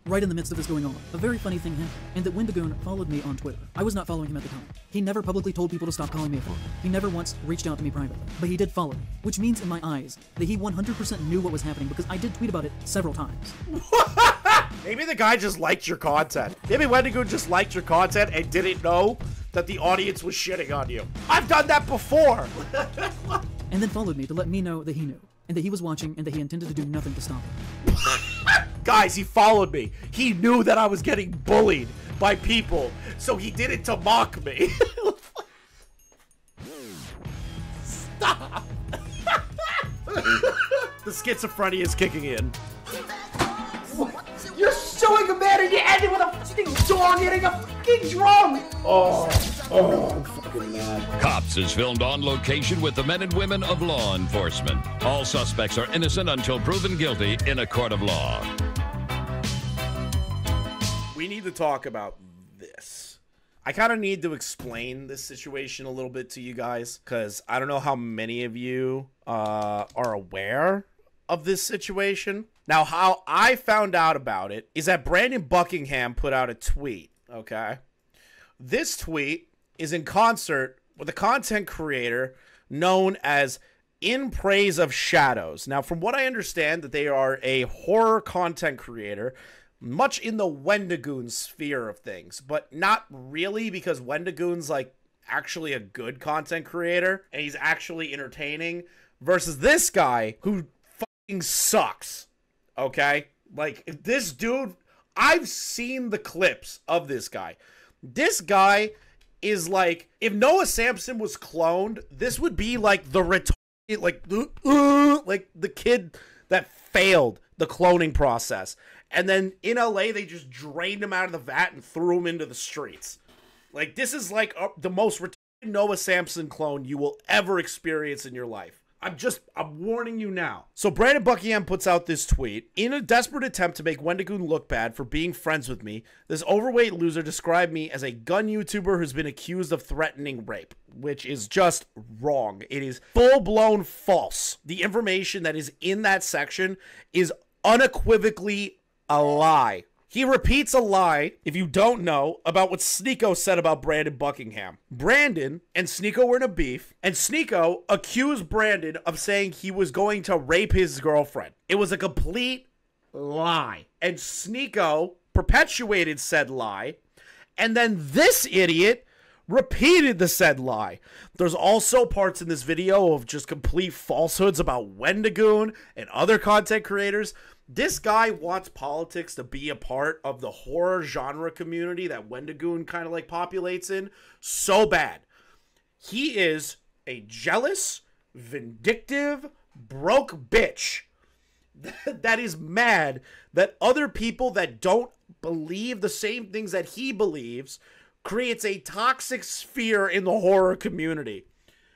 right in the midst of this going on, a very funny thing happened, and that Wendigoon followed me on Twitter. I was not following him at the time. He never publicly told people to stop calling me a phone. He never once reached out to me privately, but he did follow me, which means in my eyes that he 100% knew what was happening because I did tweet about it several times. Maybe the guy just liked your content. Maybe Wendigoon just liked your content and didn't know that the audience was shitting on you. I've done that before. And then followed me to let me know that he knew, and that he was watching, and that he intended to do nothing to stop it. Guys, he followed me. He knew that I was getting bullied by people, so he did it to mock me. Stop. The schizophrenia is kicking in. You're suing a man and you end it with a fucking dog hitting a fucking drum! Oh, I'm fucking mad. Cops is filmed on location with the men and women of law enforcement. All suspects are innocent until proven guilty in a court of law. We need to talk about this. I kind of need to explain this situation a little bit to you guys, because I don't know how many of you are aware of this situation. Now, how I found out about it is that Brandon Buckingham put out a tweet, okay? This tweet is in concert with a content creator known as In Praise of Shadows. Now, from what I understand, that they are a horror content creator, much in the Wendigoon sphere of things, but not really, because Wendigoon's like actually a good content creator and he's actually entertaining, versus this guy who fucking sucks. Okay? Like, this dude, I've seen the clips of this guy. This guy is like, if Noah Samson was cloned, this would be like the retarded, like the kid that failed the cloning process. And then in LA, they just drained him out of the vat and threw him into the streets. Like, this is like the most retarded Noah Samson clone you will ever experience in your life. I'm warning you now. So Brandon Buckingham puts out this tweet. In a desperate attempt to make Wendigoon look bad for being friends with me, this overweight loser described me as a gun YouTuber who's been accused of threatening rape, which is just wrong. It is full-blown false. The information that is in that section is unequivocally a lie. He repeats a lie, if you don't know, about what Sneeko said about Brandon Buckingham. Brandon and Sneeko were in a beef, and Sneeko accused Brandon of saying he was going to rape his girlfriend. It was a complete lie. And Sneeko perpetuated said lie, and then this idiot repeated the said lie. There's also parts in this video of just complete falsehoods about Wendigoon and other content creators. This guy wants politics to be a part of the horror genre community that Wendigoon kind of like populates in so bad. He is a jealous, vindictive, broke bitch that is mad that other people that don't believe the same things that he believes creates a toxic sphere in the horror community,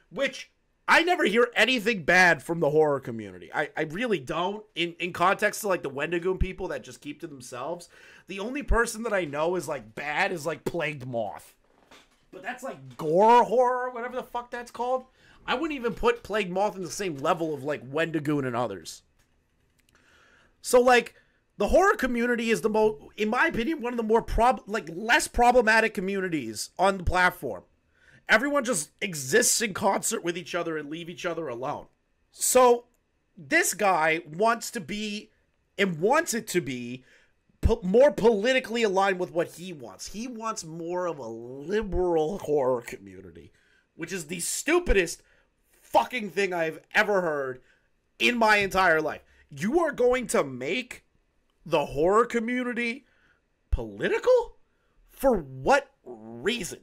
which I never hear anything bad from the horror community. I really don't. In context to like the Wendigoon people that just keep to themselves, the only person that I know is like bad is like Plagued Moth. But that's like gore horror, whatever the fuck that's called. I wouldn't even put Plagued Moth in the same level of like Wendigoon and others. So like the horror community is the most, in my opinion, one of the more less problematic communities on the platform. Everyone just exists in concert with each other and leave each other alone. So this guy wants to be, and wants it to be, more politically aligned with what he wants. He wants more of a liberal horror community, which is the stupidest fucking thing I've ever heard in my entire life. You are going to make the horror community political? For what reason?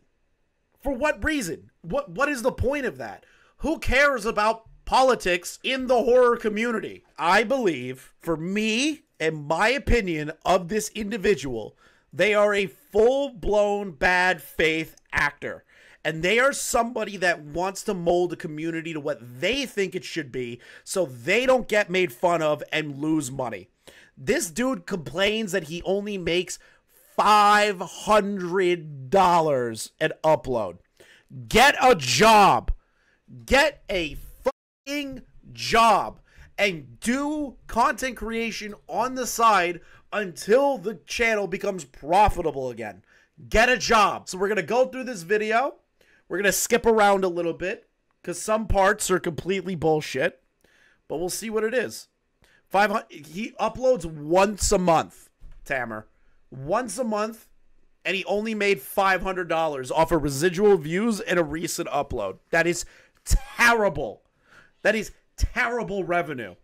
For what reason? What is the point of that? Who cares about politics in the horror community? I believe, for me and my opinion of this individual, they are a full-blown bad faith actor. And they are somebody that wants to mold the community to what they think it should be so they don't get made fun of and lose money. This dude complains that he only makes $500 an upload. Get a job. Get a fucking job and do content creation on the side until the channel becomes profitable again. Get a job. So we're going to go through this video. We're going to skip around a little bit because some parts are completely bullshit, but we'll see what it is. 500. He uploads once a month, Tamer. Once a month, and he only made $500 off of residual views and a recent upload. That is terrible. That is terrible revenue.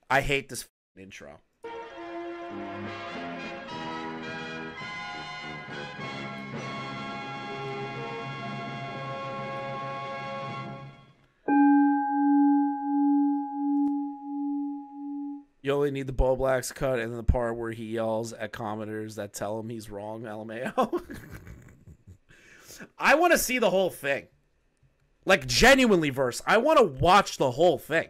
I hate this intro. You only need the Bo Black's cut and the part where he yells at commenters that tell him he's wrong, LMAO. I want to see the whole thing. Like, genuinely, Verse. I want to watch the whole thing.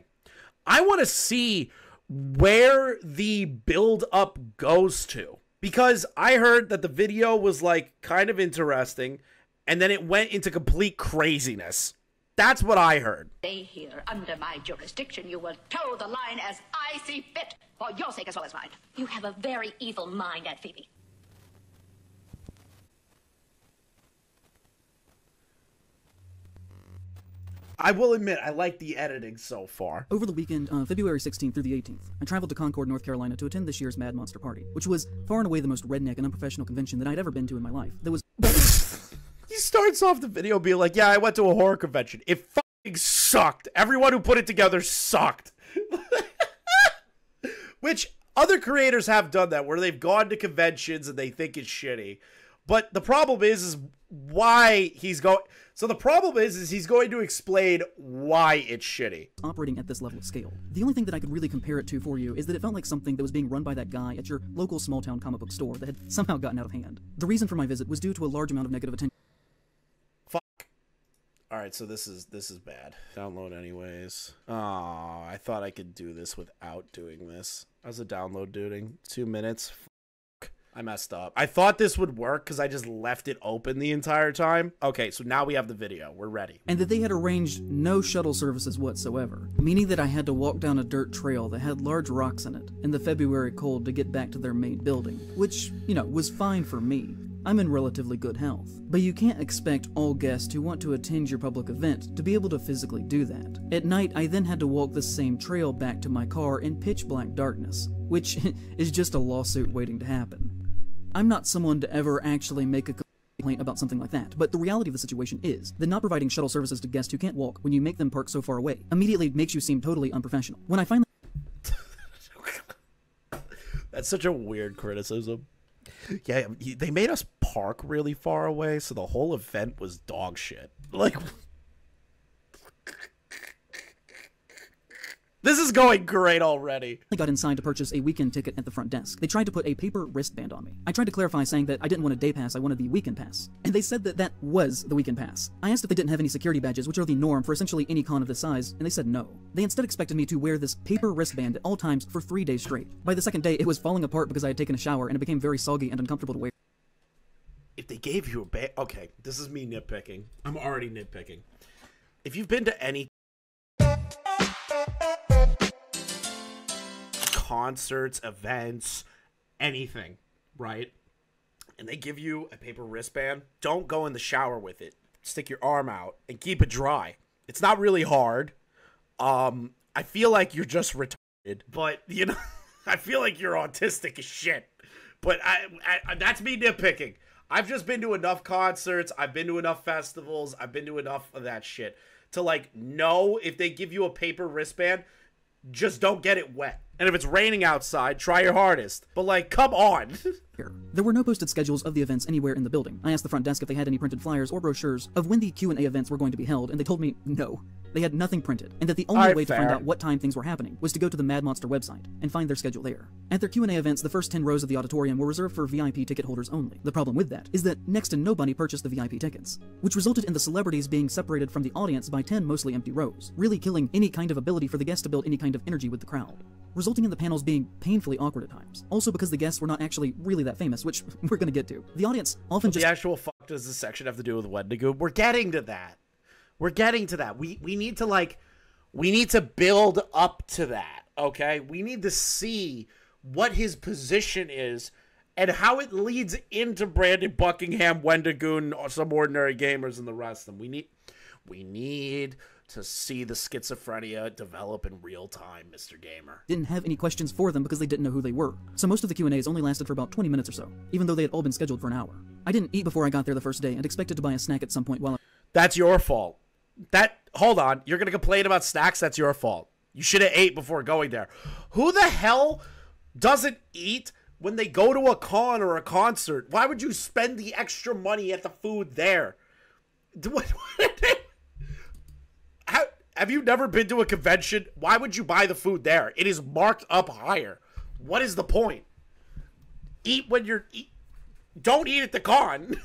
I want to see where the build-up goes to. Because I heard that the video was, like, kind of interesting, and then it went into complete craziness. That's what I heard. Stay here under my jurisdiction. You will toe the line as I see fit, for your sake as well as mine. You have a very evil mind, Aunt Phoebe. I will admit, I like the editing so far. Over the weekend, February 16th through the 18th, I traveled to Concord, North Carolina to attend this year's Mad Monster Party, which was far and away the most redneck and unprofessional convention that I'd ever been to in my life. There was... He starts off the video being like, yeah, I went to a horror convention. It fucking sucked. Everyone who put it together sucked. Which other creators have done that, where they've gone to conventions and they think it's shitty. But the problem is why he's going... So the problem is he's going to explain why it's shitty. Operating at this level of scale. The only thing that I could really compare it to for you is that it felt like something that was being run by that guy at your local small-town comic book store that had somehow gotten out of hand. The reason for my visit was due to a large amount of negative attention. Fuck. Alright, so this is bad. Download anyways. Oh, I thought I could do this without doing this. How's the download doing? 2 minutes? I messed up. I thought this would work because I just left it open the entire time. Okay, so now we have the video. We're ready. And that they had arranged no shuttle services whatsoever, meaning that I had to walk down a dirt trail that had large rocks in it in the February cold to get back to their main building, which, you know, was fine for me. I'm in relatively good health. But you can't expect all guests who want to attend your public event to be able to physically do that. At night, I then had to walk the same trail back to my car in pitch black darkness, which is just a lawsuit waiting to happen. I'm not someone to ever actually make a complaint about something like that, but the reality of the situation is that not providing shuttle services to guests who can't walk when you make them park so far away immediately makes you seem totally unprofessional. When I finally... That's such a weird criticism. Yeah, they made us park really far away, so the whole event was dog shit. Like... This is going great already. I got inside to purchase a weekend ticket at the front desk. They tried to put a paper wristband on me. I tried to clarify saying that I didn't want a day pass, I wanted the weekend pass. And they said that that was the weekend pass. I asked if they didn't have any security badges, which are the norm for essentially any con of this size, and they said no. They instead expected me to wear this paper wristband at all times for 3 days straight. By the second day, it was falling apart because I had taken a shower and it became very soggy and uncomfortable to wear. If they gave you a bag... Okay, this is me nitpicking. I'm already nitpicking. If you've been to any... concerts, events, anything, right? And they give you a paper wristband, don't go in the shower with it. Stick your arm out and keep it dry. It's not really hard. I feel like you're just retarded, but, you know, I feel like you're autistic as shit. But I that's me nitpicking. I've just been to enough concerts, I've been to enough festivals, I've been to enough of that shit to, like, know if they give you a paper wristband, just don't get it wet. And if it's raining outside, try your hardest. But, like, come on. There were no posted schedules of the events anywhere in the building. I asked the front desk if they had any printed flyers or brochures of when the Q&A events were going to be held, and they told me no. They had nothing printed, and that the only way to find out what time things were happening was to go to the Mad Monster website and find their schedule there. At their Q&A events, the first 10 rows of the auditorium were reserved for VIP ticket holders only. The problem with that is that next to nobody purchased the VIP tickets, which resulted in the celebrities being separated from the audience by 10 mostly empty rows, really killing any kind of ability for the guests to build any kind of energy with the crowd, resulting in the panels being painfully awkward at times. Also because the guests were not actually really that famous, which we're gonna get to. The audience often just... The actual fuck does this section have to do with Wendigoon? We're getting to that. We're getting to that. We need to, like... We need to build up to that. Okay? We need to see what his position is and how it leads into Brandon Buckingham, Wendigoon, or some ordinary gamers and the rest of them. We need to see the schizophrenia develop in real time, Mr. Gamer. Didn't have any questions for them because they didn't know who they were. So most of the Q&As only lasted for about 20 minutes or so, even though they had all been scheduled for an hour. I didn't eat before I got there the first day and expected to buy a snack at some point while That's your fault. Hold on. You're going to complain about snacks? That's your fault. You should have ate before going there. Who the hell doesn't eat when they go to a con or a concert? Why would you spend the extra money at the food there? Have you never been to a convention? Why would you buy the food there? It is marked up higher. What is the point? Eat when you're... Don't eat at the con.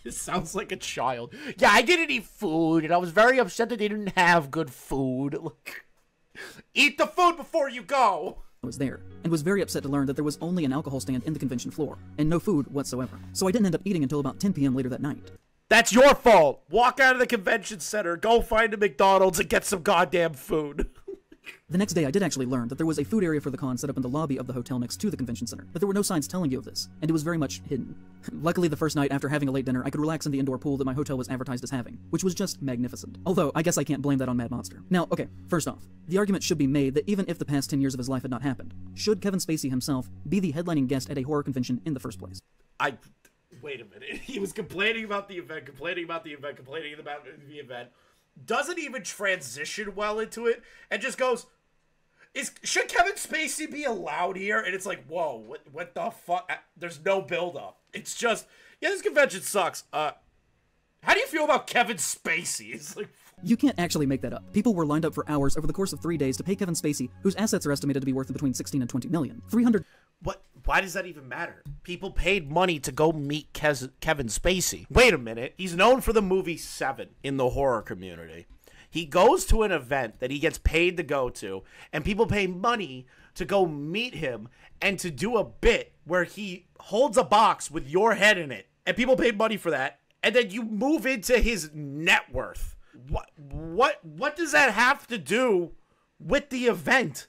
This sounds like a child. Yeah, I didn't eat food, and I was very upset that they didn't have good food. Eat the food before you go. I was there, and was very upset to learn that there was only an alcohol stand in the convention floor, and no food whatsoever. So I didn't end up eating until about 10 p.m. later that night. That's your fault. Walk out of the convention center, go find a McDonald's, and get some goddamn food. The next day, I did actually learn that there was a food area for the con set up in the lobby of the hotel next to the convention center, but there were no signs telling you of this, and it was very much hidden. Luckily, the first night after having a late dinner, I could relax in the indoor pool that my hotel was advertised as having, which was just magnificent. Although, I guess I can't blame that on Mad Monster. Now, okay, first off, the argument should be made that even if the past 10 years of his life had not happened, should Kevin Spacey himself be the headlining guest at a horror convention in the first place? Wait a minute. He was complaining about the event, complaining about the event, doesn't even transition well into it, and just goes... Should Kevin Spacey be allowed here? And it's like, whoa, what the fuck? There's no build-up. It's just, yeah, this convention sucks. How do you feel about Kevin Spacey? It's like... You can't actually make that up. People were lined up for hours over the course of 3 days to pay Kevin Spacey, whose assets are estimated to be worth between 16 and 20 million. 300... What? Why does that even matter? People paid money to go meet Kevin Spacey. Wait a minute. He's known for the movie Seven in the horror community. He goes to an event that he gets paid to go to, and people pay money to go meet him and to do a bit where he holds a box with your head in it, and people pay money for that, and then you move into his net worth. What does that have to do with the event?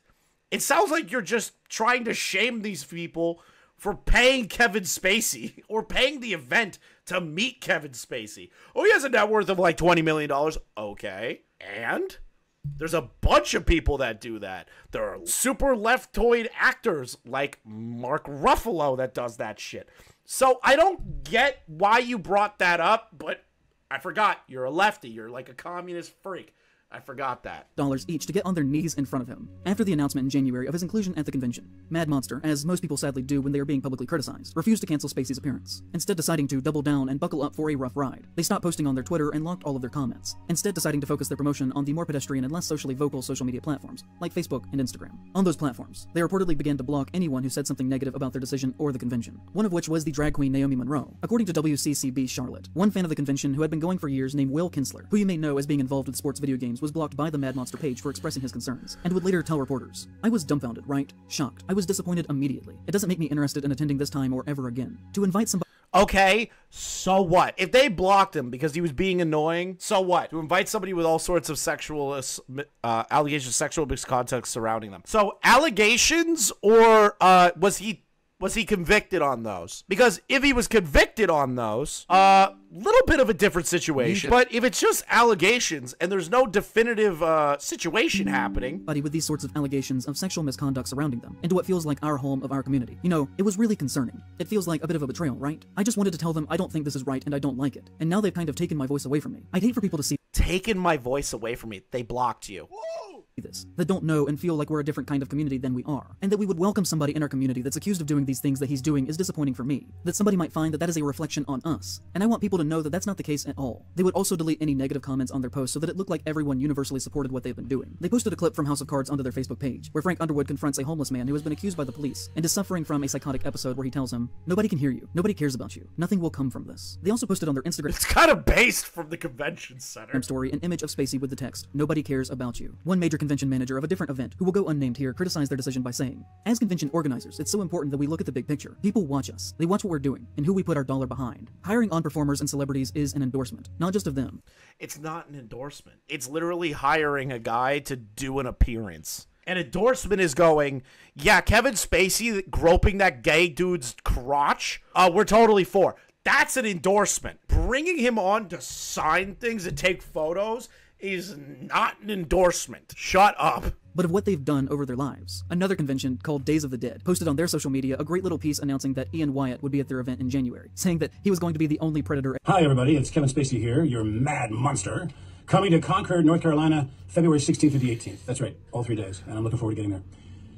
It sounds like you're just trying to shame these people for paying Kevin Spacey or paying the event to meet Kevin Spacey. Oh, he has a net worth of like $20 million. Okay. And there's a bunch of people that do that. There are super leftoid actors like Mark Ruffalo that does that shit. So I don't get why you brought that up, but I forgot. You're a lefty. You're like a communist freak. I forgot that. Dollars each to get on their knees in front of him. After the announcement in January of his inclusion at the convention, Mad Monster, as most people sadly do when they are being publicly criticized, refused to cancel Spacey's appearance, instead deciding to double down and buckle up for a rough ride. They stopped posting on their Twitter and locked all of their comments, instead deciding to focus their promotion on the more pedestrian and less socially vocal social media platforms, like Facebook and Instagram. On those platforms, they reportedly began to block anyone who said something negative about their decision or the convention, one of which was the drag queen Naomi Monroe, according to WCCB Charlotte. One fan of the convention who had been going for years named Will Kinsler, who you may know as being involved with sports video games, was blocked by the Mad Monster page for expressing his concerns, and would later tell reporters, "I was dumbfounded, right? Shocked. I was disappointed immediately. It doesn't make me interested in attending this time or ever again. To invite somebody..." Okay, so what? If they blocked him because he was being annoying, so what? To invite somebody with all sorts of sexual allegations, sexual misconduct surrounding them. So allegations, or was he convicted on those? Because if he was convicted on those, little bit of a different situation. But if it's just allegations and there's no definitive situation happening, with these sorts of allegations of sexual misconduct surrounding them, into what feels like our home of our community. You know, it was really concerning. It feels like a bit of a betrayal, right? I just wanted to tell them I don't think this is right and I don't like it. And now they've kind of taken my voice away from me. I'd hate for people to see taken my voice away from me. They blocked you. this, that don't know and feel like we're a different kind of community than we are, and that we would welcome somebody in our community that's accused of doing these things that he's doing is disappointing for me, that somebody might find that that is a reflection on us, and I want people to know that that's not the case at all. They would also delete any negative comments on their posts so that it looked like everyone universally supported what they've been doing. They posted a clip from House of Cards onto their Facebook page, where Frank Underwood confronts a homeless man who has been accused by the police and is suffering from a psychotic episode where he tells him, "Nobody can hear you, nobody cares about you, nothing will come from this." They also posted on their Instagram It's kind of based from the convention center story an image of Spacey with the text, "Nobody cares about you." One major convention manager of a different event, who will go unnamed here, criticized their decision by saying, "As convention organizers, it's so important that we look at the big picture. People watch us. They watch what we're doing and who we put our dollar behind. Hiring on performers and celebrities is an endorsement, not just of them." It's not an endorsement. It's literally hiring a guy to do an appearance. An endorsement is going, yeah, Kevin Spacey groping that gay dude's crotch, we're totally for. That's an endorsement. Bringing him on to sign things and take photos is not an endorsement. Shut up. But of what they've done over their lives. Another convention called Days of the Dead posted on their social media a great little piece announcing that Ian Wyatt would be at their event in January, saying that he was going to be the only Predator. Hi everybody, it's Kevin Spacey here, your mad monster, coming to Concord, North Carolina, February 16th through the 18th. That's right, all 3 days, and I'm looking forward to getting there.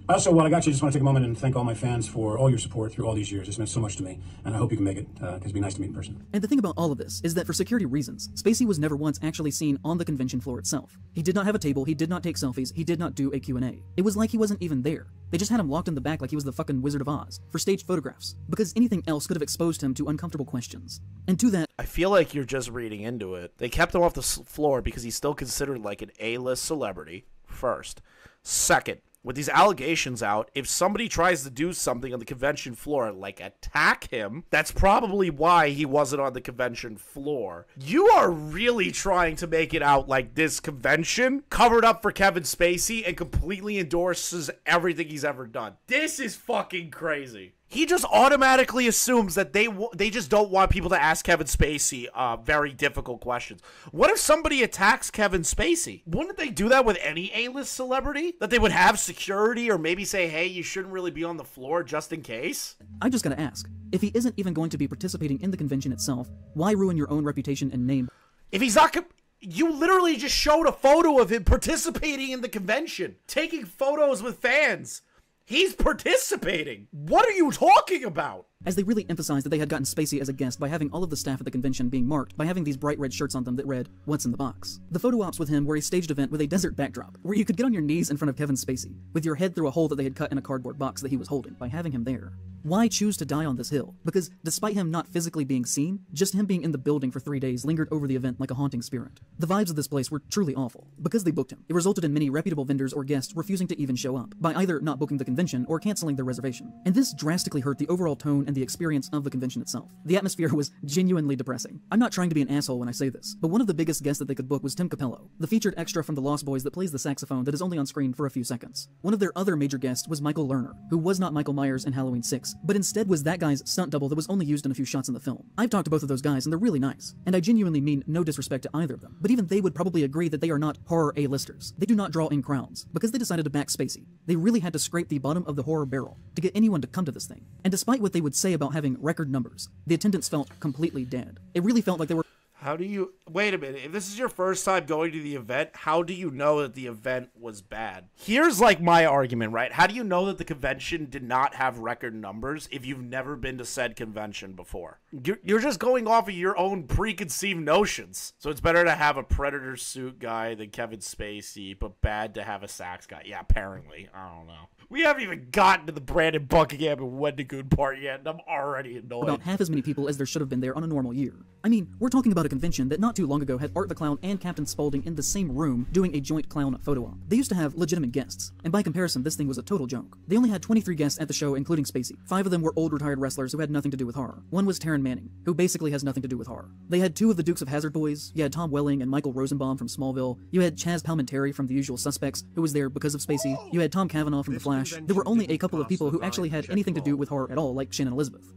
Also, while I got you, I just want to take a moment and thank all my fans for all your support through all these years. It's meant so much to me, and I hope you can make it, because it'd be nice to meet in person. And the thing about all of this is that for security reasons, Spacey was never once actually seen on the convention floor itself. He did not have a table, he did not take selfies, he did not do a Q&A. It was like he wasn't even there. They just had him locked in the back like he was the fucking Wizard of Oz, for staged photographs, because anything else could have exposed him to uncomfortable questions. And to that, I feel like you're just reading into it. They kept him off the floor because he's still considered like an A-list celebrity, first. Second, with these allegations out, if somebody tries to do something on the convention floor, like attack him, that's probably why he wasn't on the convention floor. You are really trying to make it out like this convention covered up for Kevin Spacey and completely endorses everything he's ever done. This is fucking crazy. He just automatically assumes that they just don't want people to ask Kevin Spacey very difficult questions. What if somebody attacks Kevin Spacey? Wouldn't they do that with any A-list celebrity? That they would have security or maybe say, hey, you shouldn't really be on the floor just in case? I just gotta ask, if he isn't even going to be participating in the convention itself, why ruin your own reputation and name? If he's not... You literally just showed a photo of him participating in the convention, taking photos with fans. He's participating. What are you talking about? As they really emphasized that they had gotten Spacey as a guest by having all of the staff at the convention being marked by having these bright red shirts on them that read, "What's in the box?" The photo ops with him were a staged event with a desert backdrop, where you could get on your knees in front of Kevin Spacey, with your head through a hole that they had cut in a cardboard box that he was holding, by having him there. Why choose to die on this hill? Because despite him not physically being seen, just him being in the building for 3 days lingered over the event like a haunting spirit. The vibes of this place were truly awful. Because they booked him, it resulted in many reputable vendors or guests refusing to even show up, by either not booking the convention or canceling their reservation. And this drastically hurt the overall tone and the experience of the convention itself. The atmosphere was genuinely depressing. I'm not trying to be an asshole when I say this, but one of the biggest guests that they could book was Tim Capello, the featured extra from the Lost Boys that plays the saxophone that is only on screen for a few seconds. One of their other major guests was Michael Lerner, who was not Michael Myers in Halloween 6, but instead was that guy's stunt double that was only used in a few shots in the film. I've talked to both of those guys and they're really nice, and I genuinely mean no disrespect to either of them, but even they would probably agree that they are not horror A-listers. They do not draw in crowds. Because they decided to back Spacey, they really had to scrape the bottom of the horror barrel to get anyone to come to this thing. And despite what they would say about having record numbers, the attendance felt completely dead. It really felt like they were... How do you... Wait a minute. If this is your first time going to the event, how do you know that the event was bad? Here's like my argument, right? How do you know that the convention did not have record numbers if you've never been to said convention before? You're just going off of your own preconceived notions. So it's better to have a Predator suit guy than Kevin Spacey, but bad to have a sax guy. Yeah, apparently. I don't know. We haven't even gotten to the Brandon Buckingham and Wendigoon part yet, and I'm already annoyed. About half as many people as there should have been there on a normal year. I mean, we're talking about a convention that not too long ago had Art the Clown and Captain Spaulding in the same room doing a joint clown photo op. They used to have legitimate guests, and by comparison, this thing was a total joke. They only had 23 guests at the show, including Spacey. 5 of them were old retired wrestlers who had nothing to do with horror. One was Taryn Manning, who basically has nothing to do with horror. They had 2 of the Dukes of Hazzard boys. You had Tom Welling and Michael Rosenbaum from Smallville. You had Chaz Palminteri from The Usual Suspects, who was there because of Spacey. You had Tom Cavanaugh from The Flash. There were only a couple of people who actually had anything to do with horror at all, like Shannon Elizabeth.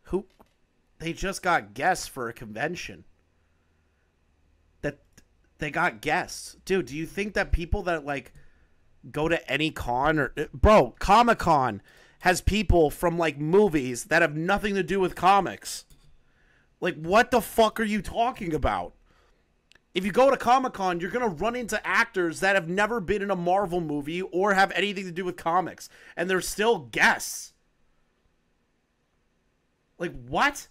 Who? They just got guests for a convention. They got guests. Dude, do you think that people that, like, go to any con or... Bro, Comic-Con has people from, like, movies that have nothing to do with comics. Like, what the fuck are you talking about? If you go to Comic-Con, you're going to run into actors that have never been in a Marvel movie or have anything to do with comics. And they're still guests. Like, what?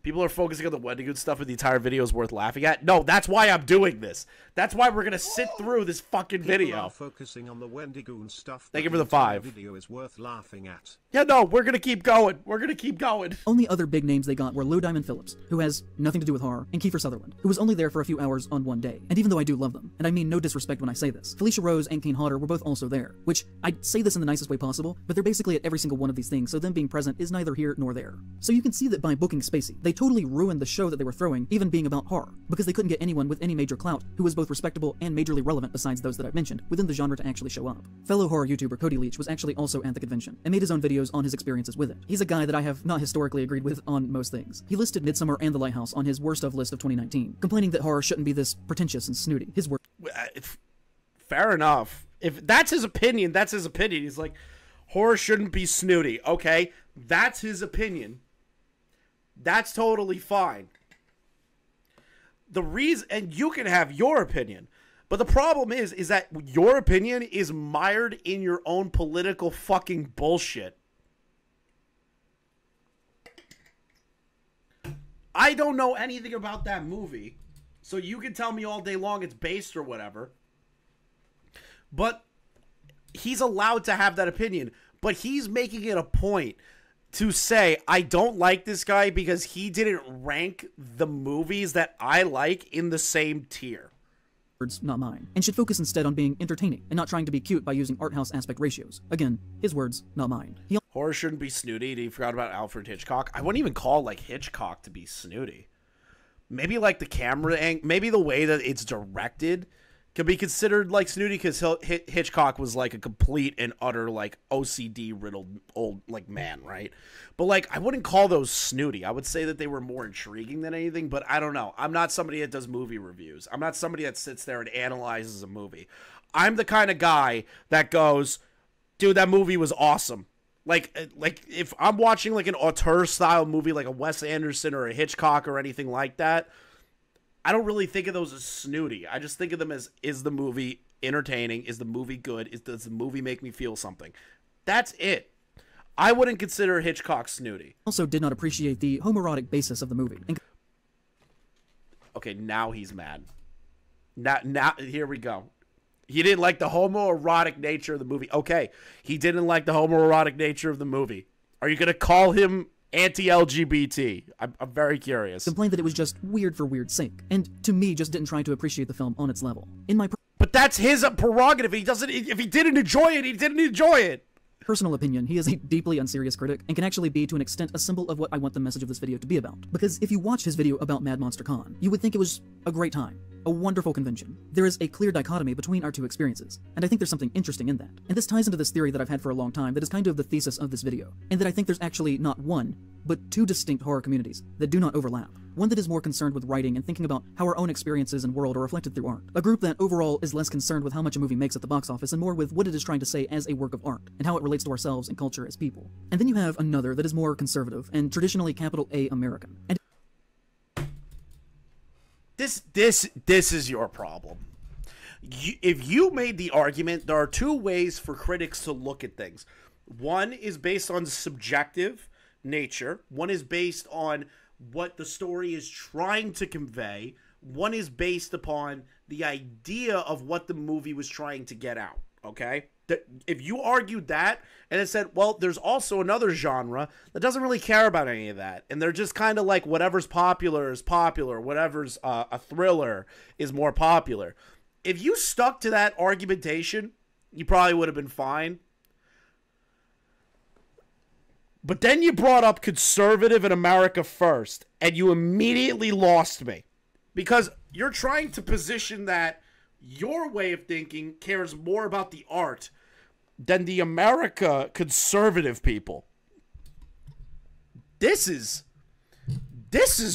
People are focusing on the Wendigoon stuff and the entire video is worth laughing at. No, that's why I'm doing this. That's why we're going to sit through this fucking video. People are focusing on the Wendigoon stuff. Thank you for the 5. Video is worth laughing at. Yeah, no, we're going to keep going. We're going to keep going. Only other big names they got were Lou Diamond Phillips, who has nothing to do with horror, and Kiefer Sutherland, who was only there for a few hours on one day. And even though I do love them, and I mean no disrespect when I say this, Felicia Rose and Kane Hodder were both also there, which I'd say this in the nicest way possible, but they're basically at every single one of these things, so them being present is neither here nor there. So you can see that by booking Spacey, they it totally ruined the show that they were throwing, even being about horror, because they couldn't get anyone with any major clout who was both respectable and majorly relevant besides those that I've mentioned within the genre to actually show up. Fellow horror YouTuber Cody Leach was actually also at the convention, and made his own videos on his experiences with it. He's a guy that I have not historically agreed with on most things. He listed Midsommar and The Lighthouse on his worst of list of 2019, complaining that horror shouldn't be this pretentious and snooty. His work. Fair enough. If that's his opinion, that's his opinion. He's like, horror shouldn't be snooty. Okay, that's his opinion. That's totally fine. The reason, and you can have your opinion, but the problem is that your opinion is mired in your own political fucking bullshit. I don't know anything about that movie, so you can tell me all day long it's based or whatever. But he's allowed to have that opinion, but he's making it a point to say, I don't like this guy because he didn't rank the movies that I like in the same tier. Words, not mine, and should focus instead on being entertaining and not trying to be cute by using art house aspect ratios. Again, his words, not mine. Horror shouldn't be snooty. You forgot about Alfred Hitchcock. I wouldn't even call like Hitchcock to be snooty. Maybe like the camera angle, maybe the way that it's directed could be considered like snooty, because Hitchcock was like a complete and utter like OCD riddled old like man, right? But like I wouldn't call those snooty. I would say that they were more intriguing than anything, but I don't know. I'm not somebody that does movie reviews. I'm not somebody that sits there and analyzes a movie. I'm the kind of guy that goes, dude, that movie was awesome. Like if I'm watching like an auteur style movie like a Wes Anderson or a Hitchcock or anything like that, I don't really think of those as snooty. I just think of them as, is the movie entertaining? Is the movie good? Does the movie make me feel something? That's it. I wouldn't consider Hitchcock snooty. Also did not appreciate the homoerotic basis of the movie. Okay, now he's mad. Now here we go. He didn't like the homoerotic nature of the movie. Okay, he didn't like the homoerotic nature of the movie. Are you going to call him anti-LGBT? I'm very curious. Complained that it was just weird for weird's sake, and to me just didn't try to appreciate the film on its level. In my but that's his prerogative. If he didn't enjoy it, he didn't enjoy it. Personal opinion, he is a deeply unserious critic and can actually be to an extent a symbol of what I want the message of this video to be about. Because if you watch his video about Mad Monster Con, you would think it was a great time, a wonderful convention. There is a clear dichotomy between our two experiences, and I think there's something interesting in that. And this ties into this theory that I've had for a long time that is kind of the thesis of this video, and that I think there's actually not one, but two distinct horror communities that do not overlap. One that is more concerned with writing and thinking about how our own experiences and world are reflected through art. A group that overall is less concerned with how much a movie makes at the box office and more with what it is trying to say as a work of art, and how it relates to ourselves and culture as people. And then you have another that is more conservative and traditionally capital A American. And This is your problem. If you made the argument, there are two ways for critics to look at things. One is based on subjective nature. One is based on what the story is trying to convey. One is based upon the idea of what the movie was trying to get out, okay? If you argued that and it said, well, there's also another genre that doesn't really care about any of that, and they're just kind of like whatever's popular is popular, whatever's a thriller is more popular. If you stuck to that argumentation, you probably would have been fine. But then you brought up conservative and America first, and you immediately lost me. Because you're trying to position that your way of thinking cares more about the art than the America conservative people. This is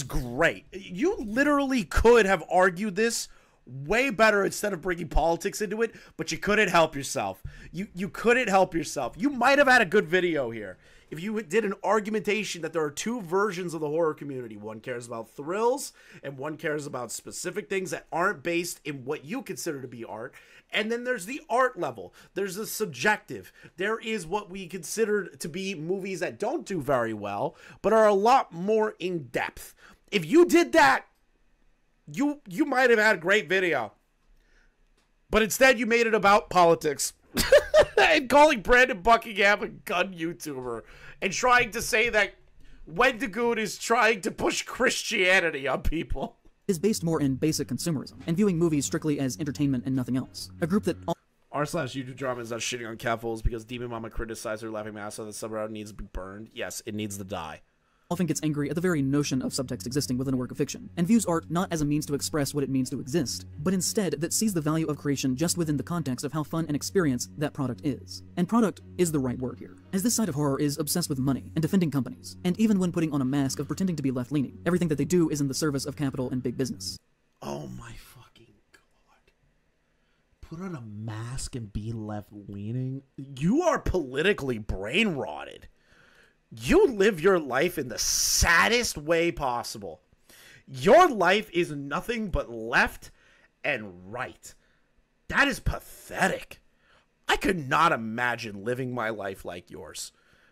great. You literally could have argued this way better instead of bringing politics into it, but you couldn't help yourself. You couldn't help yourself. You might have had a good video here if you did an argumentation that there are two versions of the horror community. One cares about thrills, and one cares about specific things that aren't based in what you consider to be art. And then there's the art level. There's the subjective. There is what we consider to be movies that don't do very well, but are a lot more in depth. If you did that, you might have had a great video. But instead you made it about politics. And calling Brandon Buckingham a gun YouTuber. And trying to say that Wendigoon is trying to push Christianity on people. Is based more in basic consumerism, and viewing movies strictly as entertainment and nothing else. A group that r/YouTube drama is not shitting on catfools because Demon Mama criticized her laughing mask so that somehow needs to be burned. Yes, it needs to die. often gets angry at the very notion of subtext existing within a work of fiction, and views art not as a means to express what it means to exist, but instead that sees the value of creation just within the context of how fun and experience that product is. And product is the right word here, as this side of horror is obsessed with money and defending companies, and even when putting on a mask of pretending to be left-leaning, everything that they do is in the service of capital and big business. Oh my fucking god. Put on a mask and be left-leaning? You are politically brain-rotted. You live your life in the saddest way possible. Your life is nothing but left and right. That is pathetic. I could not imagine living my life like yours,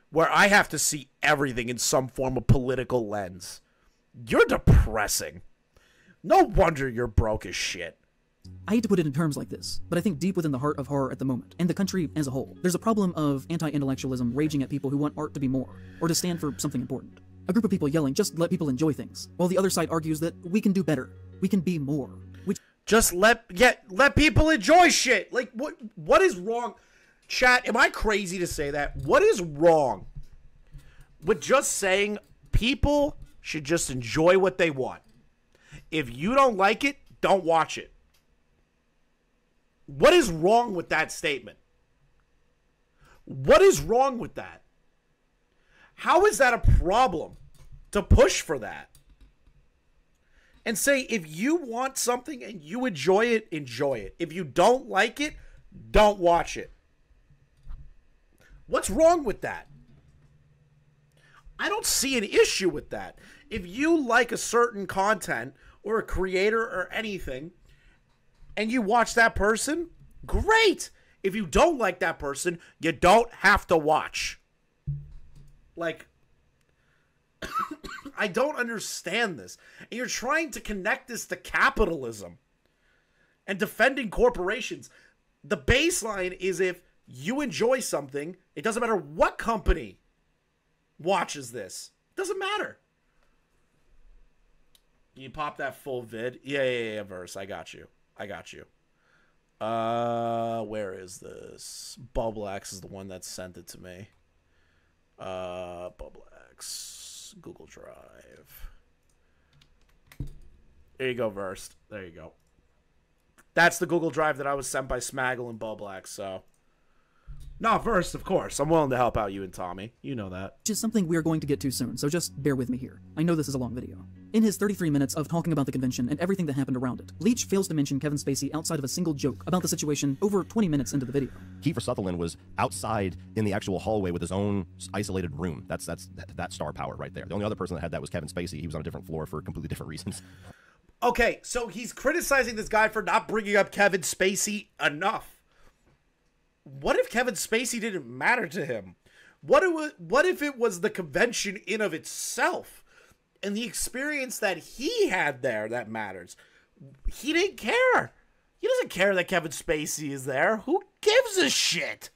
where I have to see everything in some form of political lens. You're depressing. No wonder you're broke as shit. I hate to put it in terms like this, but I think deep within the heart of horror at the moment, and the country as a whole, there's a problem of anti-intellectualism raging at people who want art to be more, or to stand for something important. A group of people yelling, just let people enjoy things, while the other side argues that we can do better, we can be more. Just let people enjoy shit. Like, what is wrong? Chat, am I crazy to say that? What is wrong with just saying people should just enjoy what they want? If you don't like it, don't watch it. What is wrong with that statement? What is wrong with that? How is that a problem to push for that? And say, if you want something and you enjoy it, enjoy it. If you don't like it, don't watch it. What's wrong with that? I don't see an issue with that. If you like a certain content or a creator or anything, and you watch that person, great. If you don't like that person, you don't have to watch. Like, I don't understand this. And you're trying to connect this to capitalism and defending corporations. The baseline is if you enjoy something, it doesn't matter what company watches this. It doesn't matter. Can you pop that full vid? Yeah, Verse. I got you. Where is this? Bubblex is the one that sent it to me. Bubblex, Google Drive. There you go, Versed. There you go. That's the Google Drive that I was sent by Smaggle and Bubblex, so. Not Versed, of course. I'm willing to help out you and Tommy. You know that. Which is something we're going to get to soon, so just bear with me here. I know this is a long video. In his 33 minutes of talking about the convention and everything that happened around it, Leach fails to mention Kevin Spacey outside of a single joke about the situation over 20 minutes into the video. Kiefer Sutherland was outside in the actual hallway with his own isolated room. That's star power right there. The only other person that had that was Kevin Spacey. He was on a different floor for completely different reasons. Okay, so he's criticizing this guy for not bringing up Kevin Spacey enough. What if Kevin Spacey didn't matter to him? What if it was the convention in of itself and the experience that he had there that matters? He didn't care. He doesn't care that Kevin Spacey is there. Who gives a shit?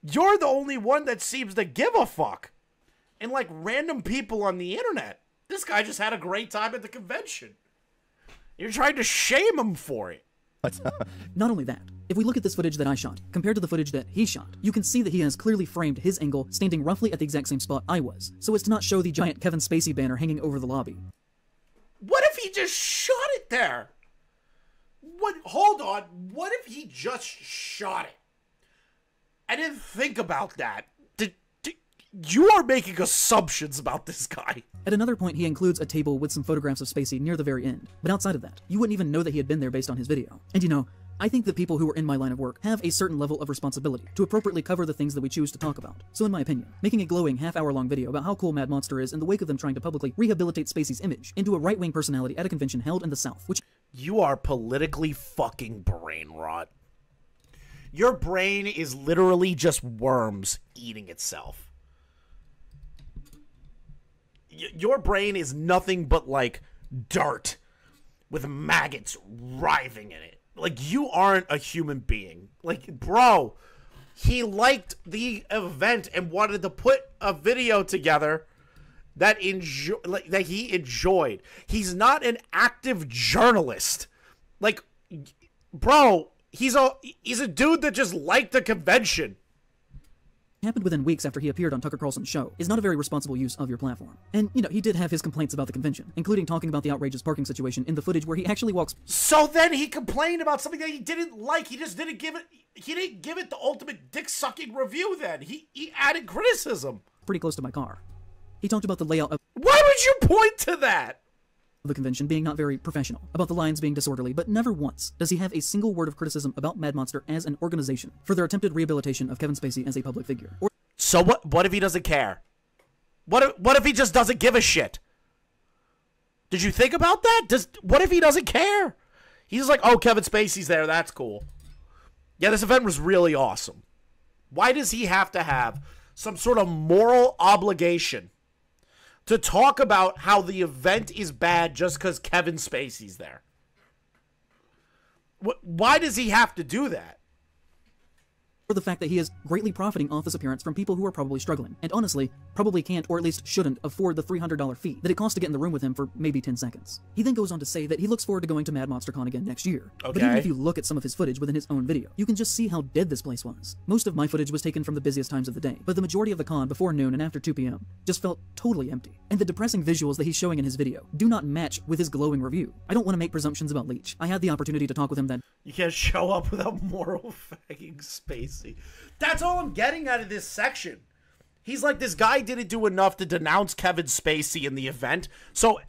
You're the only one that seems to give a fuck. And like random people on the internet. This guy just had a great time at the convention. You're trying to shame him for it. Not only that, if we look at this footage that I shot, compared to the footage that he shot, you can see that he has clearly framed his angle standing roughly at the exact same spot I was, so as to not show the giant Kevin Spacey banner hanging over the lobby. What if he just shot it there? Hold on, what if he just shot it? I didn't think about that. You are making assumptions about this guy. At another point, he includes a table with some photographs of Spacey near the very end, but outside of that, you wouldn't even know that he had been there based on his video. And you know, I think that people who are in my line of work have a certain level of responsibility to appropriately cover the things that we choose to talk about. So in my opinion, making a glowing half-hour-long video about how cool Mad Monster is in the wake of them trying to publicly rehabilitate Spacey's image into a right-wing personality at a convention held in the South, which— You are politically fucking brain rot. Your brain is literally just worms eating itself. Your brain is nothing but like dirt with maggots writhing in it. Like, you aren't a human being. Like, bro, he liked the event and wanted to put a video together that he enjoyed. He's not an active journalist. Like, bro, he's a dude that just liked the convention. happened within weeks after he appeared on Tucker Carlson's show is not a very responsible use of your platform. And, he did have his complaints about the convention, including talking about the outrageous parking situation in the footage where he actually walks. So then he complained about something that he didn't like. He just didn't give it the ultimate dick-sucking review then. He added criticism. Pretty close to my car. He talked about the layout of. Why would you point to that? The convention being not very professional, about the lines being disorderly, but never once does he have a single word of criticism about Mad Monster as an organization for their attempted rehabilitation of Kevin Spacey as a public figure. So what if he doesn't care? What if he just doesn't give a shit? Did you think about that? What if he doesn't care? He's like, oh, Kevin Spacey's there, that's cool. Yeah, this event was really awesome. Why does he have to have some sort of moral obligation to talk about how the event is bad just because Kevin Spacey's there? Why does he have to do that? Or the fact that he is greatly profiting off this appearance from people who are probably struggling, and honestly, probably can't or at least shouldn't afford the $300 fee that it costs to get in the room with him for maybe 10 seconds. He then goes on to say that he looks forward to going to Mad Monster Con again next year. Okay. But even if you look at some of his footage within his own video, you can just see how dead this place was. Most of my footage was taken from the busiest times of the day, but the majority of the con before noon and after 2 p.m. just felt totally empty. And the depressing visuals that he's showing in his video do not match with his glowing review. I don't want to make presumptions about Leach. I had the opportunity to talk with him then. You can't show up without moral fagging Spacey. That's all I'm getting out of this section. He's like, this guy didn't do enough to denounce Kevin Spacey in the event. So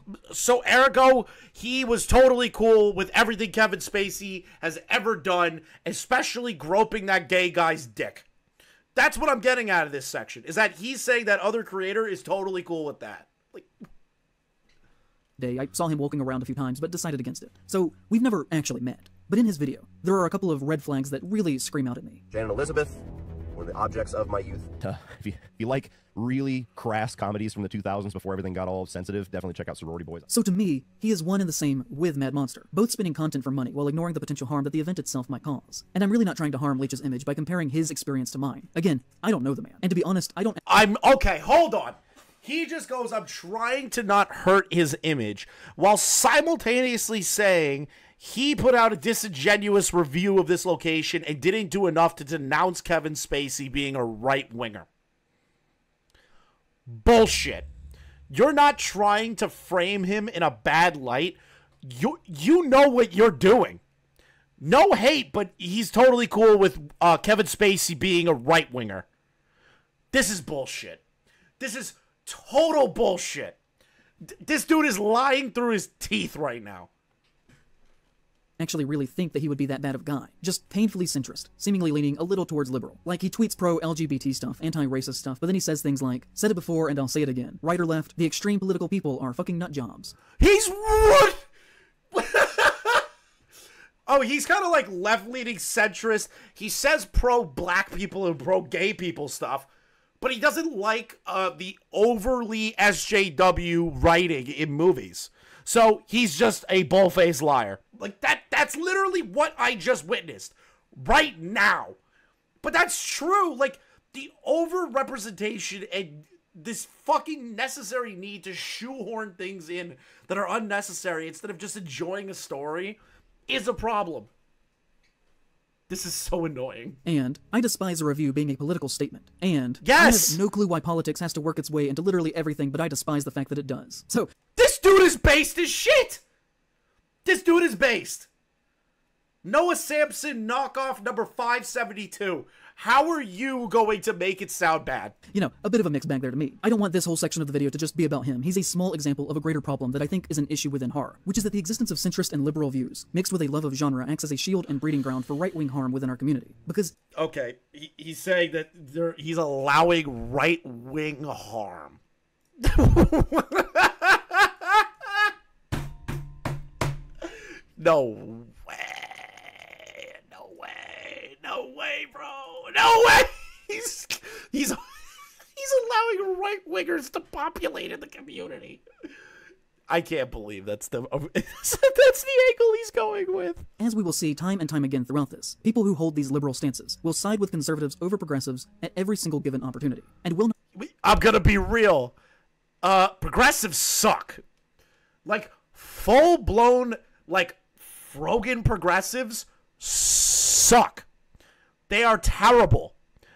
ergo, he was totally cool with everything Kevin Spacey has ever done, especially groping that gay guy's dick. That's what I'm getting out of this section, is that he's saying that other creator is totally cool with that. Like, I saw him walking around a few times, but decided against it. So we've never actually met. But in his video, there are a couple of red flags that really scream out at me. Jan and Elizabeth were the objects of my youth. If you like really crass comedies from the 2000s before everything got all sensitive, definitely check out Sorority Boys. So to me, he is one and the same with Mad Monster, both spinning content for money while ignoring the potential harm that the event itself might cause. And I'm really not trying to harm Leach's image by comparing his experience to mine. Again, I don't know the man. And to be honest, okay, hold on. He just goes, I'm trying to not hurt his image, while simultaneously saying he put out a disingenuous review of this location and didn't do enough to denounce Kevin Spacey being a right-winger. Bullshit. You're not trying to frame him in a bad light. You know what you're doing. No hate, but he's totally cool with Kevin Spacey being a right-winger. This is bullshit. This is total bullshit. This dude is lying through his teeth right now. Actually really think that he would be that bad of a guy. Just painfully centrist, seemingly leaning a little towards liberal. Like he tweets pro-LGBT stuff, anti-racist stuff, but then he says things like, said it before and I'll say it again. Right or left, the extreme political people are fucking nut jobs. He's what? Oh, he's kind of like left-leaning centrist. He says pro-black people and pro-gay people stuff, but he doesn't like the overly SJW writing in movies. So he's just a bull-faced liar. Like, that's literally what I just witnessed right now. But that's true. Like, the over-representation and this fucking necessary need to shoehorn things in that are unnecessary instead of just enjoying a story is a problem. This is so annoying. And I despise a review being a political statement. And yes! I have no clue why politics has to work its way into literally everything, but I despise the fact that it does. So this dude is based as shit! This dude is based. Noah Sampson knockoff number 572. How are you going to make it sound bad? You know, a bit of a mixed bag there to me. I don't want this whole section of the video to just be about him. He's a small example of a greater problem that I think is an issue within horror, which is that the existence of centrist and liberal views, mixed with a love of genre, acts as a shield and breeding ground for right-wing harm within our community. Because... Okay, he's saying that he's allowing right-wing harm. No way. No way. No way, bro. No way. He's allowing right-wingers to populate in the community. I can't believe that's the angle he's going with. As we will see time and time again throughout this, people who hold these liberal stances will side with conservatives over progressives at every single given opportunity, and will not... I'm gonna be real. Progressives suck. Like, full-blown, like, Frogan progressives suck. They are terrible.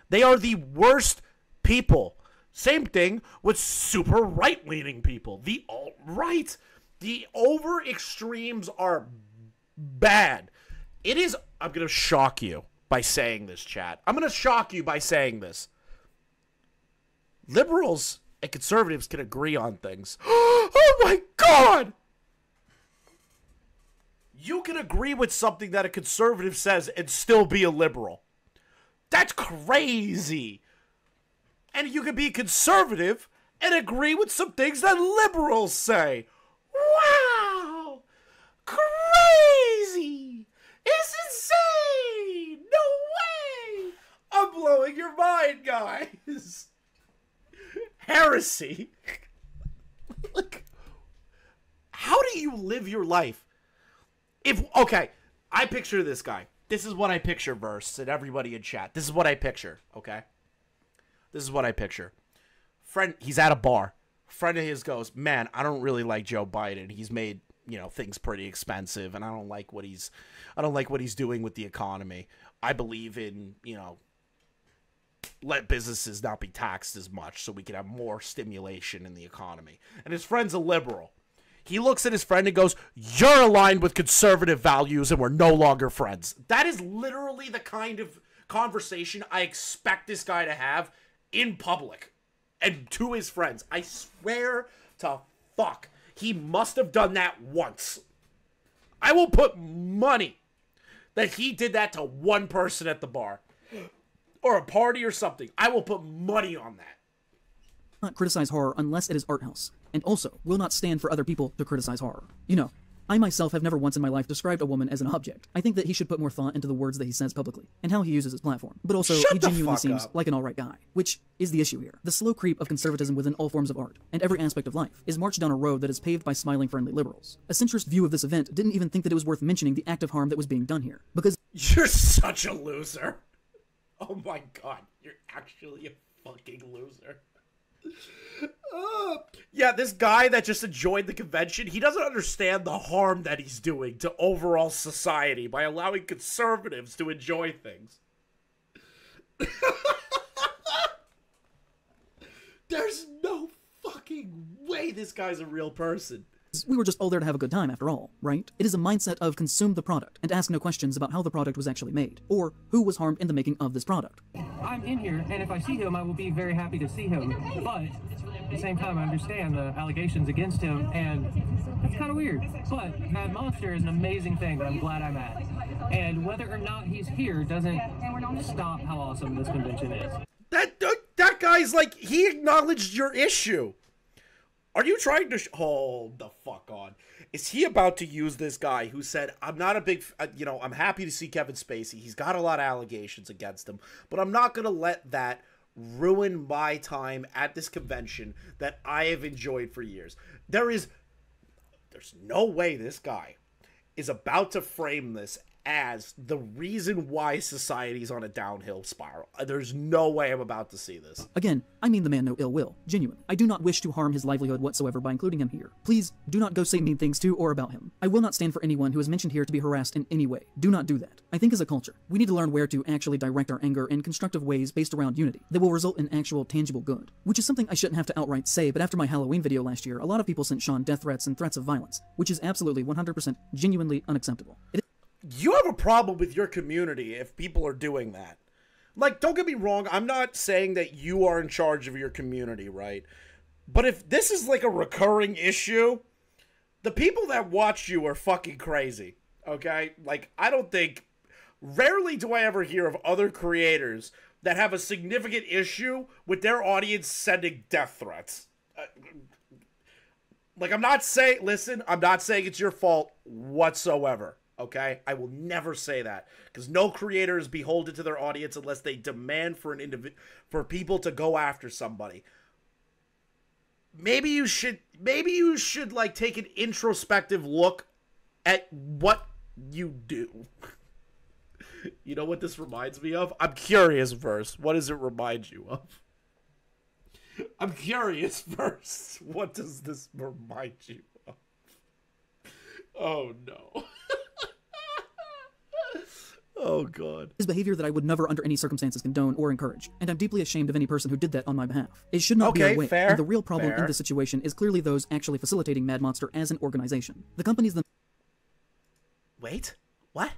They are the worst people. Same thing with super right-leaning people. The alt-right. The over extremes are bad. It is, I'm going to shock you by saying this, chat. I'm going to shock you by saying this. Liberals and conservatives can agree on things. Oh my God! You can agree with something that a conservative says and still be a liberal. That's crazy. And you can be conservative and agree with some things that liberals say. Wow! Crazy! It's insane! No way! I'm blowing your mind, guys. Heresy. Like, how do you live your life? Okay, I picture this guy. This is what I picture, Verse, and everybody in chat. This is what I picture, okay? This is what I picture. Friend, he's at a bar. Friend of his goes, man, I don't really like Joe Biden. He's made, things pretty expensive, and I don't like what he's doing with the economy. I believe in, let businesses not be taxed as much so we can have more stimulation in the economy. And his friend's a liberal. He looks at his friend and goes, you're aligned with conservative values and we're no longer friends. That is literally the kind of conversation I expect this guy to have in public and to his friends. I swear to fuck, he must have done that once. I will put money that he did that to one person at the bar or a party or something. I will put money on that. Not criticize horror unless it is art house, and also will not stand for other people to criticize horror. I myself have never once in my life described a woman as an object. I think that he should put more thought into the words that he says publicly, and how he uses his platform. But also, he genuinely seems like an alright guy, which is the issue here. The slow creep of conservatism within all forms of art, and every aspect of life, is marched down a road that is paved by smiling friendly liberals. A centrist view of this event didn't even think that it was worth mentioning the act of harm that was being done here, because— You're such a loser. Oh my God, you're actually a fucking loser. Yeah, this guy that just enjoyed the convention, he doesn't understand the harm that he's doing to overall society by allowing conservatives to enjoy things. There's no fucking way this guy's a real person. We were just all there to have a good time after all, right? It is a mindset of consume the product and ask no questions about how the product was actually made, or who was harmed in the making of this product. I'm in here, and if I see him, I will be very happy to see him, but at the same time, I understand the allegations against him, and that's kind of weird. But Mad Monster is an amazing thing that I'm glad I'm at, and whether or not he's here doesn't stop how awesome this convention is. That guy's like, he acknowledged your issue. Are you trying to hold the fuck on? Is he about to use this guy who said, I'm not a big, I'm happy to see Kevin Spacey. He's got a lot of allegations against him, but I'm not going to let that ruin my time at this convention that I have enjoyed for years. There's no way this guy is about to frame this as the reason why society's on a downhill spiral. There's no way I'm about to see this. Again, I mean the man no ill will, genuinely. I do not wish to harm his livelihood whatsoever by including him here. Please, do not go say mean things to or about him. I will not stand for anyone who is mentioned here to be harassed in any way. Do not do that. I think as a culture, we need to learn where to actually direct our anger in constructive ways based around unity that will result in actual tangible good. Which is something I shouldn't have to outright say, but after my Halloween video last year, a lot of people sent Sean death threats and threats of violence, which is absolutely 100% genuinely unacceptable. You have a problem with your community if people are doing that. Like, don't get me wrong, I'm not saying that you are in charge of your community, right? But if this is like a recurring issue, the people that watch you are fucking crazy, okay? Like, I don't think, rarely do I ever hear of other creators that have a significant issue with their audience sending death threats. Like, I'm not saying, listen, I'm not saying it's your fault whatsoever. Okay, I will never say that because no creator is beholden to their audience unless they demand for for people to go after somebody. Maybe you should like take an introspective look at what you do. You know what this reminds me of? I'm curious, Verse. What does it remind you of? I'm curious, Verse. What does this remind you of? Oh no. Oh, God. Is behavior that I would never under any circumstances condone or encourage, and I'm deeply ashamed of any person who did that on my behalf. It should not be our way, fair, and the real problem fair. in this situation is clearly those actually facilitating Mad Monster as an organization. The companies Wait? What?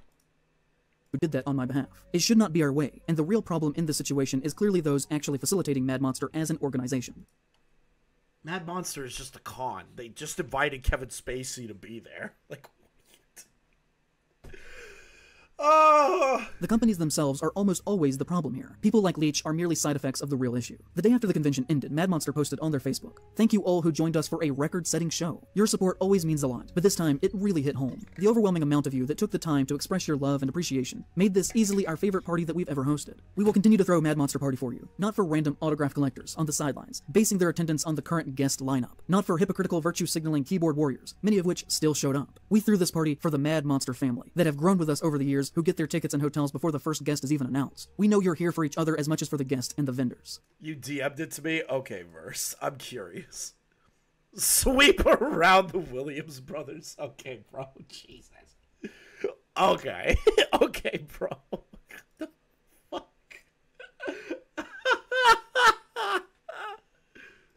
who did that on my behalf. It should not be our way, and the real problem in this situation is clearly those actually facilitating Mad Monster as an organization. Mad Monster is just a con. They just invited Kevin Spacey to be there. Like, what? Oh! The companies themselves are almost always the problem here. People like Leech are merely side effects of the real issue. The day after the convention ended, Mad Monster posted on their Facebook, "Thank you all who joined us for a record-setting show. Your support always means a lot, but this time it really hit home. The overwhelming amount of you that took the time to express your love and appreciation made this easily our favorite party that we've ever hosted. We will continue to throw Mad Monster Party for you, not for random autograph collectors on the sidelines, basing their attendance on the current guest lineup, not for hypocritical virtue-signaling keyboard warriors, many of which still showed up. We threw this party for the Mad Monster family that have grown with us over the years, who get their tickets and hotels before the first guest is even announced. We know you're here for each other as much as for the guest and the vendors." You DM'd it to me? Okay, Verse. I'm curious. Sweep around the Williams brothers. Okay, bro. Jesus. Okay. Okay, bro. What the fuck?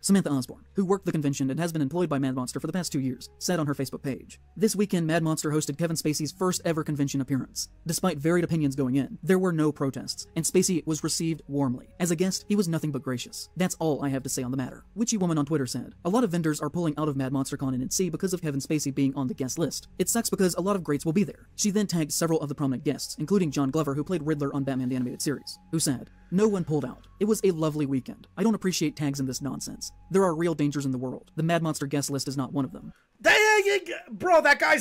Samantha Osborne, who worked the convention and has been employed by Mad Monster for the past 2 years, said on her Facebook page, "This weekend, Mad Monster hosted Kevin Spacey's first ever convention appearance. Despite varied opinions going in, there were no protests, and Spacey was received warmly. As a guest, he was nothing but gracious. That's all I have to say on the matter." Witchy Woman on Twitter said, "A lot of vendors are pulling out of Mad Monster Con in NC because of Kevin Spacey being on the guest list. It sucks because a lot of greats will be there." She then tagged several of the prominent guests, including John Glover, who played Riddler on Batman the Animated Series, who said, "No one pulled out. It was a lovely weekend. I don't appreciate tags in this nonsense. There are real dangers in the world. The Mad Monster guest list is not one of them." Bro, that guy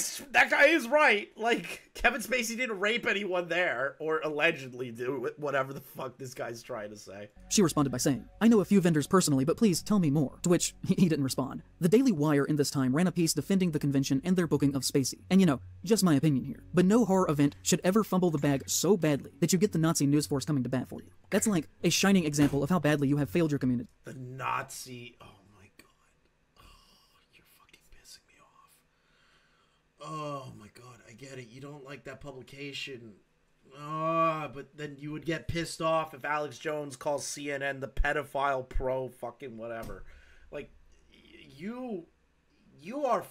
is right. Like, Kevin Spacey didn't rape anyone there, or allegedly do whatever the fuck this guy's trying to say. She responded by saying, "I know a few vendors personally, but please tell me more," to which he didn't respond. The Daily Wire in this time ran a piece defending the convention and their booking of Spacey. And you know, just my opinion here, but no horror event should ever fumble the bag so badly that you get the Nazi news force coming to bat for you. That's like a shining example of how badly you have failed your community. The Nazi... Oh my god. Oh, you're fucking pissing me off. Oh my god, I get it. You don't like that publication. But then you would get pissed off if Alex Jones calls CNN the pedophile pro fucking whatever. Like, you are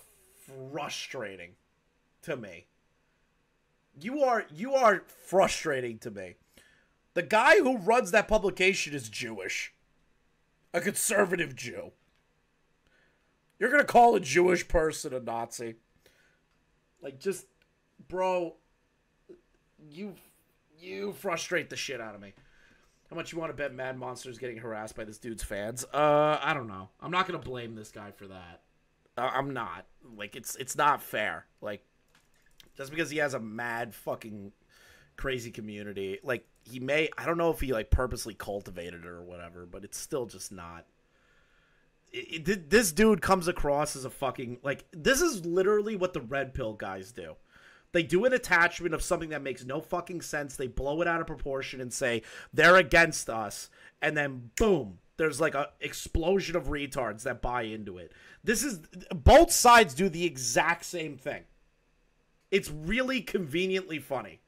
frustrating to me. You are frustrating to me. The guy who runs that publication is Jewish. A conservative Jew. You're gonna call a Jewish person a Nazi? Like, just, bro, you frustrate the shit out of me. How much you want to bet Mad Monster's getting harassed by this dude's fans? I don't know. I'm not gonna blame this guy for that. I'm not. Like, it's not fair. Like, just because he has a mad fucking crazy community, like, he may, I don't know if he like purposely cultivated it or whatever, but it's still just not. This dude comes across as a fucking, like, this is literally what the red pill guys do. They do an attachment of something that makes no fucking sense. They blow it out of proportion and say they're against us, and then boom, there's like a explosion of retards that buy into it. This is, both sides do the exact same thing. It's really conveniently funny.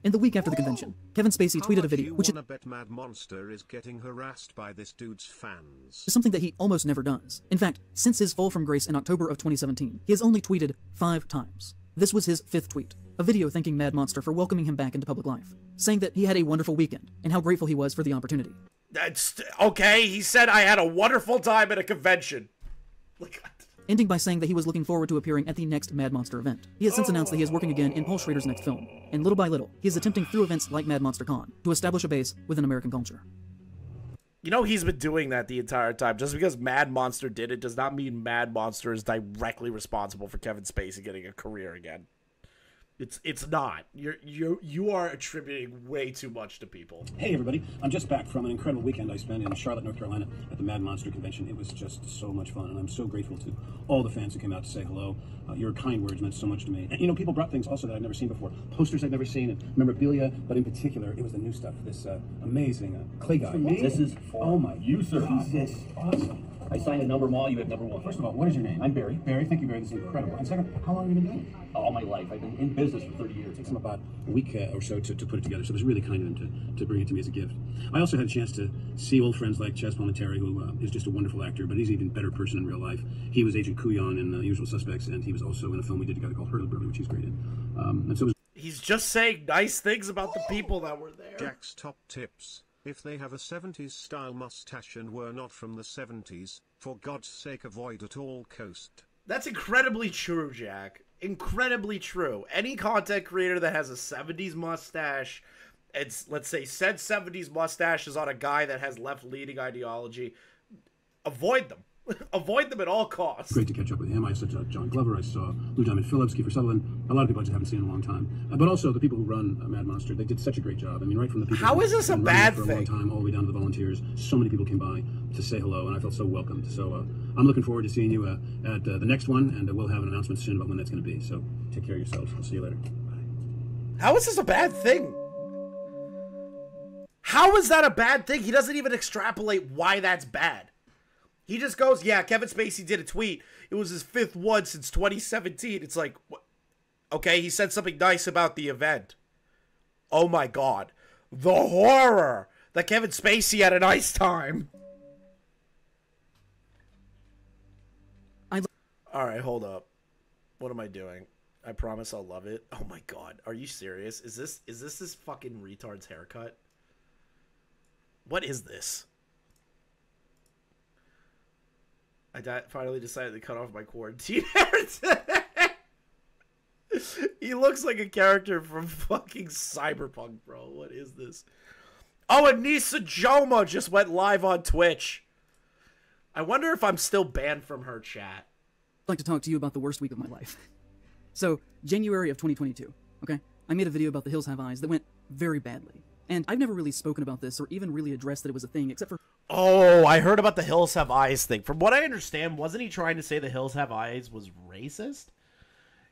In the week after the convention, Kevin Spacey tweeted a video, which I bet Mad Monster is getting harassed by this dude's fans. is something that he almost never does. In fact, since his fall from grace in October of 2017, he has only tweeted 5 times. This was his 5th tweet, a video thanking Mad Monster for welcoming him back into public life, saying that he had a wonderful weekend and how grateful he was for the opportunity. That's okay. He said I had a wonderful time at a convention. Like, ending by saying that he was looking forward to appearing at the next Mad Monster event. He has since announced that he is working again in Paul Schrader's next film, and little by little, he is attempting through events like Mad Monster Con to establish a base within American culture. You know, he's been doing that the entire time. Just because Mad Monster did it does not mean Mad Monster is directly responsible for Kevin Spacey getting a career again. It's not. You are attributing way too much to people. Hey everybody, I'm just back from an incredible weekend I spent in Charlotte, North Carolina at the Mad Monster Convention. It was just so much fun, and I'm so grateful to all the fans who came out to say hello. Your kind words meant so much to me. And you know, people brought things also that I've never seen before. Posters I've never seen, and memorabilia, but in particular, it was the new stuff. This amazing clay guy. For me? This is, for oh my, you, sir. This is awesome. I signed a number them all. You have number one. First of all, what is your name? I'm Barry. Barry, thank you, Barry. This is incredible. And second, how long have you been doing it? All my life. I've been in business for 30 years. It takes them about a week or so to put it together, so it was really kind of them to bring it to me as a gift. I also had a chance to see old friends like Chess Palminteri, who is just a wonderful actor, but he's an even better person in real life. He was Agent Kuyon in Usual Suspects, and he was also in a film we did together called Hurdle Brother, which he's great in. And so it was. He's just saying nice things about the people that were there. Jack's top tips. If they have a 70s style mustache and were not from the 70s, for God's sake avoid at all cost. That's incredibly true, Jack. Incredibly true. Any content creator that has a 70s mustache, it's, let's say, said 70s mustache is on a guy that has left-leaning ideology, avoid them. Avoid them at all costs. Great to catch up with him. I saw John Glover. I saw Lou Diamond Phillips, Kiefer Sutherland. A lot of people I just haven't seen in a long time. But also the people who run Mad Monster. They did such a great job. I mean, right from the people. How is this a bad for thing? A long time, all the way down to the volunteers. So many people came by to say hello, and I felt so welcomed. So I'm looking forward to seeing you at the next one, and we'll have an announcement soon about when that's going to be. So take care of yourselves. I'll see you later. Bye. How is this a bad thing? How is that a bad thing? He doesn't even extrapolate why that's bad. He just goes, yeah, Kevin Spacey did a tweet. It was his 5th one since 2017. It's like, okay, he said something nice about the event. Oh my God. The horror that Kevin Spacey had a nice time. All right, hold up. What am I doing? I promise I'll love it. Oh my God. Are you serious? Is this fucking retard's haircut? What is this? I finally decided to cut off my quarantine hair today. He looks like a character from fucking Cyberpunk, bro. What is this? Oh, Anissa Joma just went live on Twitch. I wonder if I'm still banned from her chat. I'd like to talk to you about the worst week of my life. So, January of 2022, okay? I made a video about The Hills Have Eyes that went very badly. And I've never really spoken about this or even really addressed that it was a thing, except for... Oh, I heard about the Hills Have Eyes thing. From what I understand, wasn't he trying to say the Hills Have Eyes was racist?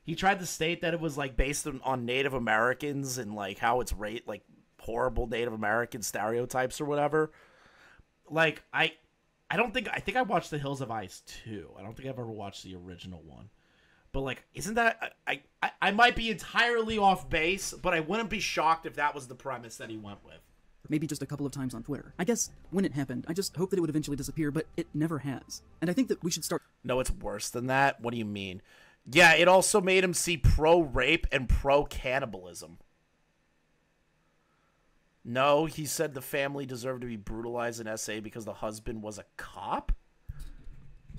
He tried to state that it was, like, based on Native Americans and, like, how it's like, horrible Native American stereotypes or whatever. Like, I think I watched the Hills Have Eyes 2. I don't think I've ever watched the original one. But, like, isn't that... I might be entirely off base, but I wouldn't be shocked if that was the premise that he went with. Maybe just a couple of times on Twitter. I guess when it happened, I just hoped that it would eventually disappear, but it never has. And I think that we should start... No, it's worse than that. What do you mean? Yeah, it also made him see pro-rape and pro-cannibalism. No, he said the family deserved to be brutalized in SA because the husband was a cop?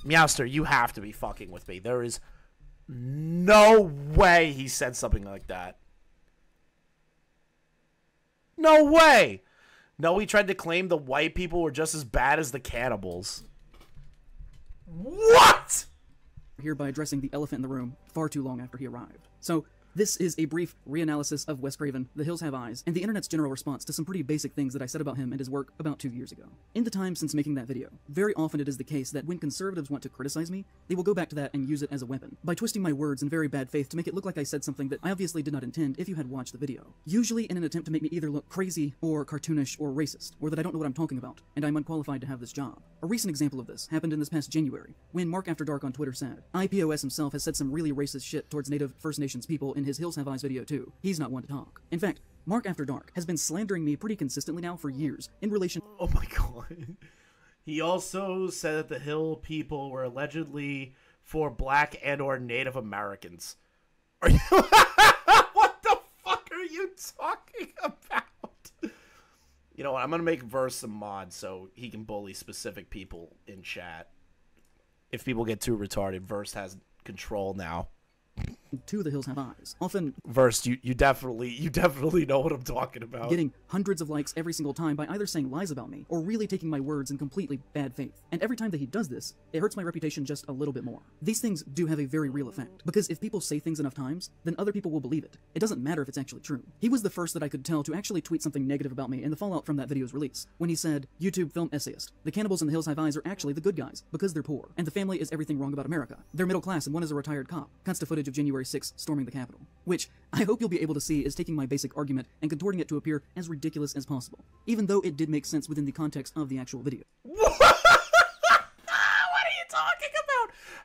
Meowster, you have to be fucking with me. There is no way he said something like that. No way! No, he tried to claim the white people were just as bad as the cannibals. What?! Hereby addressing the elephant in the room far too long after he arrived. So, this is a brief reanalysis of Wes Craven, The Hills Have Eyes, and the internet's general response to some pretty basic things that I said about him and his work about 2 years ago. In the time since making that video, very often it is the case that when conservatives want to criticize me, they will go back to that and use it as a weapon, by twisting my words in very bad faith to make it look like I said something that I obviously did not intend if you had watched the video. Usually in an attempt to make me either look crazy, or cartoonish, or racist, or that I don't know what I'm talking about, and I'm unqualified to have this job. A recent example of this happened in this past January, when Mark After Dark on Twitter said, IPOS himself has said some really racist shit towards Native First Nations people in his Hills Have Eyes video too. He's not one to talk. In fact, Mark After Dark has been slandering me pretty consistently now for years in relation... Oh my God. He also said that the Hill people were allegedly for black and or Native Americans. Are you... What the fuck are you talking about? You know what? I'm going to make Verse a mod so he can bully specific people in chat. If people get too retarded, Verse has control now. To The Hills Have Eyes. Often... Verse, you definitely know what I'm talking about. Getting hundreds of likes every single time by either saying lies about me, or really taking my words in completely bad faith. And every time that he does this, it hurts my reputation just a little bit more. These things do have a very real effect, because if people say things enough times, then other people will believe it. It doesn't matter if it's actually true. He was the first that I could tell to actually tweet something negative about me in the fallout from that video's release, when he said, YouTube film essayist, the cannibals in The Hills Have Eyes are actually the good guys, because they're poor, and the family is everything wrong about America. They're middle class and one is a retired cop. Cuts to footage of January 6th storming the Capitol, which I hope you'll be able to see is taking my basic argument and contorting it to appear as ridiculous as possible, even though it did make sense within the context of the actual video. Wait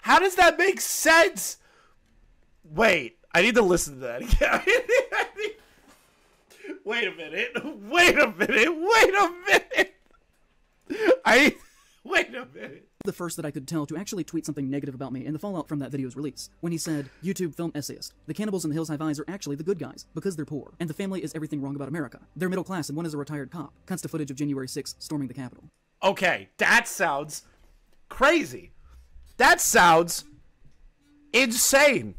How does that make sense? Wait, I need to listen to that again. Wait a minute. Wait a minute. Wait a minute. Wait a minute. The first that I could tell to actually tweet something negative about me in the fallout from that video's release, when he said, YouTube film essayist, the cannibals in the Hills Have Eyes are actually the good guys, because they're poor, and the family is everything wrong about America. They're middle class and one is a retired cop. Cuts to footage of January 6th storming the Capitol. Okay, that sounds crazy. That sounds insane.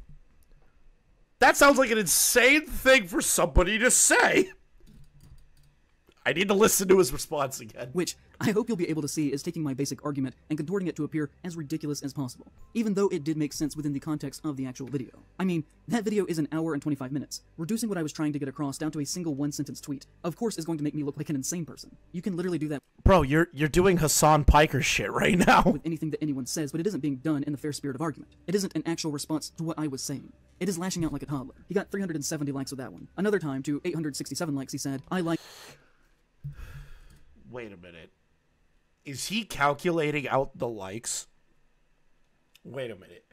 That sounds like an insane thing for somebody to say. I need to listen to his response again. Which, I hope you'll be able to see is taking my basic argument and contorting it to appear as ridiculous as possible, even though it did make sense within the context of the actual video. I mean, that video is an hour and 25 minutes. Reducing what I was trying to get across down to a single one-sentence tweet, of course, is going to make me look like an insane person. You can literally do that. Bro, you're doing Hassan Piker shit right now. With anything that anyone says, but it isn't being done in the fair spirit of argument. It isn't an actual response to what I was saying. It is lashing out like a toddler. He got 370 likes with that one. Another time, to 867 likes, he said, I like... Wait a minute. Is he calculating out the likes? Wait a minute.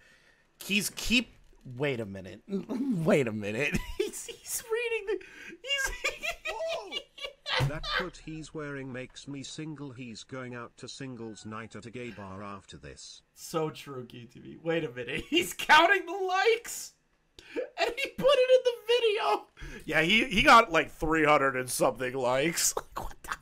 Wait a minute. Wait a minute. He's reading the... That coat he's wearing makes me single. He's going out to singles night at a gay bar after this. So true, KTV. Wait a minute. He's counting the likes. And he put it in the video. Yeah, he got like 300 and something likes. Like, what the...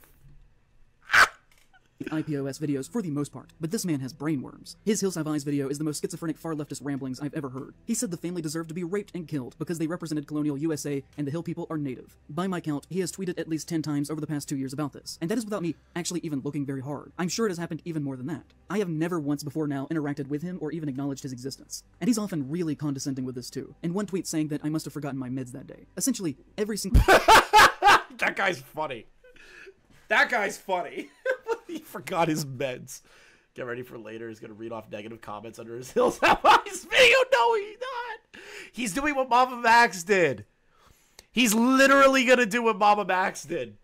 IPOS videos for the most part, but this man has brainworms. His Hills Have Eyes video is the most schizophrenic far leftist ramblings I've ever heard. He said the family deserved to be raped and killed because they represented colonial USA and the Hill people are native. By my count, he has tweeted at least 10 times over the past 2 years about this, and that is without me actually even looking very hard. I'm sure it has happened even more than that. I have never once before now interacted with him or even acknowledged his existence. And he's often really condescending with this too. In one tweet saying that I must have forgotten my meds that day. Essentially, every single... That guy's funny. That guy's funny. He forgot his meds. Get ready for later. He's going to read off negative comments under his Hills Have Eyes video. No, he's not. He's doing what Mama Max did. He's literally going to do what Mama Max did.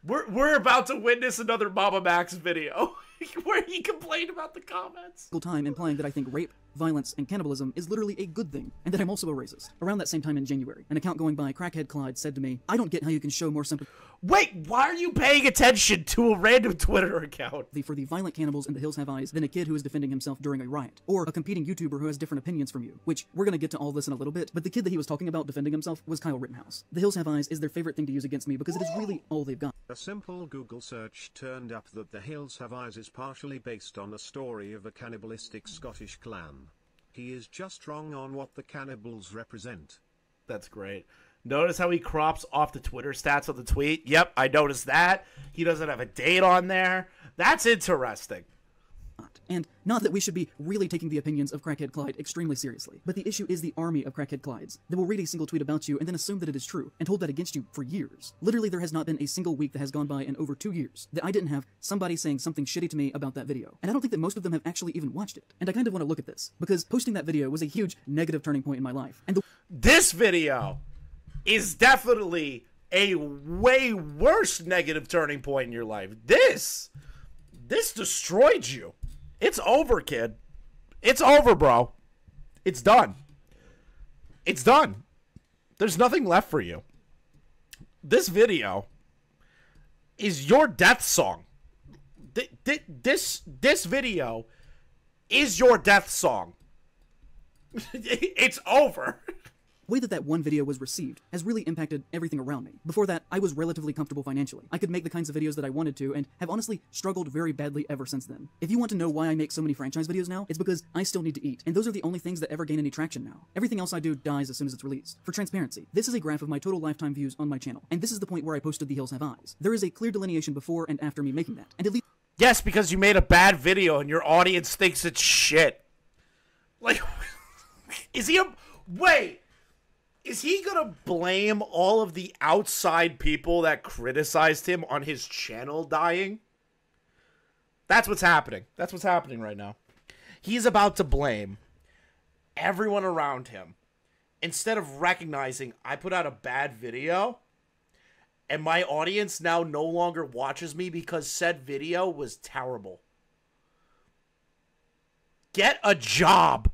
We're about to witness another Mama Max video where he complained about the comments. Time implying that I think rape, violence, and cannibalism is literally a good thing, and that I'm also a racist. Around that same time in January, an account going by Crackhead Clyde said to me, I don't get how you can show more sympathy. Wait, why are you paying attention to a random Twitter account? For the violent cannibals in the Hills Have Eyes than a kid who is defending himself during a riot, or a competing YouTuber who has different opinions from you, which we're gonna get to all this in a little bit, but the kid that he was talking about defending himself was Kyle Rittenhouse. The Hills Have Eyes is their favorite thing to use against me because it is really all they've got. A simple Google search turned up that the Hills Have Eyes is partially based on a story of a cannibalistic Scottish clan. He is just wrong on what the cannibals represent. That's great. Notice how he crops off the Twitter stats of the tweet? Yep, I noticed that. He doesn't have a date on there. That's interesting. And not that we should be really taking the opinions of Crackhead Clyde extremely seriously, but the issue is the army of Crackhead Clydes that will read a single tweet about you and then assume that it is true, and hold that against you for years. Literally, there has not been a single week that has gone by in over 2 years that I didn't have somebody saying something shitty to me about that video. And I don't think that most of them have actually even watched it. And I kind of want to look at this, because posting that video was a huge negative turning point in my life. And this video is definitely a way worse negative turning point in your life. This destroyed you. It's over, kid. It's over, bro. It's done. It's done. There's nothing left for you. This video is your death song. This video is your death song. It's over. The way that one video was received has really impacted everything around me. Before that, I was relatively comfortable financially. I could make the kinds of videos that I wanted to, and have honestly struggled very badly ever since then. If you want to know why I make so many franchise videos now, it's because I still need to eat, and those are the only things that ever gain any traction now. Everything else I do dies as soon as it's released. For transparency, this is a graph of my total lifetime views on my channel, and this is the point where I posted The Hills Have Eyes. There is a clear delineation before and after me making that, and at least— Yes, because you made a bad video and your audience thinks it's shit. Like, is he a— Wait! Is he gonna blame all of the outside people that criticized him on his channel dying? That's what's happening. That's what's happening right now. He's about to blame everyone around him. Instead of recognizing I put out a bad video and my audience now no longer watches me because said video was terrible. Get a job.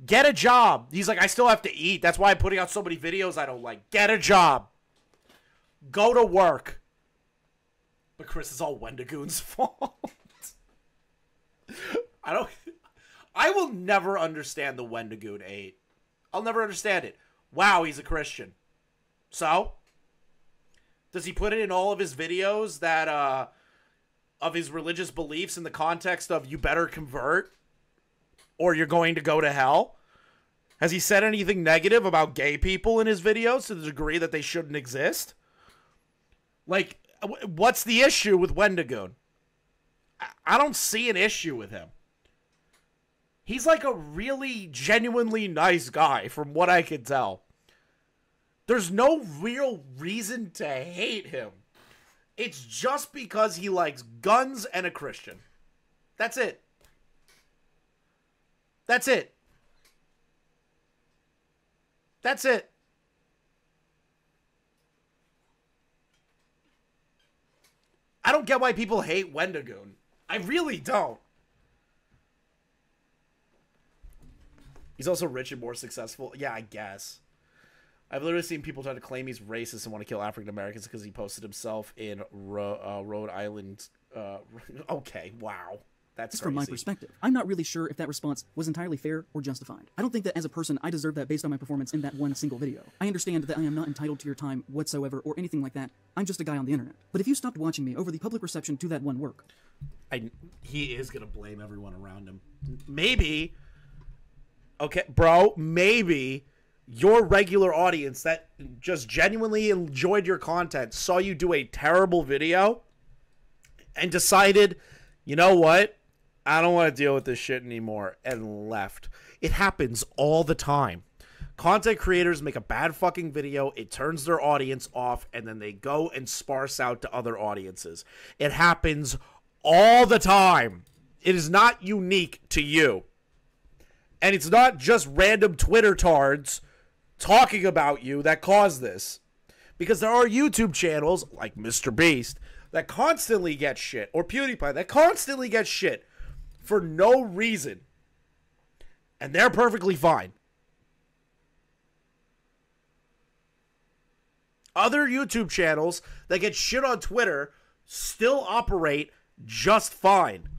Get a job. He's like, I still have to eat. That's why I'm putting out so many videos I don't like. Get a job. Go to work. But Chris, it's all Wendigoon's fault. I will never understand the Wendigoon 8. I'll never understand it. Wow, he's a Christian. So? Does he put it in all of his videos that, of his religious beliefs in the context of you better convert or you're going to go to hell? Has he said anything negative about gay people in his videos to the degree that they shouldn't exist? Like, what's the issue with Wendigoon? I don't see an issue with him. He's like a really genuinely nice guy from what I can tell. There's no real reason to hate him. It's just because he likes guns and a Christian. That's it. That's it. That's it. I don't get why people hate Wendigoon. I really don't. He's also rich and more successful. Yeah, I guess. I've literally seen people try to claim he's racist and want to kill African Americans because he posted himself in Rhode Island. Okay, wow. That's from my perspective. I'm not really sure if that response was entirely fair or justified. I don't think that as a person I deserve that based on my performance in that one single video. I understand that I am not entitled to your time whatsoever or anything like that. I'm just a guy on the internet. But if you stopped watching me over the public reception to that one work... He is going to blame everyone around him. Maybe... Okay, bro, maybe your regular audience that just genuinely enjoyed your content saw you do a terrible video and decided, you know what? I don't want to deal with this shit anymore, and left. It happens all the time. Content creators make a bad fucking video, it turns their audience off, and then they go and sparse out to other audiences. It happens all the time. It is not unique to you. And it's not just random Twitter tards talking about you that cause this. Because there are YouTube channels, like Mr. Beast, that constantly get shit, or PewDiePie, that constantly get shit for no reason. And they're perfectly fine. Other YouTube channels that get shit on Twitter still operate just fine.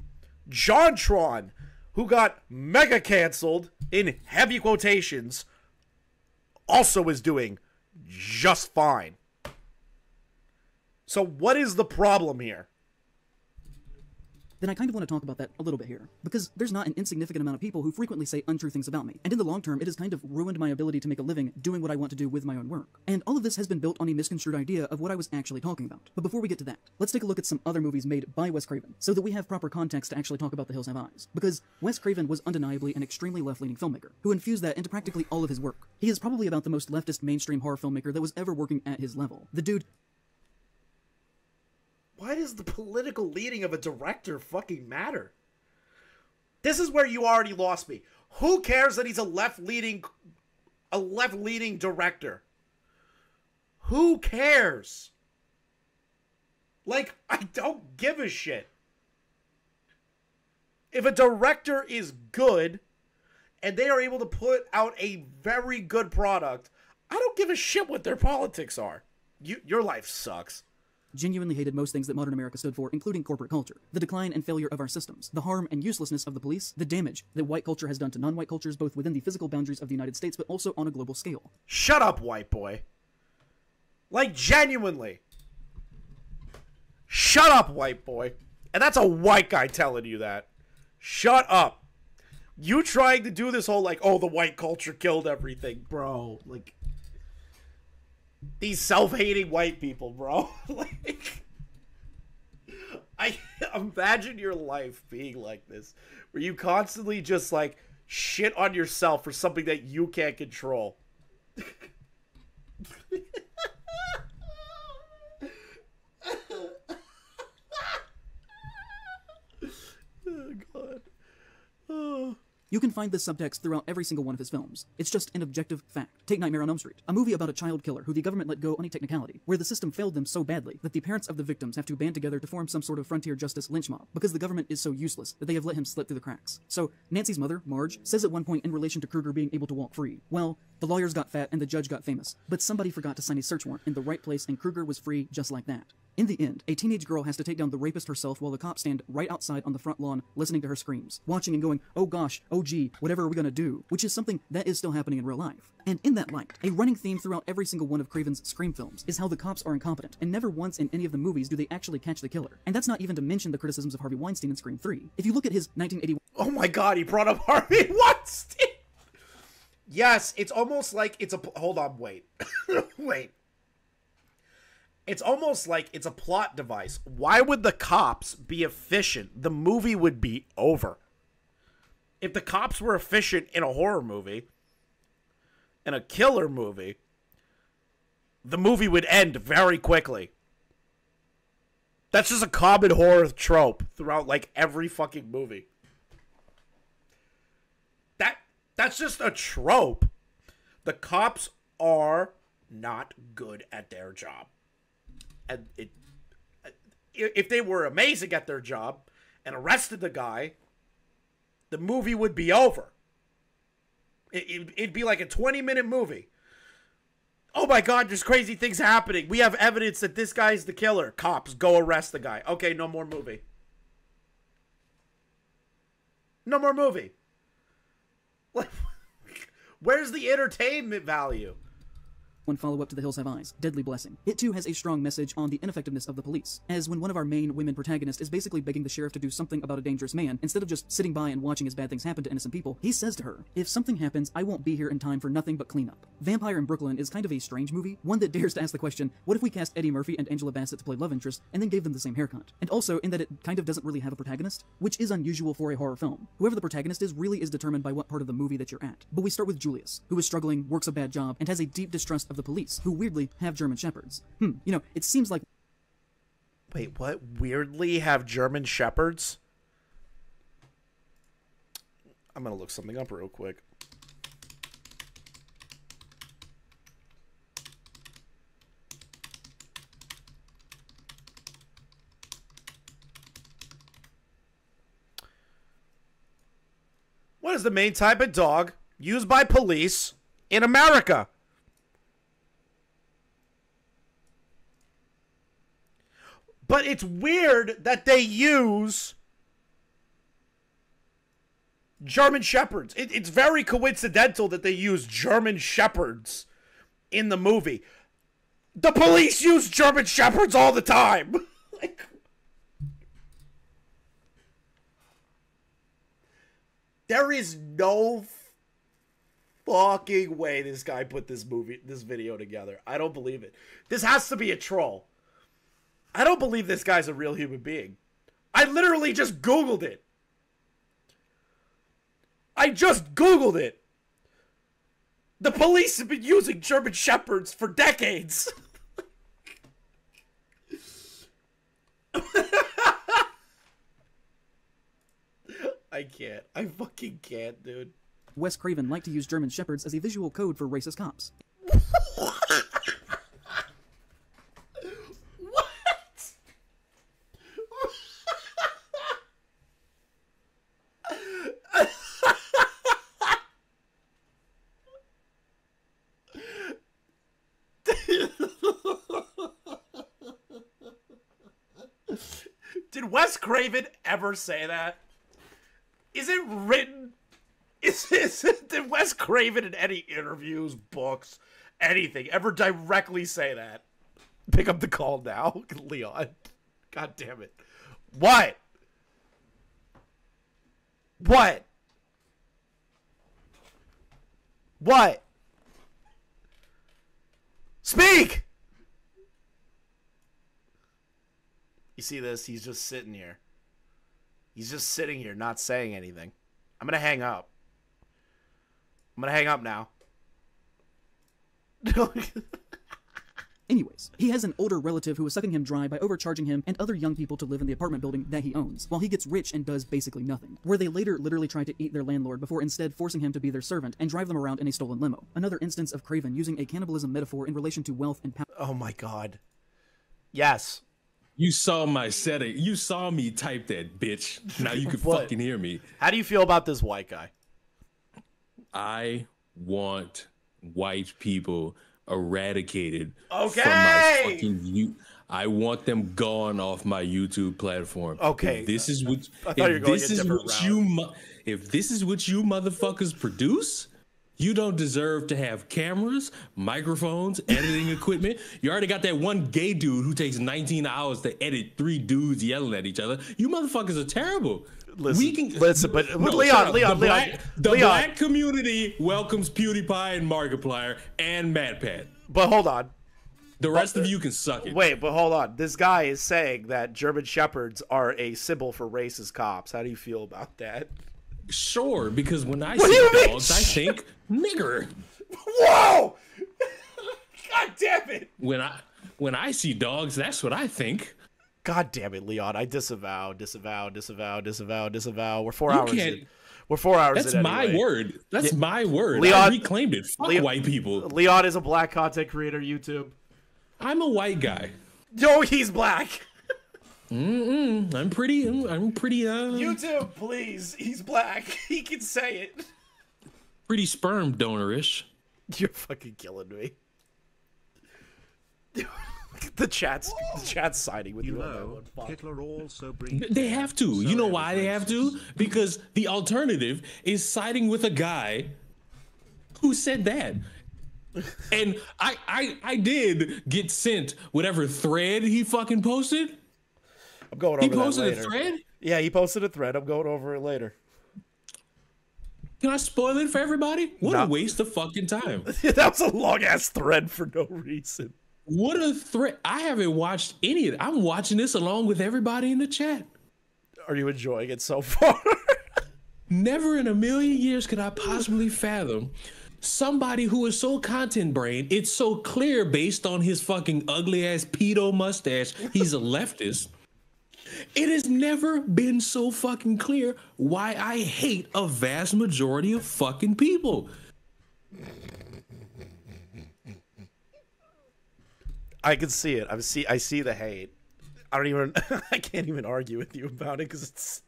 JonTron, who got mega canceled in heavy quotations, also is doing just fine. So what is the problem here? Then I kind of want to talk about that a little bit here, because there's not an insignificant amount of people who frequently say untrue things about me, and in the long term, it has kind of ruined my ability to make a living doing what I want to do with my own work. And all of this has been built on a misconstrued idea of what I was actually talking about. But before we get to that, let's take a look at some other movies made by Wes Craven, so that we have proper context to actually talk about The Hills Have Eyes. Because Wes Craven was undeniably an extremely left-leaning filmmaker, who infused that into practically all of his work. He is probably about the most leftist mainstream horror filmmaker that was ever working at his level. The dude... Why does the political leaning of a director fucking matter? This is where you already lost me. Who cares that he's a left-leaning director? Who cares? Like, I don't give a shit. If a director is good and they are able to put out a very good product, I don't give a shit what their politics are. Your life sucks. Genuinely hated most things that modern America stood for, including corporate culture, the decline and failure of our systems, the harm and uselessness of the police, the damage that white culture has done to non-white cultures both within the physical boundaries of the United States but also on a global scale. Shut up, white boy. Like, genuinely. Shut up, white boy. And that's a white guy telling you that. Shut up. You trying to do this whole, like, oh, the white culture killed everything, bro. Like... These self-hating white people, bro. Like, I imagine your life being like this, where you constantly just, like, shit on yourself for something that you can't control. Oh, God. Oh. You can find this subtext throughout every single one of his films. It's just an objective fact. Take Nightmare on Elm Street, a movie about a child killer who the government let go on a technicality, where the system failed them so badly that the parents of the victims have to band together to form some sort of frontier justice lynch mob, because the government is so useless that they have let him slip through the cracks. So, Nancy's mother, Marge, says at one point in relation to Krueger being able to walk free, well, the lawyers got fat and the judge got famous, but somebody forgot to sign a search warrant in the right place and Krueger was free just like that. In the end, a teenage girl has to take down the rapist herself while the cops stand right outside on the front lawn listening to her screams, watching and going, oh gosh, oh gee, whatever are we gonna do, which is something that is still happening in real life. And in that light, a running theme throughout every single one of Craven's Scream films is how the cops are incompetent, and never once in any of the movies do they actually catch the killer. And that's not even to mention the criticisms of Harvey Weinstein in Scream 3. If you look at his 1981— Oh my god, he brought up Harvey Weinstein! Yes, it's almost like it's a— hold on, wait. Wait. It's almost like it's a plot device. Why would the cops be efficient? The movie would be over. If the cops were efficient in a horror movie, in a killer movie, the movie would end very quickly. That's just a common horror trope throughout, like, every fucking movie. That's just a trope. The cops are not good at their job. And if they were amazing at their job and arrested the guy, the movie would be over. It'd be like a 20-minute movie. Oh my god, there's crazy things happening. We have evidence that this guy's the killer. Cops, go arrest the guy. Okay, no more movie. No more movie. Like, where's the entertainment value? One follow-up to The Hills Have Eyes, Deadly Blessing. It too has a strong message on the ineffectiveness of the police, as when one of our main women protagonists is basically begging the sheriff to do something about a dangerous man, instead of just sitting by and watching as bad things happen to innocent people, he says to her, if something happens, I won't be here in time for nothing but cleanup. Vampire in Brooklyn is kind of a strange movie, one that dares to ask the question, what if we cast Eddie Murphy and Angela Bassett to play love interest, and then gave them the same haircut? And also in that it kind of doesn't really have a protagonist, which is unusual for a horror film. Whoever the protagonist is really is determined by what part of the movie that you're at. But we start with Julius, who is struggling, works a bad job, and has a deep distrust of the police, who weirdly have German Shepherds. You know, it seems like— Wait, what? Weirdly have German Shepherds? I'm gonna look something up real quick. What is the main type of dog used by police in America? But it's weird that they use German Shepherds. It's very coincidental that they use German Shepherds in the movie. The police use German Shepherds all the time. Like, there is no fucking way this guy put this video together. I don't believe it. This has to be a troll. I don't believe this guy's a real human being. I literally just Googled it. I just Googled it. The police have been using German Shepherds for decades. I can't. I fucking can't, dude. Wes Craven liked to use German Shepherds as a visual code for racist cops. Did Wes Craven ever say that? Is it written? Did Wes Craven in any interviews, books, anything ever directly say that? Pick up the call now, Leon. God damn it. What? What? What? Speak! You see this? He's just sitting here. He's just sitting here, not saying anything. I'm gonna hang up. I'm gonna hang up now. Anyways, he has an older relative who is sucking him dry by overcharging him and other young people to live in the apartment building that he owns, while he gets rich and does basically nothing, where they later literally try to eat their landlord before instead forcing him to be their servant and drive them around in a stolen limo. Another instance of Craven using a cannibalism metaphor in relation to wealth and power. Oh my god. Yes. You saw my setting. You saw me type that, bitch. Now you can fucking hear me. How do you feel about this white guy? I want white people eradicated okay. from my fucking I want them gone off my YouTube platform. Okay. If this is what if this is what you motherfuckers produce, you don't deserve to have cameras, microphones, editing equipment. You already got that one gay dude who takes 19 hours to edit 3 dudes yelling at each other. You motherfuckers are terrible. Listen, but Leon, the black community welcomes PewDiePie and Markiplier and MatPat. But hold on. The rest of you can suck it. Wait, but hold on. This guy is saying that German Shepherds are a symbol for racist cops. How do you feel about that? Sure, because when I see dogs, I think nigger. Whoa! God damn it! When I see dogs, that's what I think. God damn it, Leon! I disavow. We're 4 hours in. We're 4 hours That's in my anyway. word. That's my word. Leon, I reclaimed it. Fuck white people. Leon is a black content creator. YouTube. I'm a white guy. No, he's black. I'm pretty. YouTube, please. He's black. He can say it. Pretty sperm donor-ish. You're fucking killing me. The chat's siding with you on that one. Hitler also They have to. You know why they have to? Because the alternative is siding with a guy who said that. And I did get sent whatever thread he fucking posted. I'm going over He posted that later. a thread? Yeah, he posted a thread. I'm going over it later. Can I spoil it for everybody? What a waste of fucking time. That was a long-ass thread for no reason. What a threat. I haven't watched any of it. I'm watching this along with everybody in the chat. Are you enjoying it so far? Never in a million years could I possibly fathom somebody who is so content brained, it's so clear based on his fucking ugly ass pedo mustache, he's a leftist. It has never been so fucking clear why I hate a vast majority of fucking people. I can see it. I see the hate. I can't even argue with you about it because it's.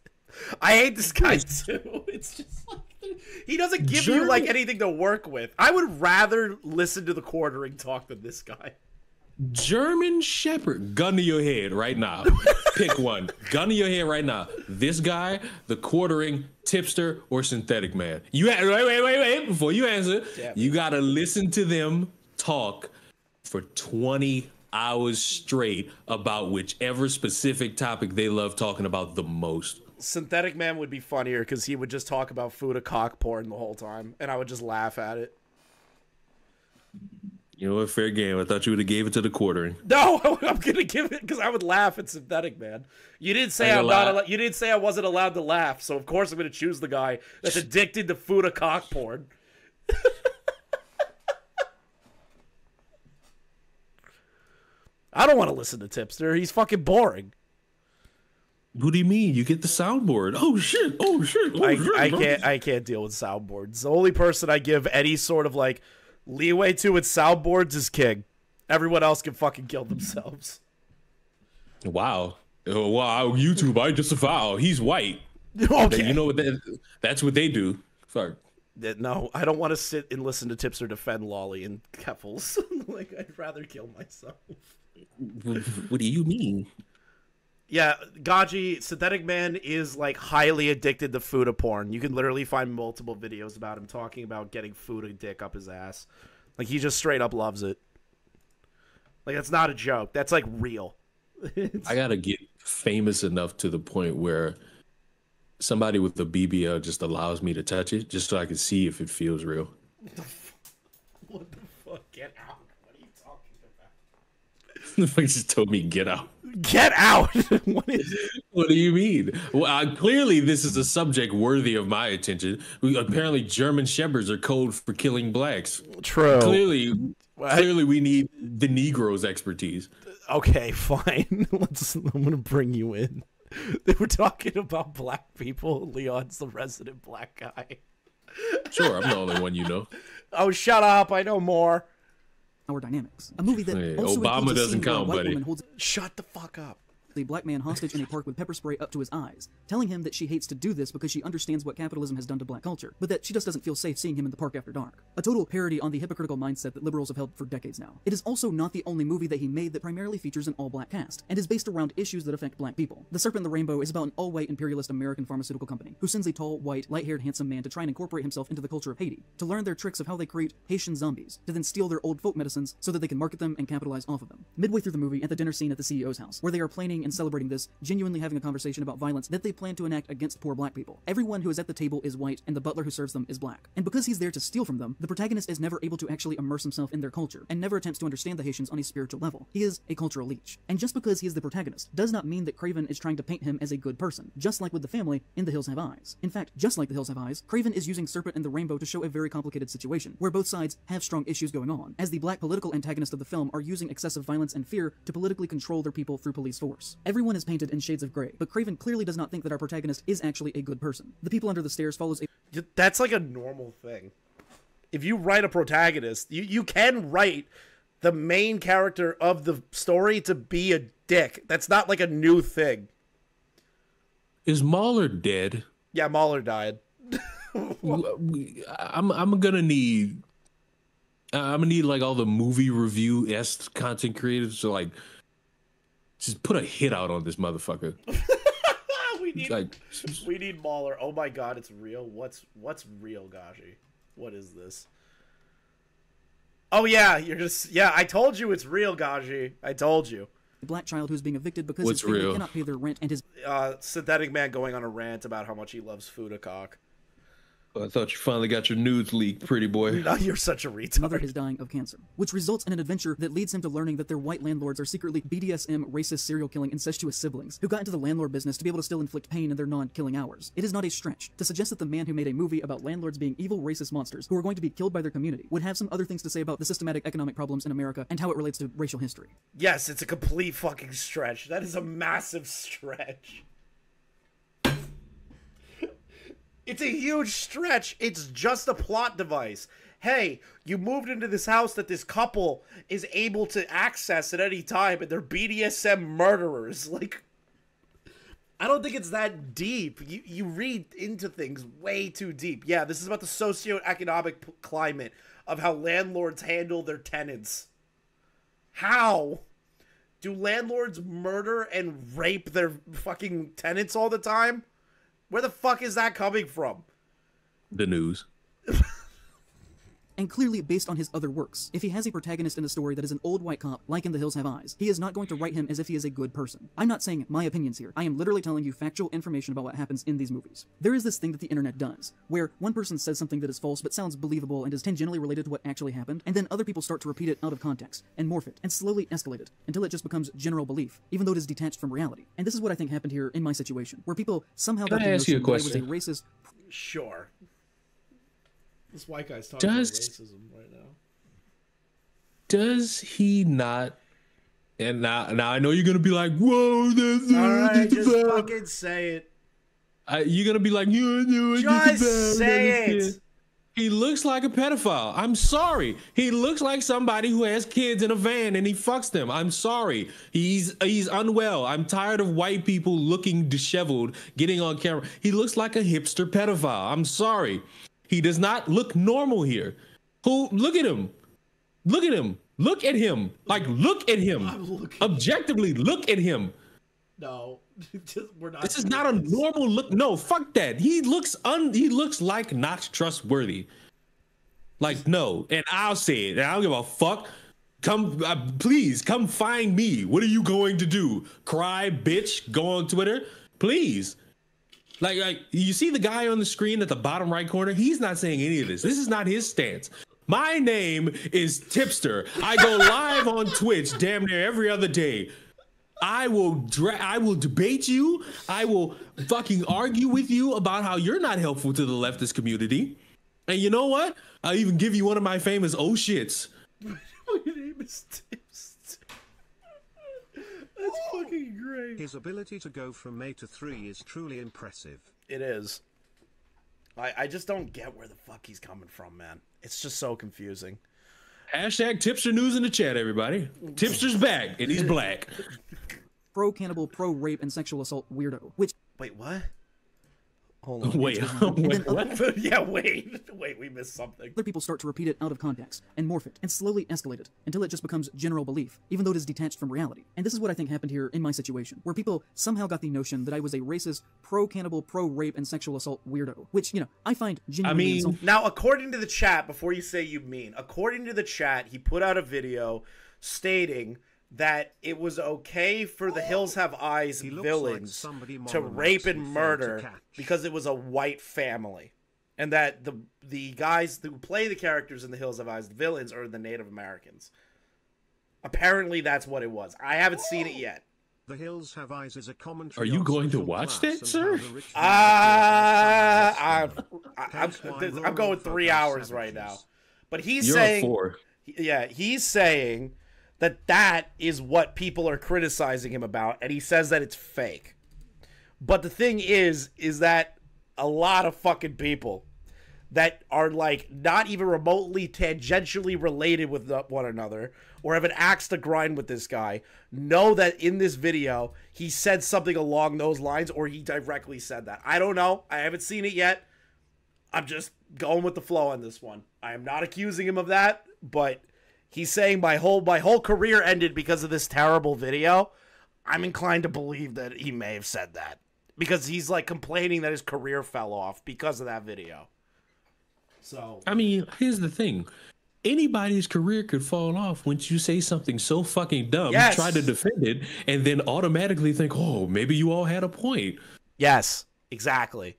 I hate this guy too. It's just like he doesn't give you like anything to work with. I would rather listen to the quartering talk than this guy. German Shepherd, gun to your head right now. Pick one. Gun to your head right now. This guy, the quartering, tipster, or synthetic man. You wait. Before you answer, you gotta listen to them talk for 20 hours straight about whichever specific topic they love talking about the most. Synthetic man would be funnier because he would just talk about food of cock porn the whole time, and I would just laugh at it. You know what? Fair game. I thought you would have gave it to the quartering. No, I'm gonna give it because I would laugh at synthetic man. You didn't say I'm not. You didn't say I wasn't allowed to laugh, so of course I'm gonna choose the guy that's addicted to food of cock porn. I don't want to listen to Tipster. He's fucking boring. What do you mean? You get the soundboard. Oh shit! I can't deal with soundboards. The only person I give any sort of like leeway to with soundboards is King. Everyone else can fucking kill themselves. Wow. Wow. YouTube, I disavow. He's white. Okay. You know what? That's what they do. Sorry. No, I don't want to sit and listen to Tipster defend Lolly and Keffels. Like, I'd rather kill myself. What do you mean? Yeah, Gaji, Synthetic Man is like highly addicted to food of porn. You can literally find multiple videos about him talking about getting food and dick up his ass. Like, he just straight up loves it. Like, that's not a joke. That's like real. I gotta get famous enough to the point where somebody with the BBL just allows me to touch it just so I can see if it feels real. What the fuck? Get out. What are you talking about? The fuck just told me get out. Get out! What do you mean? Well, clearly this is a subject worthy of my attention. Apparently German Shepherds are code for killing blacks. True. Clearly. Clearly, we need the Negro's expertise. Okay, fine. I'm gonna bring you in. They were talking about black people. Leon's the resident black guy. Sure, I'm the only one you know. Oh, shut up! I know more. Power dynamics. A movie that Hey, also Obama includes a doesn't scene where a count, white buddy. woman holds Shut the fuck up. a black man hostage in a park with pepper spray up to his eyes, telling him that she hates to do this because she understands what capitalism has done to black culture, but that she just doesn't feel safe seeing him in the park after dark. A total parody on the hypocritical mindset that liberals have held for decades now. It is also not the only movie that he made that primarily features an all-black cast, and is based around issues that affect black people. The Serpent and the Rainbow is about an all-white imperialist American pharmaceutical company who sends a tall, white, light-haired, handsome man to try and incorporate himself into the culture of Haiti, to learn their tricks of how they create Haitian zombies, to then steal their old folk medicines so that they can market them and capitalize off of them. Midway through the movie, at the dinner scene at the CEO's house, where they are planning and celebrating this, genuinely having a conversation about violence that they plan to enact against poor black people. Everyone who is at the table is white, and the butler who serves them is black. And because he's there to steal from them, the protagonist is never able to actually immerse himself in their culture, and never attempts to understand the Haitians on a spiritual level. He is a cultural leech. And just because he is the protagonist does not mean that Craven is trying to paint him as a good person, just like with the family in The Hills Have Eyes. In fact, just like The Hills Have Eyes, Craven is using Serpent and the Rainbow to show a very complicated situation, where both sides have strong issues going on, as the black political antagonists of the film are using excessive violence and fear to politically control their people through police force. Everyone is painted in shades of gray, but Craven clearly does not think that our protagonist is actually a good person. The People Under the Stairs follows a... That's like a normal thing. If you write a protagonist, you can write the main character of the story to be a dick. That's not like a new thing. Is Mahler dead? Yeah, Mahler died. I'm gonna need like all the movie review-esque content creators to like just put a hit out on this motherfucker. we need Mahler. Oh my god, it's real. What's real, Gashi? What is this? Oh yeah, I told you it's real, Gashi. I told you. A black child who's being evicted because his family cannot pay their rent and his Synthetic Man going on a rant about how much he loves Fudacock. I thought you finally got your nudes leaked, pretty boy. No, you're such a retard. mother is dying of cancer, which results in an adventure that leads him to learning that their white landlords are secretly BDSM, racist, serial-killing, incestuous siblings who got into the landlord business to be able to still inflict pain in their non-killing hours. It is not a stretch to suggest that the man who made a movie about landlords being evil, racist monsters who are going to be killed by their community would have some other things to say about the systematic economic problems in America and how it relates to racial history. Yes, it's a complete fucking stretch. That is a massive stretch. It's a huge stretch. It's just a plot device. Hey, you moved into this house that this couple is able to access at any time, and they're BDSM murderers. Like, I don't think it's that deep. You read into things way too deep. Yeah, this is about the socioeconomic climate of how landlords handle their tenants. How? Do landlords murder and rape their fucking tenants all the time? Where the fuck is that coming from? The news. And clearly based on his other works. If he has a protagonist in a story that is an old white cop, like in The Hills Have Eyes, he is not going to write him as if he is a good person. I'm not saying my opinions here. I am literally telling you factual information about what happens in these movies. There is this thing that the internet does, where one person says something that is false but sounds believable and is tangentially related to what actually happened, and then other people start to repeat it out of context, and morph it, and slowly escalate it, until it just becomes general belief, even though it is detached from reality. And this is what I think happened here in my situation, where people somehow got the notion that I was a racist... Sure. This white guy's talking about racism right now. Does he not? And now I know you're gonna be like, "Whoa, that's alright, just fucking say it." You're gonna be like, "Just say it." He looks like a pedophile. I'm sorry. He looks like somebody who has kids in a van and he fucks them. I'm sorry. He's unwell. I'm tired of white people looking disheveled, getting on camera. He looks like a hipster pedophile. I'm sorry. He does not look normal here. Look at him. Look at him. Look at him. Like, look at him. Objectively, look at him. No, we're not. This is not a normal look. No, fuck that. He looks like not trustworthy. Like, no. And I'll say it. And I don't give a fuck. Please come find me. What are you going to do? Cry, bitch? Go on Twitter? Please. Like you see the guy on the screen at the bottom right corner? He's not saying any of this. This is not his stance. My name is Tipster. I go live on Twitch damn near every other day. I will debate you. I will fucking argue with you about how you're not helpful to the leftist community. And you know what? I'll even give you one of my famous oh shits. missed tips. That's fucking great. His ability to go from A to 3 is truly impressive. It is. I just don't get where the fuck he's coming from, man. It's just so confusing. Hashtag tipster news in the chat, everybody. Tipster's back, and he's black. Pro-cannibal, pro-rape, and sexual assault weirdo, which... Wait, what? Hold on. Wait, what? Yeah, wait, we missed something. Other people start to repeat it out of context, and morph it, and slowly escalate it, until it just becomes general belief, even though it is detached from reality. And this is what I think happened here in my situation, where people somehow got the notion that I was a racist, pro-cannibal, pro-rape, and sexual assault weirdo, which, you know, I find genuinely insulting. Now, according to the chat, before you say you mean, according to the chat, he put out a video stating that it was okay for the Hills Have Eyes villains to rape and murder because it was a white family. And that the guys who play the characters in the Hills Have Eyes, the villains, are the Native Americans. Apparently that's what it was. I haven't seen it yet. The Hills Have Eyes is a commentary. Are you going to watch that, sir? I'm going 3 hours right now. But he's saying... 4. Yeah, he's saying... that is what people are criticizing him about, and he says that it's fake. But the thing is that a lot of fucking people that are, like, not even remotely tangentially related with one another or have an axe to grind with this guy know that in this video he said something along those lines, or he directly said that. I don't know. I haven't seen it yet. I'm just going with the flow on this one. I am not accusing him of that, but... he's saying my whole career ended because of this terrible video. I'm inclined to believe that he may have said that. Because he's, like, complaining that his career fell off because of that video. So... I mean, here's the thing. Anybody's career could fall off once you say something so fucking dumb, yes. Try to defend it, and then automatically think, oh, maybe you all had a point. Yes, exactly.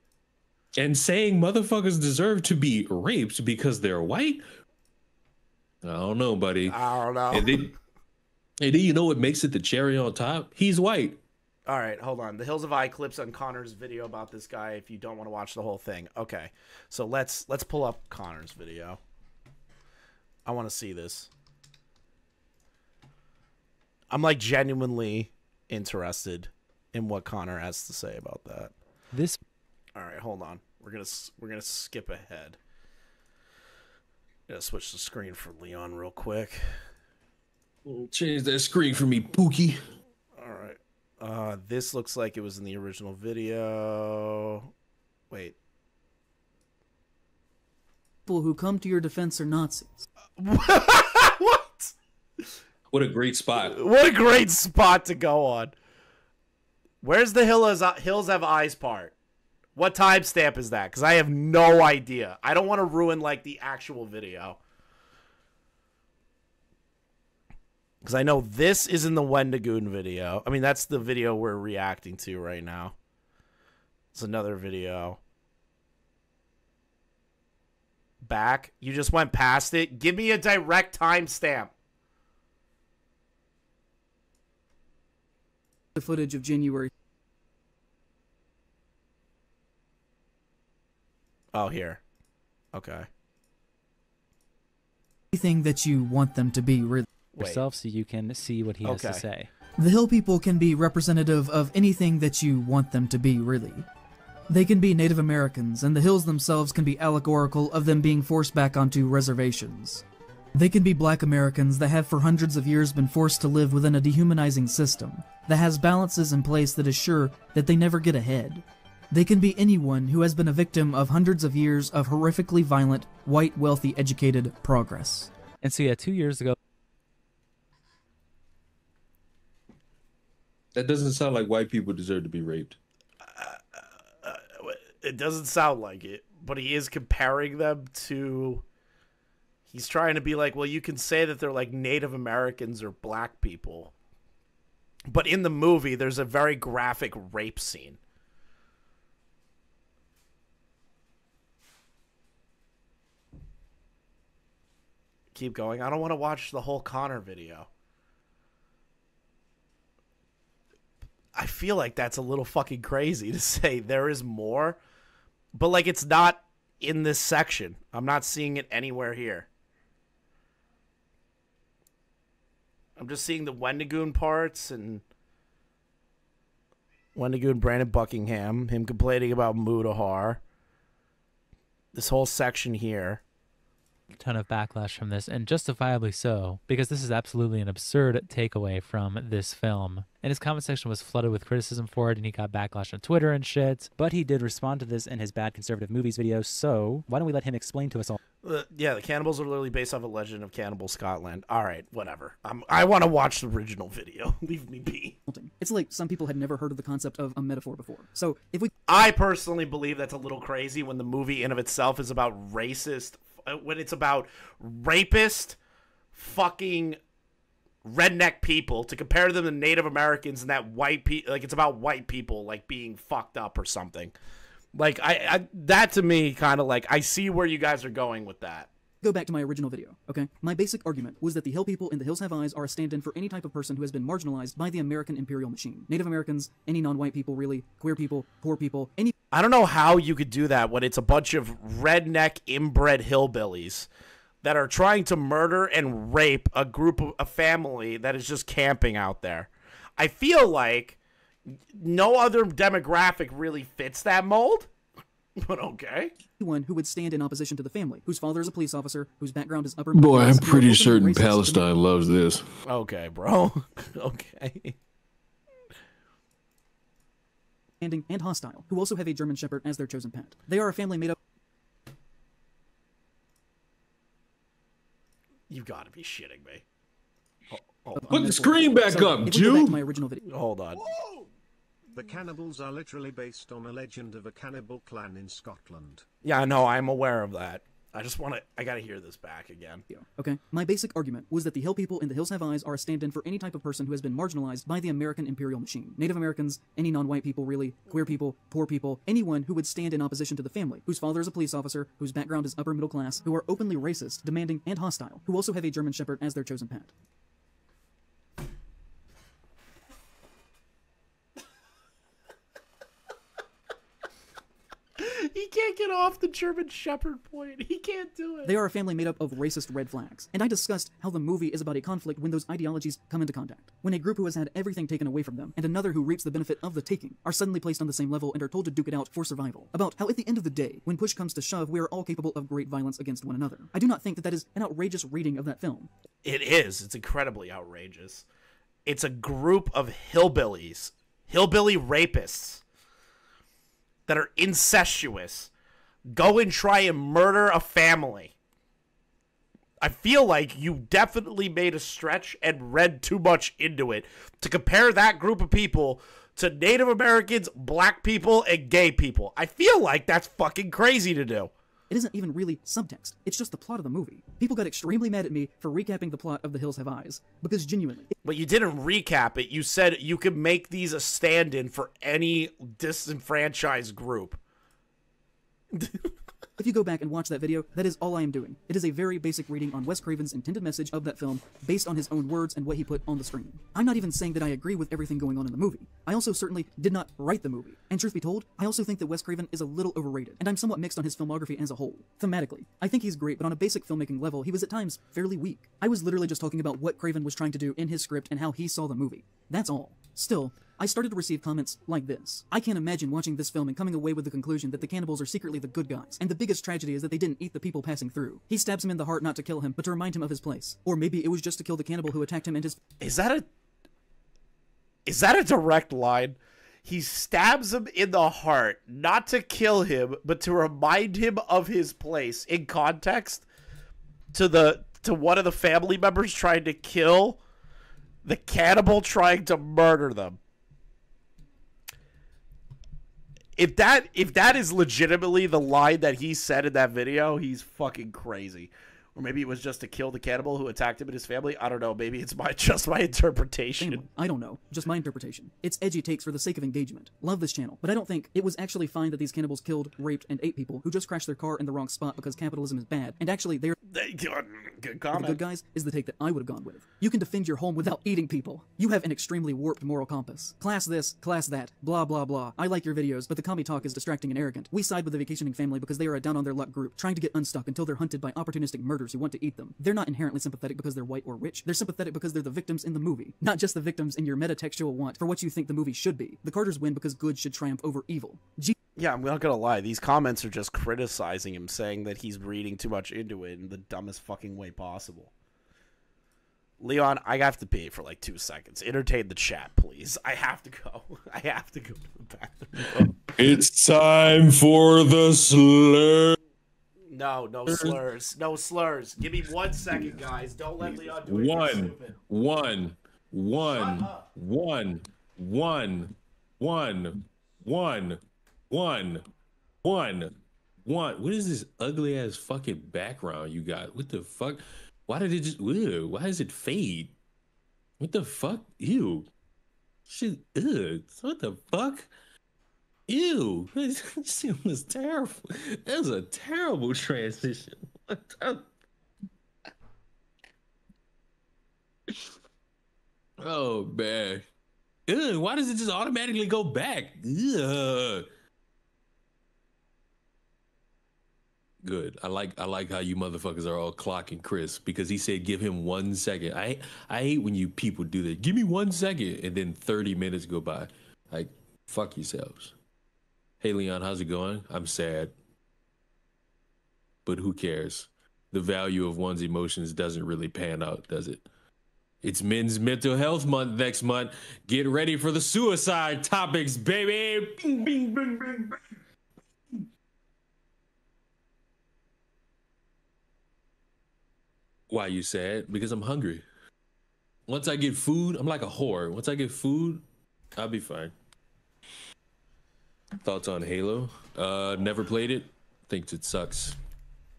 And saying motherfuckers deserve to be raped because they're white... I don't know, buddy. I don't know. And then you know what makes it the cherry on top? He's white. All right, hold on. The Hills of Eye clips on Connor's video about this guy if you don't want to watch the whole thing. Okay, so let's pull up Connor's video. I want to see this. I'm, like, genuinely interested in what Connor has to say about that. All right, hold on. We're gonna skip ahead. Gotta switch the screen for Leon real quick. Change that screen for me, Pookie. All right. This looks like it was in the original video. Wait. People who come to your defense are Nazis. What? What a great spot. What a great spot to go on. Where's the Hills Have Eyes part? What timestamp is that? Because I have no idea. I don't want to ruin, like, the actual video. Because I know this is in the Wendigoon video. I mean, that's the video we're reacting to right now. It's another video. Back. You just went past it. Give me a direct timestamp. The footage of January. Oh, here. Okay. Anything that you want them to be, really. Yourself so you can see what he has to say. The Hill people can be representative of anything that you want them to be, really. They can be Native Americans, and the Hills themselves can be allegorical of them being forced back onto reservations. They can be Black Americans that have for hundreds of years been forced to live within a dehumanizing system that has balances in place that assure that they never get ahead. They can be anyone who has been a victim of hundreds of years of horrifically violent, white, wealthy, educated progress. And so, yeah, 2 years ago. That doesn't sound like white people deserve to be raped. It doesn't sound like it, but he is comparing them to... He's trying to be like, well, you can say that they're like Native Americans or black people. But in the movie, there's a very graphic rape scene. Keep going. I don't want to watch the whole Connor video. I feel like that's a little fucking crazy to say there is more. But, like, it's not in this section. I'm not seeing it anywhere here. I'm just seeing the Wendigoon parts and Wendigoon, Brandon Buckingham, him complaining about Mudahar. This whole section here. Ton of backlash from this, and justifiably so, because this is absolutely an absurd takeaway from this film. And his comment section was flooded with criticism for it, and he got backlash on Twitter and shit. But he did respond to this in his Bad Conservative Movies video, so why don't we let him explain to us all? Yeah, the cannibals are literally based off a legend of Cannibal Scotland. All right, whatever. I want to watch the original video. Leave me be. It's like some people had never heard of the concept of a metaphor before. So if we... I personally believe that's a little crazy when the movie in of itself is about racist... When it's about rapist fucking redneck people, to compare them to Native Americans and that white people, like it's about white people like being fucked up or something. Like I that to me kind of like I see where you guys are going with that. Go back to my original video, okay? My basic argument was that the Hill people in The Hills Have Eyes are a stand-in for any type of person who has been marginalized by the American imperial machine. Native Americans, any non-white people really, queer people, poor people, any... I don't know how you could do that when it's a bunch of redneck inbred hillbillies that are trying to murder and rape a group of a family that is just camping out there. I feel like no other demographic really fits that mold. But okay. One who would stand in opposition to the family, whose father is a police officer, whose background is upper... Boy, I'm pretty certain Palestine loves this. Okay, bro. Okay. And hostile, who also have a German Shepherd as their chosen pet. They are a family made up... You've got to be shitting me. Put the screen back up, Jew! My original video. Hold on. The cannibals are literally based on a legend of a cannibal clan in Scotland. Yeah, I know. I'm aware of that. I just want to... I got to hear this back again. Okay? My basic argument was that the Hill people in The Hills Have Eyes are a stand-in for any type of person who has been marginalized by the American imperial machine. Native Americans, any non-white people really, queer people, poor people, anyone who would stand in opposition to the family, whose father is a police officer, whose background is upper middle class, who are openly racist, demanding, and hostile, who also have a German Shepherd as their chosen pet. He can't get off the German Shepherd point. He can't do it. They are a family made up of racist red flags. And I discussed how the movie is about a conflict when those ideologies come into contact. When a group who has had everything taken away from them, and another who reaps the benefit of the taking, are suddenly placed on the same level and are told to duke it out for survival. About how at the end of the day, when push comes to shove, we are all capable of great violence against one another. I do not think that that is an outrageous reading of that film. It is. It's incredibly outrageous. It's a group of hillbillies, hillbilly rapists, that are incestuous, go and try and murder a family. I feel like you definitely made a stretch and read too much into it to compare that group of people to Native Americans, black people, and gay people. I feel like that's fucking crazy to do. It isn't even really subtext. It's just the plot of the movie. People got extremely mad at me for recapping the plot of The Hills Have Eyes, because genuinely... But you didn't recap it. You said you could make these a stand-in for any disenfranchised group. If you go back and watch that video, that is all I am doing. It is a very basic reading on Wes Craven's intended message of that film, based on his own words and what he put on the screen. I'm not even saying that I agree with everything going on in the movie. I also certainly did not write the movie. And truth be told, I also think that Wes Craven is a little overrated, and I'm somewhat mixed on his filmography as a whole. Thematically, I think he's great, but on a basic filmmaking level, he was at times fairly weak. I was literally just talking about what Craven was trying to do in his script and how he saw the movie. That's all. Still, I started to receive comments like this. I can't imagine watching this film and coming away with the conclusion that the cannibals are secretly the good guys, and the biggest tragedy is that they didn't eat the people passing through. He stabs him in the heart not to kill him, but to remind him of his place. Or maybe it was just to kill the cannibal who attacked him and his... Is that a direct line? He stabs him in the heart, not to kill him, but to remind him of his place. In context, to one of the family members trying to kill the cannibal trying to murder them. If that is legitimately the line that he said in that video, he's fucking crazy. Or maybe it was just to kill the cannibal who attacked him and his family. I don't know. Maybe it's just my interpretation. Anyway, I don't know. Just my interpretation. It's edgy takes for the sake of engagement. Love this channel. But I don't think it was actually fine that these cannibals killed, raped, and ate people who just crashed their car in the wrong spot because capitalism is bad. And actually, they're... Good comment. The good guys is the take that I would have gone with. You can defend your home without eating people. You have an extremely warped moral compass. Class this, class that, blah, blah, blah. I like your videos, but the commie talk is distracting and arrogant. We side with the vacationing family because they are a down-on-their-luck group, trying to get unstuck until they're hunted by opportunistic murderers Carters who want to eat them. They're not inherently sympathetic because they're white or rich. They're sympathetic because they're the victims in the movie, not just the victims in your metatextual want for what you think the movie should be. The Carters win because good should triumph over evil. Yeah, I'm not gonna lie. These comments are just criticizing him, saying that he's reading too much into it in the dumbest fucking way possible. Leon, I have to pee for like 2 seconds. Entertain the chat, please. I have to go. I have to go to the bathroom. It's time for the slur. No slurs. No slurs. Give me 1 second, guys. Don't let Leon do anything stupid. One. What is this ugly ass fucking background you got? What the fuck? Why did it just? Ew, why does it fade? What the fuck? Ew. Shit. Ugh. What the fuck? Ew. This was terrible. That was a terrible transition. Oh man. Ugh, why does it just automatically go back? Ugh. Good. I like how you motherfuckers are all clocking Chris because he said give him 1 second. I hate when you people do that. Give me 1 second and then 30 minutes go by. Like, fuck yourselves. Hey Leon, how's it going? I'm sad. But who cares? The value of one's emotions doesn't really pan out, does it? It's Men's Mental Health Month next month. Get ready for the suicide topics, baby. Bing, bing, bing, bing, bing. Why you sad? Because I'm hungry. Once I get food, I'm like a whore. Once I get food, I'll be fine. Thoughts on Halo? Never played it. Thinks it sucks.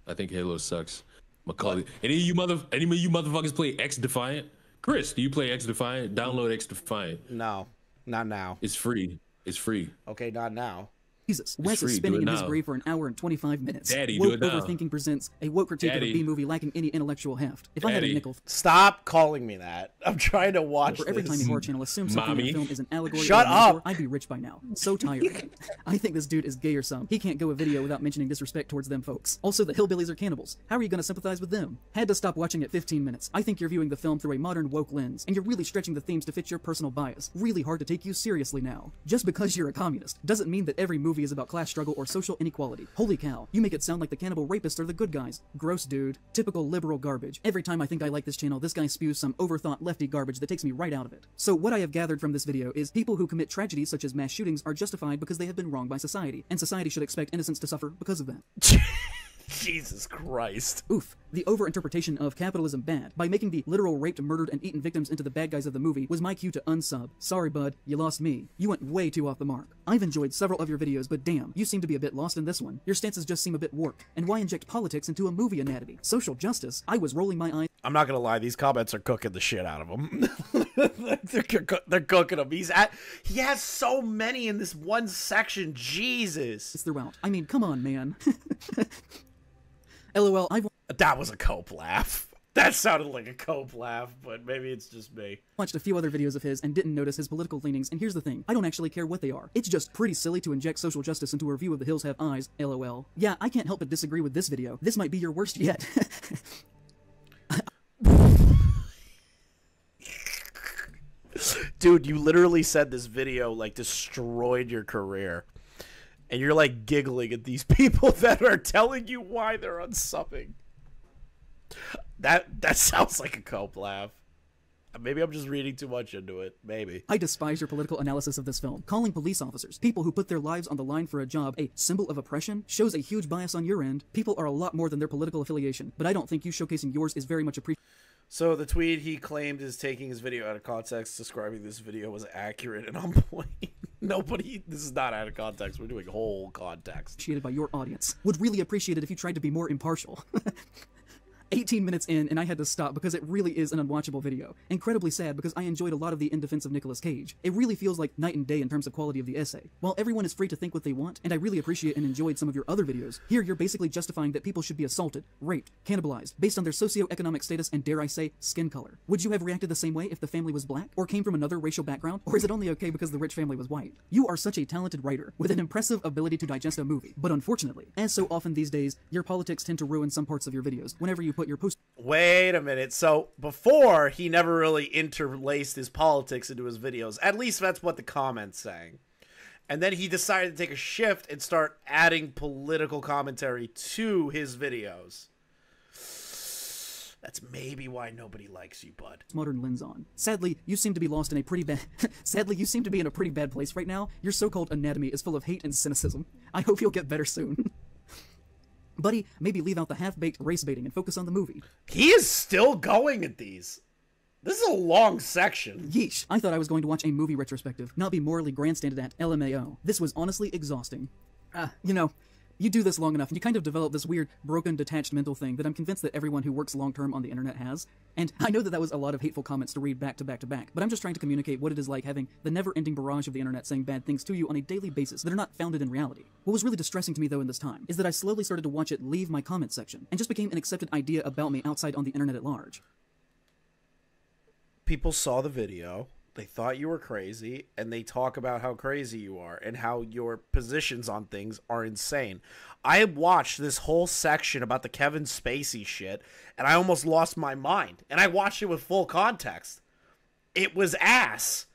I think Halo sucks. Macaulay. Any of you motherfuckers play X Defiant? Chris, do you play X Defiant? Download X Defiant. No, not now. It's free. It's free. Okay, not now. Jesus, Wes is spinning in his grave for an hour and 25 minutes. Daddy, Woke do it now. Overthinking presents a woke critique of a B-movie lacking any intellectual heft. If I had a nickel... Stop calling me that. I'm trying to watch for every this. tiny horror channel assumes something in the film is an allegory Shut or a metaphor, up! I'd be rich by now. So tired. I think this dude is gay or some. He can't go a video without mentioning disrespect towards them folks. Also, the hillbillies are cannibals. How are you going to sympathize with them? Had to stop watching at 15 minutes. I think you're viewing the film through a modern woke lens, and you're really stretching the themes to fit your personal bias. Really hard to take you seriously now. Just because you're a communist doesn't mean that every movie is about class struggle or social inequality. Holy cow, you make it sound like the cannibal rapists are the good guys. Gross, dude. Typical liberal garbage. Every time I think I like this channel, this guy spews some overthought lefty garbage that takes me right out of it. So what I have gathered from this video is people who commit tragedies such as mass shootings are justified because they have been wronged by society, and society should expect innocents to suffer because of that. Jesus Christ. Oof. The overinterpretation of capitalism bad by making the literal raped, murdered, and eaten victims into the bad guys of the movie was my cue to unsub. Sorry, bud. You lost me. You went way too off the mark. I've enjoyed several of your videos, but damn, you seem to be a bit lost in this one. Your stances just seem a bit warped. And why inject politics into a movie anatomy? Social justice? I was rolling my eyes. I'm not gonna lie, these comments are cooking the shit out of him. They're cooking him. He has so many in this one section. Jesus. It's throughout. I mean, come on, man. LOL, That was a cope laugh. That sounded like a cope laugh, but maybe it's just me. Watched a few other videos of his and didn't notice his political leanings, and here's the thing, I don't actually care what they are. It's just pretty silly to inject social justice into a review of The Hills Have Eyes, LOL. Yeah, I can't help but disagree with this video. This might be your worst yet. Dude, you literally said this video, like, destroyed your career. And you're, like, giggling at these people that are telling you why they're unsubbing. That sounds like a cope laugh. Maybe I'm just reading too much into it. Maybe. I despise your political analysis of this film. Calling police officers, people who put their lives on the line for a job, a symbol of oppression, shows a huge bias on your end. People are a lot more than their political affiliation, but I don't think you showcasing yours is very much appreciated. So the tweet he claimed is taking his video out of context, describing this video was accurate and on point. This is not out of context. We're doing whole context. Appreciated by your audience. Would really appreciate it if you tried to be more impartial. 18 minutes in, and I had to stop because it really is an unwatchable video. Incredibly sad because I enjoyed a lot of the In Defense of Nicolas Cage. It really feels like night and day in terms of quality of the essay. While everyone is free to think what they want, and I really appreciate and enjoyed some of your other videos, here you're basically justifying that people should be assaulted, raped, cannibalized, based on their socioeconomic status and, dare I say, skin color. Would you have reacted the same way if the family was black, or came from another racial background, or is it only okay because the rich family was white? You are such a talented writer, with an impressive ability to digest a movie, but unfortunately, as so often these days, your politics tend to ruin some parts of your videos whenever you put your post. Wait a minute. So before, he never really interlaced his politics into his videos. At least that's what the comments saying. And then he decided to take a shift and start adding political commentary to his videos. That's maybe why nobody likes you, bud. Modern lens on. Sadly, you seem to be lost in a pretty bad. Sadly, you seem to be in a pretty bad place right now. Your so-called anatomy is full of hate and cynicism. I hope you'll get better soon. Buddy, maybe leave out the half-baked race baiting and focus on the movie. He is still going at these. This is a long section. Yeesh. I thought I was going to watch a movie retrospective, not be morally grandstanded at LMAO. This was honestly exhausting. You know, you do this long enough and you kind of develop this weird, broken, detached mental thing that I'm convinced that everyone who works long-term on the internet has. And I know that that was a lot of hateful comments to read back to back to back, but I'm just trying to communicate what it is like having the never-ending barrage of the internet saying bad things to you on a daily basis that are not founded in reality. What was really distressing to me, though, in this time, is that I slowly started to watch it leave my comment section, and just became an accepted idea about me outside on the internet at large. People saw the video, they thought you were crazy, and they talk about how crazy you are and how your positions on things are insane. I watched this whole section about the Kevin Spacey shit, and I almost lost my mind. And I watched it with full context. It was ass.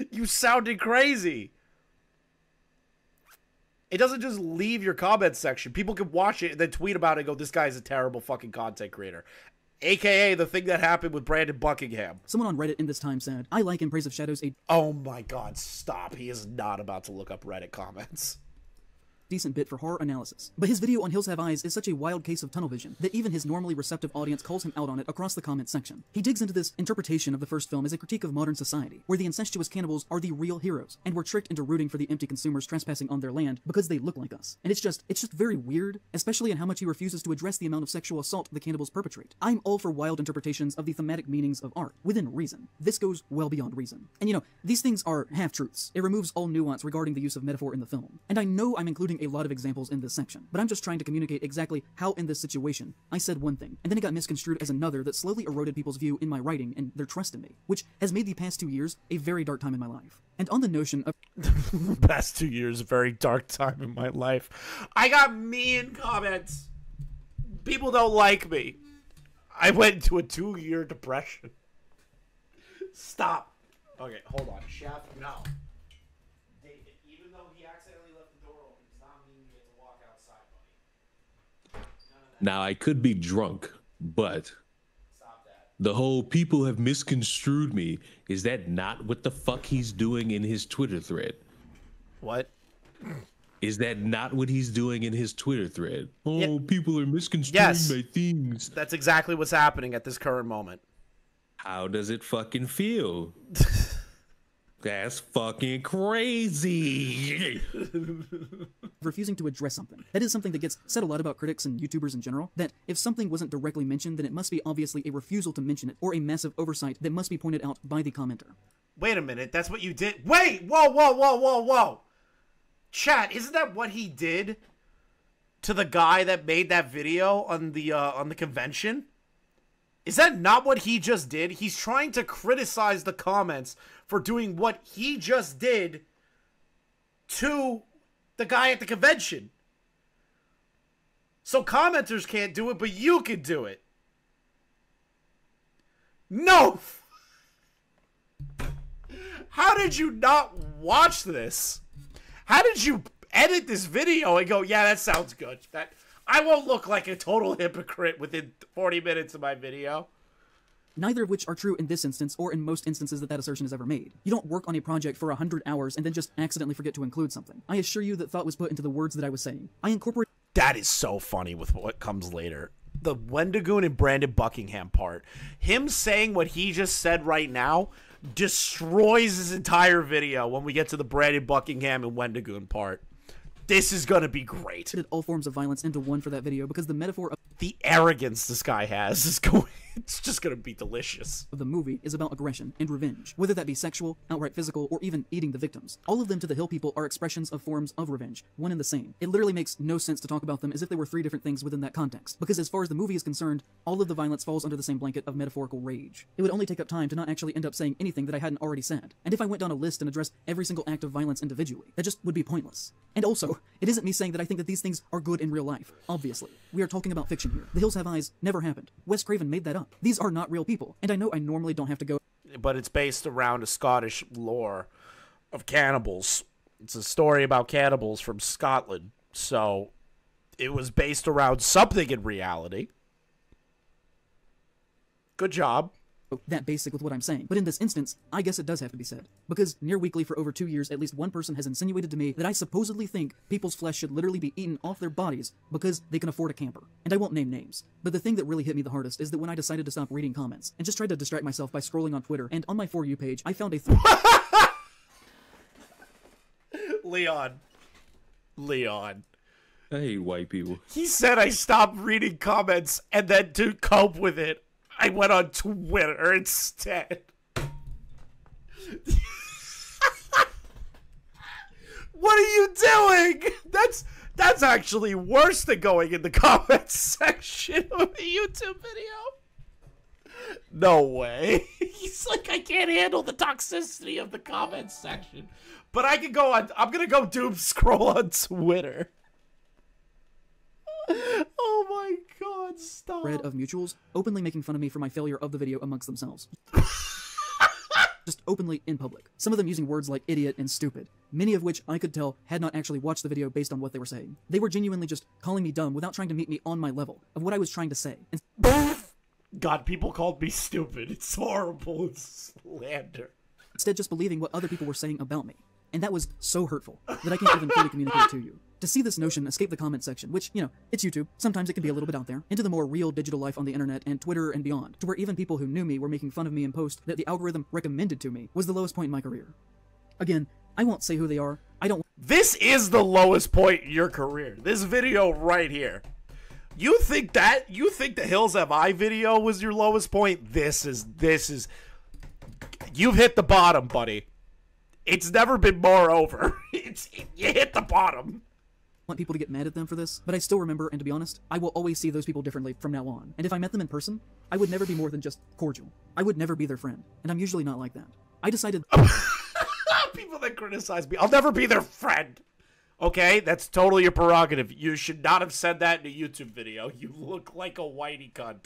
You sounded crazy. It doesn't just leave your comment section. People can watch it and then tweet about it and go, this guy's a terrible fucking content creator. AKA the thing that happened with Brandon Buckingham. Someone on Reddit in this time said, I like In Praise of Shadows a... Oh my god, stop. He is not about to look up Reddit comments. Decent bit for horror analysis. But his video on Hills Have Eyes is such a wild case of tunnel vision that even his normally receptive audience calls him out on it across the comment section. He digs into this interpretation of the first film as a critique of modern society, where the incestuous cannibals are the real heroes, and we're tricked into rooting for the empty consumers trespassing on their land because they look like us. And it's just very weird, especially in how much he refuses to address the amount of sexual assault the cannibals perpetrate. I'm all for wild interpretations of the thematic meanings of art, within reason. This goes well beyond reason. And you know, these things are half-truths. It removes all nuance regarding the use of metaphor in the film. And I know I'm including a lot of examples in this section, but I'm just trying to communicate exactly how in this situation I said one thing, and then it got misconstrued as another that slowly eroded people's view in my writing and their trust in me, which has made the past 2 years a very dark time in my life. And on the notion of past 2 years, a very dark time in my life. I got mean comments. People don't like me. I went into a 2-year depression. Stop. Okay, hold on. Chef, no. Even though he accidentally left the door open, does not mean you get to walk outside, buddy. Now, I could be drunk, but the whole people have misconstrued me, is that not what the fuck he's doing in his Twitter thread? What? Is that not what he's doing in his Twitter thread? Oh, yeah. People are misconstruing my things. That's exactly what's happening at this current moment. How does it fucking feel? That's fucking crazy. Refusing to address something. That is something that gets said a lot about critics and YouTubers in general, that if something wasn't directly mentioned, then it must be obviously a refusal to mention it, or a massive oversight that must be pointed out by the commenter. Wait a minute, that's what you did? Wait! Whoa, whoa, whoa, whoa, whoa! Chat, isn't that what he did to the guy that made that video on the convention? Is that not what he just did? He's trying to criticize the comments for doing what he just did to the guy at the convention. So commenters can't do it, but you can do it. No! How did you not watch this? How did you edit this video and go, yeah, that sounds good. That I won't look like a total hypocrite within 40 minutes of my video. Neither of which are true in this instance, or in most instances that assertion is ever made. You don't work on a project for 100 hours and then just accidentally forget to include something. I assure you that thought was put into the words that I was saying. I incorporate— That is so funny with what comes later. The Wendigoon and Brandon Buckingham part. Him saying what he just said right now destroys his entire video when we get to the Brandon Buckingham and Wendigoon part. This is gonna be great. All forms of violence into one for that video because the metaphor of the arrogance this guy has is going. It's just gonna be delicious. The movie is about aggression and revenge, whether that be sexual, outright physical, or even eating the victims. All of them to the Hill people are expressions of forms of revenge, one and the same. It literally makes no sense to talk about them as if they were 3 different things within that context, because as far as the movie is concerned, all of the violence falls under the same blanket of metaphorical rage. It would only take up time to not actually end up saying anything that I hadn't already said. And if I went down a list and addressed every single act of violence individually, that just would be pointless. And also, So, it isn't me saying that I think that these things are good in real life. Obviously. We are talking about fiction here. The Hills Have Eyes never happened. Wes Craven made that up. These are not real people. And I know I normally don't have to go... But it's based around a Scottish lore of cannibals. It's a story about cannibals from Scotland. So, it was based around something in reality. Good job. That basic with what I'm saying. But in this instance, I guess it does have to be said. Because near weekly for over 2 years, at least one person has insinuated to me that I supposedly think people's flesh should literally be eaten off their bodies because they can afford a camper. And I won't name names. But the thing that really hit me the hardest is that when I decided to stop reading comments and just tried to distract myself by scrolling on Twitter, and on my For You page, I found a Leon. I hate white people. He said I stopped reading comments, and then to cope with it, I went on Twitter instead. What are you doing? That's actually worse than going in the comments section of a YouTube video. No way. He's like, I can't handle the toxicity of the comments section. But I can go on, I'm gonna go doom scroll on Twitter. Oh my god, stop. Thread of mutuals openly making fun of me for my failure of the video amongst themselves. Just openly in public. Some of them using words like idiot and stupid, many of which I could tell had not actually watched the video based on what they were saying. They were genuinely just calling me dumb without trying to meet me on my level of what I was trying to say. And God, people called me stupid. It's horrible. It's slander. Instead, just believing what other people were saying about me. And that was so hurtful that I can't even fully communicate it to you. To see this notion escape the comment section, which, you know, it's YouTube, sometimes it can be a little bit out there, into the more real digital life on the internet and Twitter and beyond, to where even people who knew me were making fun of me in posts that the algorithm recommended to me, was the lowest point in my career. Again, I won't say who they are. I don't... This is the lowest point in your career. This video right here. You think the Hills Have Eye video was your lowest point? This is... You've hit the bottom, buddy. It's never been more over. You hit the bottom. Want people to get mad at them for this, but I still remember, and to be honest, I will always see those people differently from now on. And if I met them in person, I would never be more than just cordial. I would never be their friend, and I'm usually not like that. I decided... People that criticize me, I'll never be their friend. Okay, that's totally your prerogative. You should not have said that in a YouTube video. You look like a whitey cunt.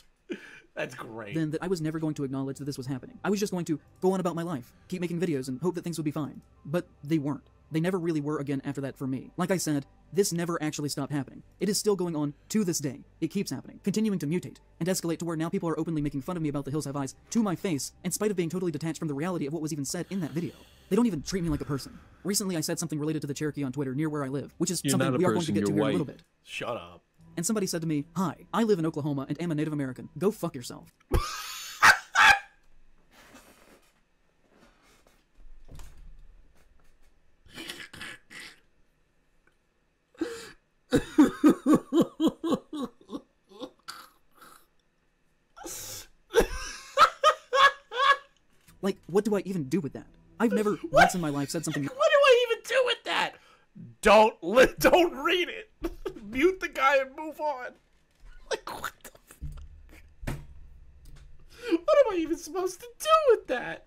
That's great. Then that I was never going to acknowledge that this was happening. I was just going to go on about my life, keep making videos, and hope that things would be fine. But they weren't. They never really were again after that for me. Like I said, this never actually stopped happening. It is still going on to this day. It keeps happening, continuing to mutate, and escalate to where now people are openly making fun of me about the Hills Have Eyes to my face, in spite of being totally detached from the reality of what was even said in that video. They don't even treat me like a person. Recently I said something related to the Cherokee on Twitter near where I live, which is something we are going to get to here in a little bit. Shut up. And somebody said to me, "Hi, I live in Oklahoma and am a Native American. Go fuck yourself." Like, what do I even do with that? I've never once in my life said something... What do I even do with that? Don't read it. Mute the guy and move on. Like, what the fuck? What am I even supposed to do with that?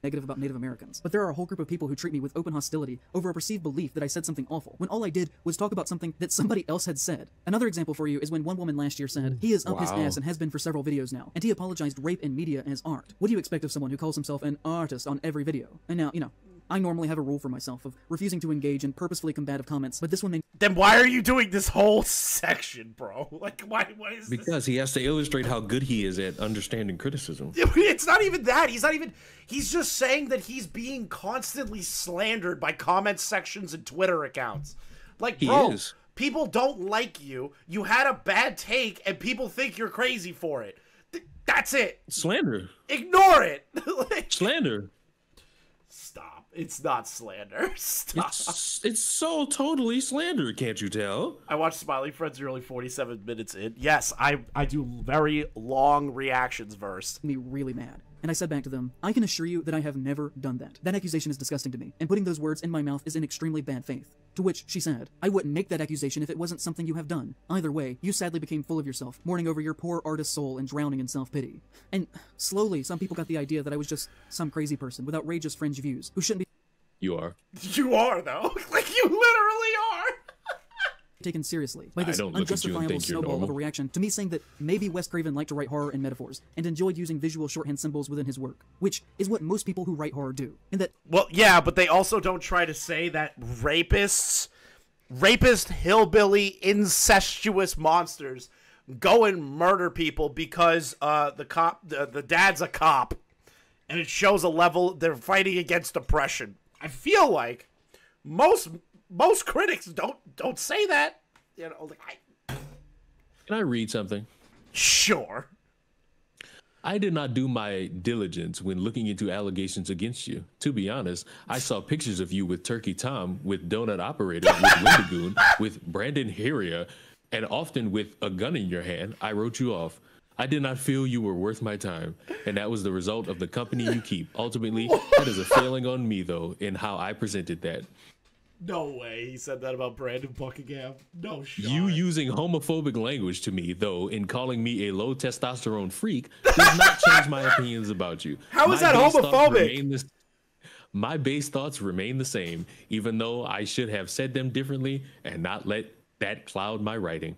Negative about Native Americans, but there are a whole group of people who treat me with open hostility over a perceived belief that I said something awful, when all I did was talk about something that somebody else had said. Another example for you is when one woman last year said, "He is up his ass and has been for several videos now, and he apologized rape in media as art." What do you expect of someone who calls himself an artist on every video? And now, you know, I normally have a rule for myself of refusing to engage in purposefully combative comments, but this one made... Then why are you doing this whole section, bro? Like, why is this? Because he has to illustrate how good he is at understanding criticism. It's not even that. He's just saying that he's being constantly slandered by comment sections and Twitter accounts. Like, bro, people don't like you. You had a bad take, and people think you're crazy for it. That's it. Slander. Ignore it. Like, slander. Stop. It's not slander. Stop. It's so totally slander, can't you tell? I watched Smiley Friends. You're only 47 minutes in. Yes, I do very long reactions verse. Me really mad. And I said back to them, I can assure you that I have never done that. That accusation is disgusting to me, and putting those words in my mouth is in extremely bad faith. To which she said, I wouldn't make that accusation if it wasn't something you have done. Either way, you sadly became full of yourself, mourning over your poor artist soul and drowning in self-pity. And slowly, some people got the idea that I was just some crazy person with outrageous fringe views who shouldn't be— You are. You are, though. Like, you literally are. taken seriously by this I don't look at you and unjustifiable think you're snowball of a normal. reaction to me saying that maybe Wes Craven liked to write horror in metaphors and enjoyed using visual shorthand symbols within his work, which is what most people who write horror do. And that— Well, yeah, but they also don't try to say that rapist, hillbilly, incestuous monsters go and murder people because the dad's a cop, and it shows a level they're fighting against oppression. I feel like most critics don't say that. You know, like, Can I read something? Sure. I did not do my diligence when looking into allegations against you. To be honest, I saw pictures of you with Turkey Tom, with Donut Operator, with Wendigoon, with Brandon Heria, and often with a gun in your hand. I wrote you off. I did not feel you were worth my time, and that was the result of the company you keep. Ultimately, that is a failing on me, though, in how I presented that. No way he said that about Brandon Buckingham. No shot. You using homophobic language to me, though, in calling me a low testosterone freak, does not change my opinions about you. How is that homophobic? My base thoughts remain the same, even though I should have said them differently and not let that cloud my writing.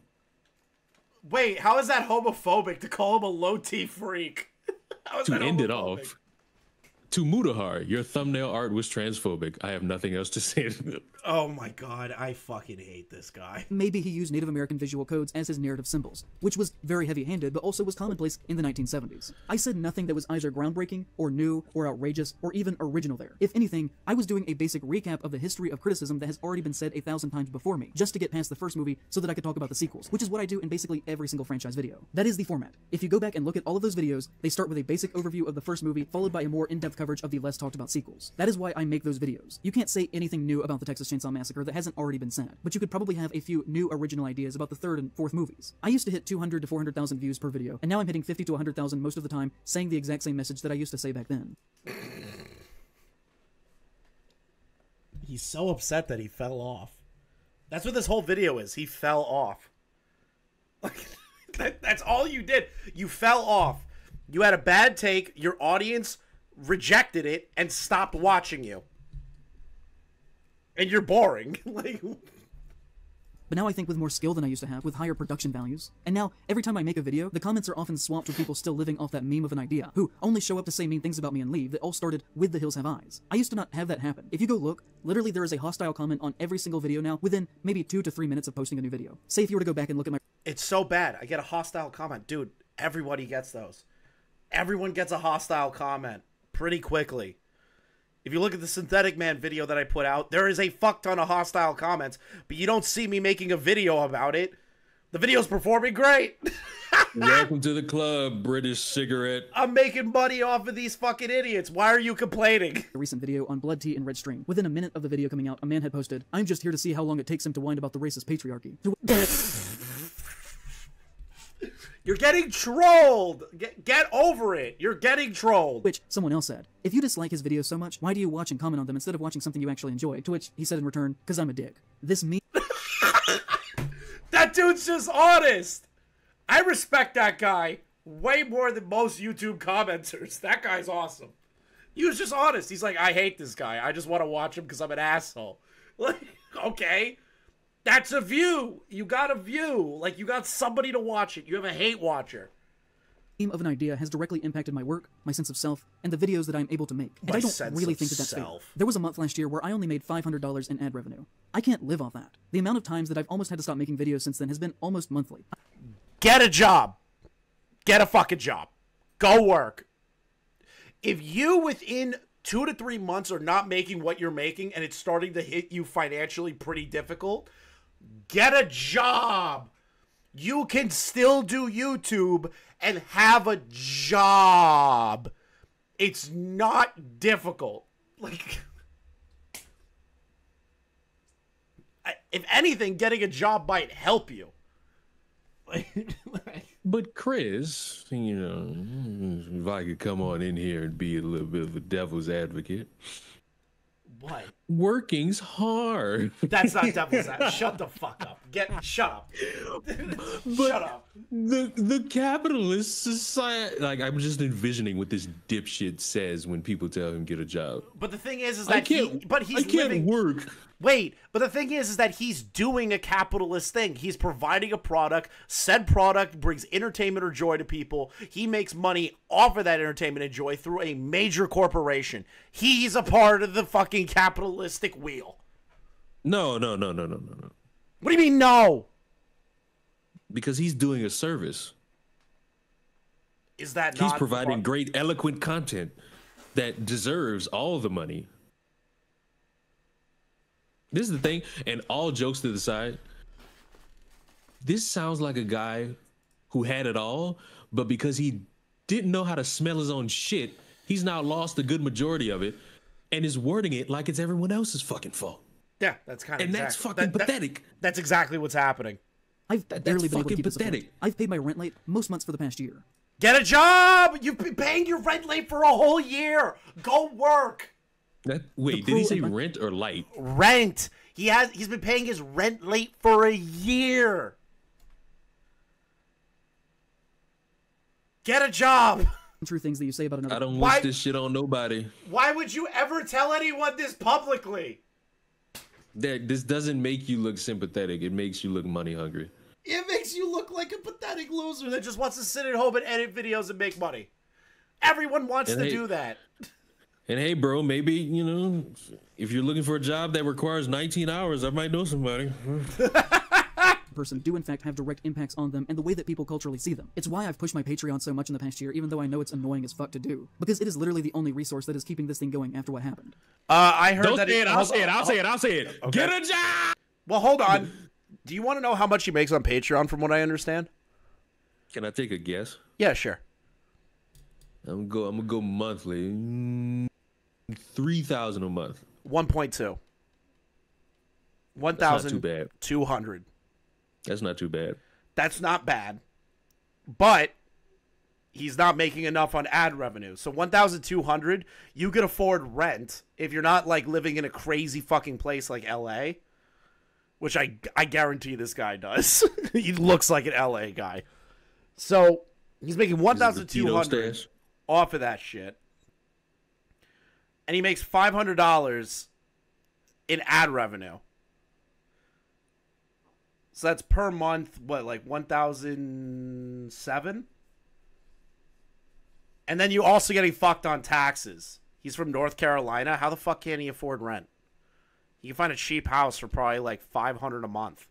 Wait, how is that homophobic to call him a low-T freak? To end it off, to Mutahar, your thumbnail art was transphobic. I have nothing else to say. Oh my god, I fucking hate this guy. maybe he used Native American visual codes as his narrative symbols, which was very heavy-handed but also was commonplace in the 1970s. I said nothing that was either groundbreaking or new or outrageous or even original there. If anything, I was doing a basic recap of the history of criticism that has already been said 1,000 times before me, just to get past the first movie so that I could talk about the sequels, which is what I do in basically every single franchise video. That is the format. If you go back and look at all of those videos, they start with a basic overview of the first movie followed by a more in-depth coverage of the less talked about sequels. That is why I make those videos. You can't say anything new about the Texas Chainsaw Massacre that hasn't already been said, but you could probably have a few new original ideas about the third and fourth movies. I used to hit 200 to 400,000 views per video, and now I'm hitting 50 to 100,000 most of the time, saying the exact same message that I used to say back then. He's so upset that he fell off. That's what this whole video is. He fell off. Like, that's all you did. You fell off. You had a bad take. Your audience rejected it and stopped watching you. And you're boring. Like, But now I think with more skill than I used to have, with higher production values. And now, every time I make a video, the comments are often swapped with people still living off that meme of an idea, who only show up to say mean things about me and leave that all started with The Hills Have Eyes. I used to not have that happen. If you go look, literally there is a hostile comment on every single video now within maybe 2 to 3 minutes of posting a new video. Say if you were to go back and look at my— it's so bad. I get a hostile comment. Dude, everybody gets those. Everyone gets a hostile comment pretty quickly. If you look at the Synthetic Man video that I put out, there is a fuck ton of hostile comments, but you don't see me making a video about it. The video's performing great. Welcome to the club, British cigarette. I'm making money off of these fucking idiots. Why are you complaining? A recent video on Blood Tea and Red String. Within a minute of the video coming out, a man had posted, "I'm just here to see how long it takes him to whine about the racist patriarchy." You're getting trolled. Get over it. You're getting trolled. Which someone else said, "If you dislike his videos so much, why do you watch and comment on them instead of watching something you actually enjoy?" To which he said in return, "'Cause I'm a dick." This me. That dude's just honest. I respect that guy way more than most YouTube commenters. That guy's awesome. He was just honest. He's like, I hate this guy. I just want to watch him because I'm an asshole. Like, okay. That's a view. You got a view. Like, you got somebody to watch it. You have a hate watcher. Theme of an idea has directly impacted my work, my sense of self, and the videos that I'm able to make. And I don't really think that that's fair. There was a month last year where I only made $500 in ad revenue. I can't live off that. The amount of times that I've almost had to stop making videos since then has been almost monthly. Get a job. Get a fucking job. Go work. If you within 2 to 3 months are not making what you're making and it's starting to hit you financially pretty difficult, get a job. You can still do YouTube and have a job. It's not difficult. Like, if anything, getting a job might help you. But Chris, you know, if I could come on in here and be a little bit of a devil's advocate. What? Working's hard. That's not devil's advocate. Shut the fuck up. Shut up. Shut up. The capitalist society, like, I'm just envisioning what this dipshit says when people tell him get a job. But the thing is I that can't work. Wait, but the thing is that he's doing a capitalist thing. He's providing a product. Said product brings entertainment or joy to people. He makes money off of that entertainment and joy through a major corporation. He's a part of the fucking capitalistic wheel. No. What do you mean, no? Because he's doing a service. Is that he's not providing great, eloquent content that deserves all the money. This is the thing, and all jokes to the side, this sounds like a guy who had it all, but because he didn't know how to smell his own shit, he's now lost a good majority of it and is wording it like it's everyone else's fucking fault. Yeah, that's kind of that's fucking pathetic. That's exactly what's happening. I've barely been able to keep this pathetic. afloat. I've paid my rent late most months for the past year. Get a job! You've been paying your rent late for a whole year. Go work. Wait, did he say rent or light? Rent. He's been paying his rent late for a year. Get a job. True things that you say about another. I don't wish this shit on nobody. Why would you ever tell anyone this publicly? This doesn't make you look sympathetic. It makes you look money hungry. It makes you look like a pathetic loser that just wants to sit at home and edit videos and make money. Everyone wants to do that. And hey, bro, maybe, you know, if you're looking for a job that requires 19 hours, I might know somebody. Person do in fact have direct impacts on them and the way that people culturally see them. It's why I've pushed my Patreon so much in the past year, even though I know it's annoying as fuck to do, because it is literally the only resource that is keeping this thing going after what happened. I heard Don't that. Say it, I'll say it. Okay. Get a job. Well, hold on. Do you want to know how much he makes on Patreon? From what I understand. Can I take a guess? Yeah, sure. I'm gonna go monthly. 3,000 a month. 1.2. 1,200. That's not too bad. That's not bad. But he's not making enough on ad revenue. So 1,200, you could afford rent if you're not like living in a crazy fucking place like LA, which I guarantee this guy does. He looks like an LA guy. So he's making 1,200 off of that shit. And he makes $500 in ad revenue. So that's per month, what, like 1,007? And then you also getting fucked on taxes. He's from North Carolina. How the fuck can he afford rent? You can find a cheap house for probably like $500 a month.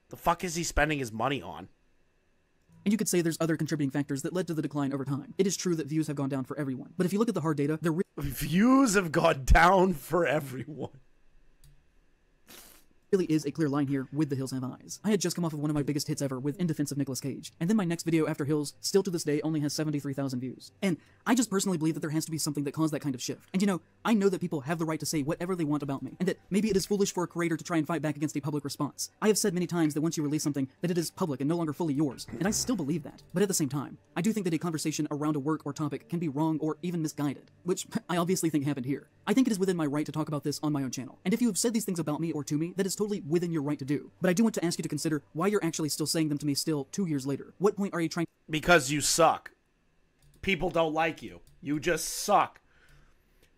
The fuck is he spending his money on? And you could say there's other contributing factors that led to the decline over time. It is true that views have gone down for everyone. But if you look at the hard data, views have gone down for everyone. Really is a clear line here with The Hills Have Eyes. I had just come off of one of my biggest hits ever with In Defense of Nicolas Cage, and then my next video after Hills, still to this day, only has 73,000 views. And I just personally believe that there has to be something that caused that kind of shift. And you know, I know that people have the right to say whatever they want about me, and that maybe it is foolish for a creator to try and fight back against a public response. I have said many times that once you release something, that it is public and no longer fully yours, and I still believe that. But at the same time, I do think that a conversation around a work or topic can be wrong or even misguided, which I obviously think happened here. I think it is within my right to talk about this on my own channel, and if you have said these things about me or to me, that is totally within your right to do. But I do want to ask you to consider why you're actually still saying them to me still 2 years later. What point are you trying? Because you suck. People don't like you. You just suck.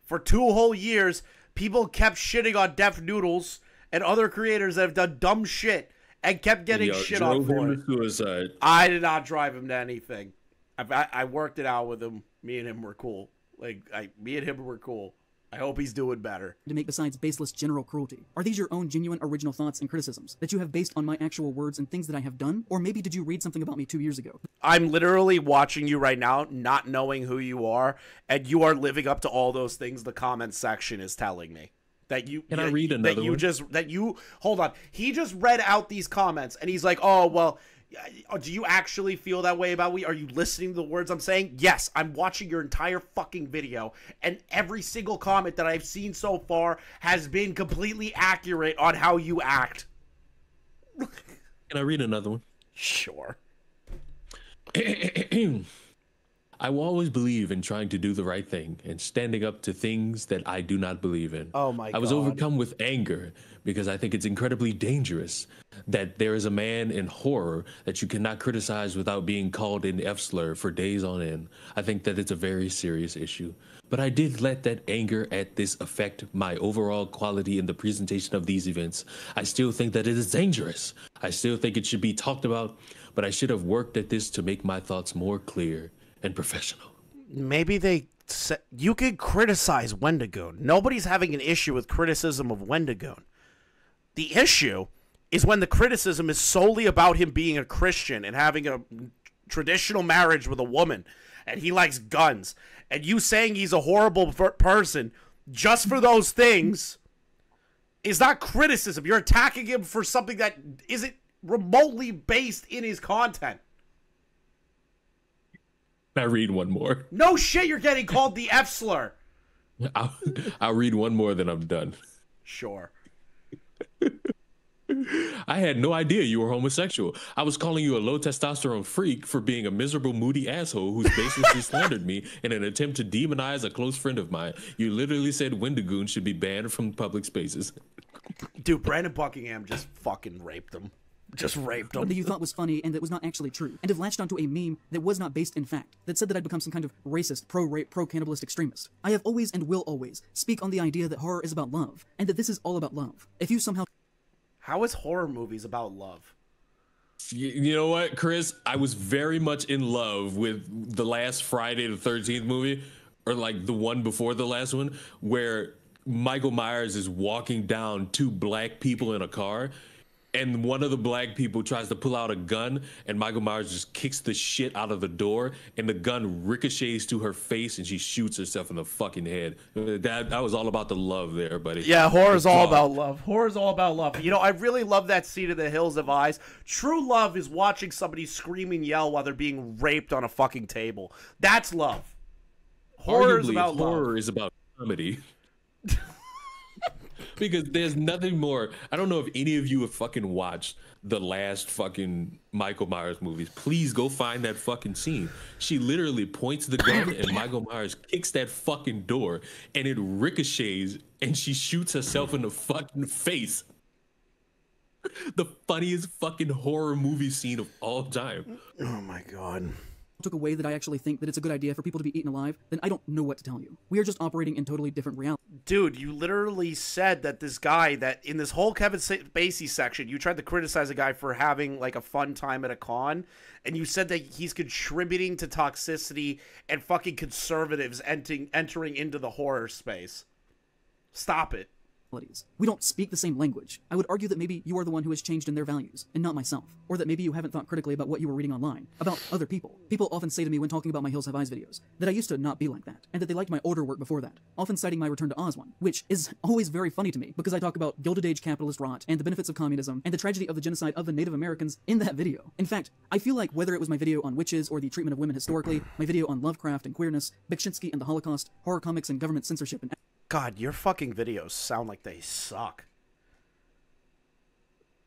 For 2 whole years, people kept shitting on Deaf Noodles and other creators that have done dumb shit and kept getting shit on for it. Suicide. I did not drive him to anything. I worked it out with him. Me and him were cool. Me and him were cool. I hope he's doing better. To make besides baseless general cruelty? Are these your own genuine original thoughts and criticisms that you have based on my actual words and things that I have done? Or maybe did you read something about me 2 years ago? I'm literally watching you right now, not knowing who you are, and you are living up to all those things the comment section is telling me. That you Can I read another one? Hold on. He just read out these comments and he's like, "Oh, well, do you actually feel that way about me? Are you listening to the words I'm saying?" Yes, I'm watching your entire fucking video, and every single comment that I've seen so far has been completely accurate on how you act. Can I read another one? Sure. I will always believe in trying to do the right thing and standing up to things that I do not believe in. Oh my God. I was overcome with anger because I think it's incredibly dangerous that there is a man in horror that you cannot criticize without being called an F-slur for days on end. I think that it's a very serious issue. But I did let that anger at this affect my overall quality in the presentation of these events. I still think that it is dangerous. I still think it should be talked about, but I should have worked at this to make my thoughts more clear and professional. Maybe they said you could criticize Wendigoon. Nobody's having an issue with criticism of Wendigoon. The issue is when the criticism is solely about him being a Christian and having a traditional marriage with a woman, and he likes guns, and you saying he's a horrible person just for those things is not criticism. You're attacking him for something that isn't remotely based in his content. I read one more. No shit, you're getting called the F-slur. I'll read one more, then I'm done. Sure. I had no idea you were homosexual. I was calling you a low testosterone freak for being a miserable, moody asshole who's baselessly slandered me in an attempt to demonize a close friend of mine. You literally said Wendigoon should be banned from public spaces. Dude, Brandon Buckingham just fucking raped him. Just raped him. That you thought was funny and that was not actually true, and have latched onto a meme that was not based in fact, that said that I'd become some kind of racist, pro-rape, pro-cannibalist extremist. I have always and will always speak on the idea that horror is about love, and that this is all about love. If you somehow... How is horror movies about love? You know what, Chris? I was very much in love with the last Friday the 13th movie, or like the one before the last one, where Michael Myers is walking down two black people in a car, and one of the black people tries to pull out a gun, and Michael Myers just kicks the shit out of the door, and the gun ricochets to her face, and she shoots herself in the fucking head. That was all about the love there, buddy. Yeah, horror's all about love. Horror's all about love. You know, I really love that scene in The Hills Have Eyes. True love is watching somebody scream and yell while they're being raped on a fucking table. That's love. Horror is about love. Horror is about comedy. Because there's nothing more. I don't know if any of you have fucking watched the last fucking Michael Myers movies. Please go find that fucking scene. She literally points the gun and Michael Myers kicks that fucking door and it ricochets and she shoots herself in the fucking face. The funniest fucking horror movie scene of all time. Oh my God. took away that I actually think that it's a good idea for people to be eaten alive, then I don't know what to tell you. We are just operating in totally different reality. Dude, you literally said that this guy, that in this whole Kevin Spacey section, you tried to criticize a guy for having like a fun time at a con, and you said that he's contributing to toxicity and fucking conservatives entering into the horror space. Stop it. We don't speak the same language. I would argue that maybe you are the one who has changed in their values, and not myself. Or that maybe you haven't thought critically about what you were reading online, about other people. People often say to me when talking about my Hills Have Eyes videos, that I used to not be like that, and that they liked my older work before that, often citing my Return to Oz one, which is always very funny to me, because I talk about Gilded Age capitalist rot, and the benefits of communism, and the tragedy of the genocide of the Native Americans in that video. In fact, I feel like whether it was my video on witches or the treatment of women historically, my video on Lovecraft and queerness, Beksinski and the Holocaust, horror comics and government censorship and... God, your fucking videos sound like they suck.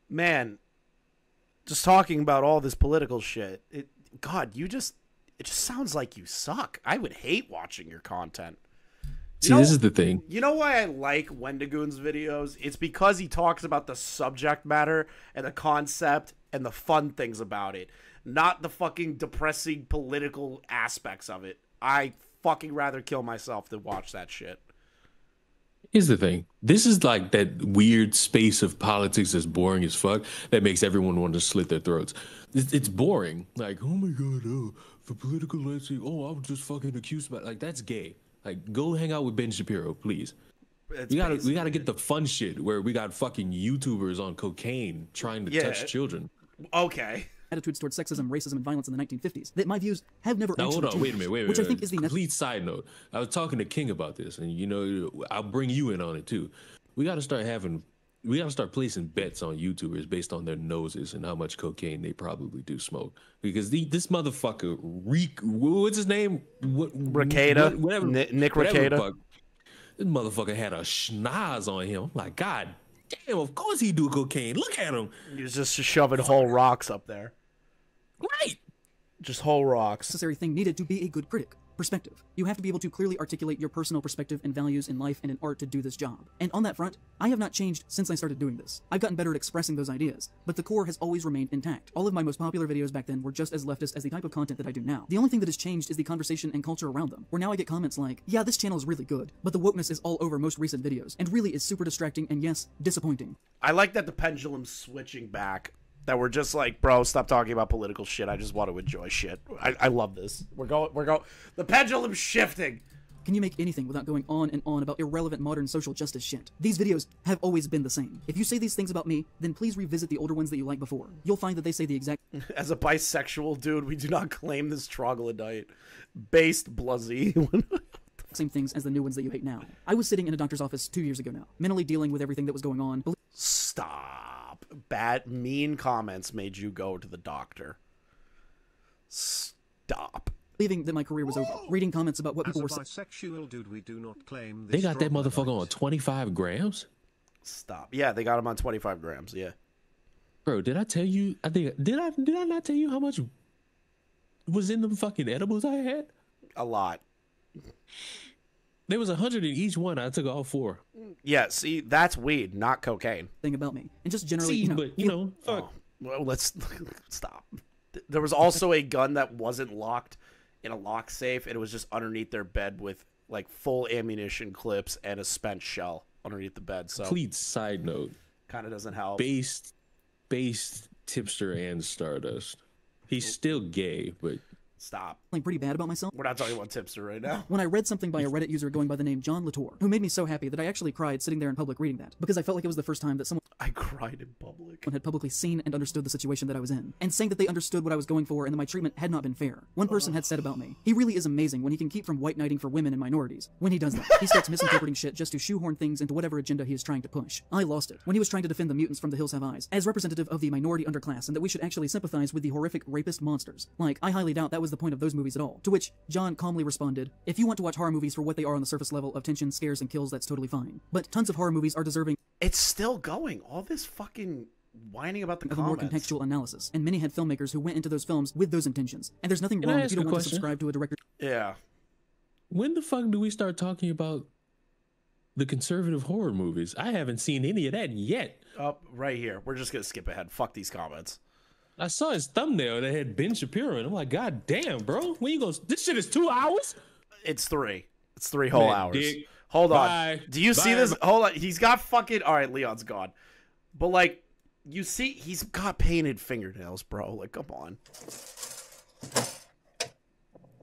Man, just talking about all this political shit, God, it just sounds like you suck. I would hate watching your content. See, this is the thing. You know why I like Wendigoon's videos? It's because he talks about the subject matter and the concept and the fun things about it, not the fucking depressing political aspects of it. I fucking rather kill myself than watch that shit. Here's the thing. This is like that weird space of politics that's boring as fuck that makes everyone want to slit their throats. It's boring. Like, oh my God, the political landscape, I was just fucking accused about, like, that's gay. Like, go hang out with Ben Shapiro, please. We gotta get the fun shit where we got fucking YouTubers on cocaine trying to touch children. Okay. Attitudes towards sexism, racism, and violence in the 1950s that my views have never now, actually hold on, changed, wait a minute. which I think is the complete side note. I was talking to King about this, and you know, I'll bring you in on it too. We got to start placing bets on YouTubers based on their noses and how much cocaine they probably do smoke. Because this motherfucker, what's his name? Rekieta? Nick Rekieta. This motherfucker had a schnoz on him. I'm like, God damn, of course he do cocaine. Look at him. He was just shoving whole rocks up there. Right. Just whole rocks. Necessary thing needed to be a good critic. Perspective. You have to be able to clearly articulate your personal perspective and values in life and in art to do this job. And on that front, I have not changed since I started doing this. I've gotten better at expressing those ideas, but the core has always remained intact. All of my most popular videos back then were just as leftist as the type of content that I do now. The only thing that has changed is the conversation and culture around them, where now I get comments like, yeah, this channel is really good, but the wokeness is all over most recent videos, and really is super distracting and yes, disappointing. I like that the pendulum's switching back. That we're just like, bro, stop talking about political shit. I just want to enjoy shit. I love this. We're going. The pendulum's shifting. Can you make anything without going on and on about irrelevant modern social justice shit? These videos have always been the same. If you say these things about me, then please revisit the older ones that you liked before. You'll find that they say the exact... As a bisexual dude, we do not claim this troglodyte. Based bluzzy. same things as the new ones that you hate now. I was sitting in a doctor's office 2 years ago now, mentally dealing with everything that was going on. Stop. Bad, mean comments made you go to the doctor. Stop. Believing that my career was over. Reading comments about what people were saying. Bisexual dude, we do not claim they got that motherfucker on 25 grams? Stop. Yeah, they got him on 25 grams, yeah. Bro, did I tell you? I think did I not tell you how much was in them fucking edibles I had? A lot. There was 100 in each one. I took all 4. Yeah, see, that's weed, not cocaine. Thing about me, and just generally, see, you know, but you know, fuck. Oh, well, let's stop. There was also a gun that wasn't locked in a lock safe, and it was just underneath their bed with like full ammunition clips and a spent shell underneath the bed. So, complete side note, kind of doesn't help. Based tipster and Stardust. He's still gay, but stop. Feeling pretty bad about myself. We're not talking about tipster right now. When I read something by a Reddit user going by the name John Latour, who made me so happy that I actually cried sitting there in public reading that, because I felt like it was the first time that someone I cried in public. Had publicly seen and understood the situation that I was in, and saying that they understood what I was going for and that my treatment had not been fair. One person had said about me, he really is amazing when he can keep from white knighting for women and minorities. When he does that, he starts misinterpreting shit just to shoehorn things into whatever agenda he is trying to push. I lost it when he was trying to defend the mutants from The Hills Have Eyes as representative of the minority underclass, and that we should actually sympathize with the horrific rapist monsters. Like, I highly doubt that was the point of those movies at all. To which John calmly responded, if you want to watch horror movies for what they are on the surface level of tension, scares, and kills, that's totally fine. But tons of horror movies are deserving. It's still going. All this fucking whining about the of comments. A more contextual analysis, and many had filmmakers who went into those films with those intentions. And there's nothing wrong if you don't want to subscribe to a director. Yeah. When the fuck do we start talking about the conservative horror movies? I haven't seen any of that yet. Oh, right here. We're just gonna skip ahead. Fuck these comments. I saw his thumbnail that had Ben Shapiro, and I'm like, God damn, bro. When you go, this shit is 2 hours? It's 3. It's 3 whole hours. Dick. Hold Bye. on. Do you see this? Hold on. He's got fucking... All right, Leon's gone. But, like, you see, he's got painted fingernails, bro. Like, come on.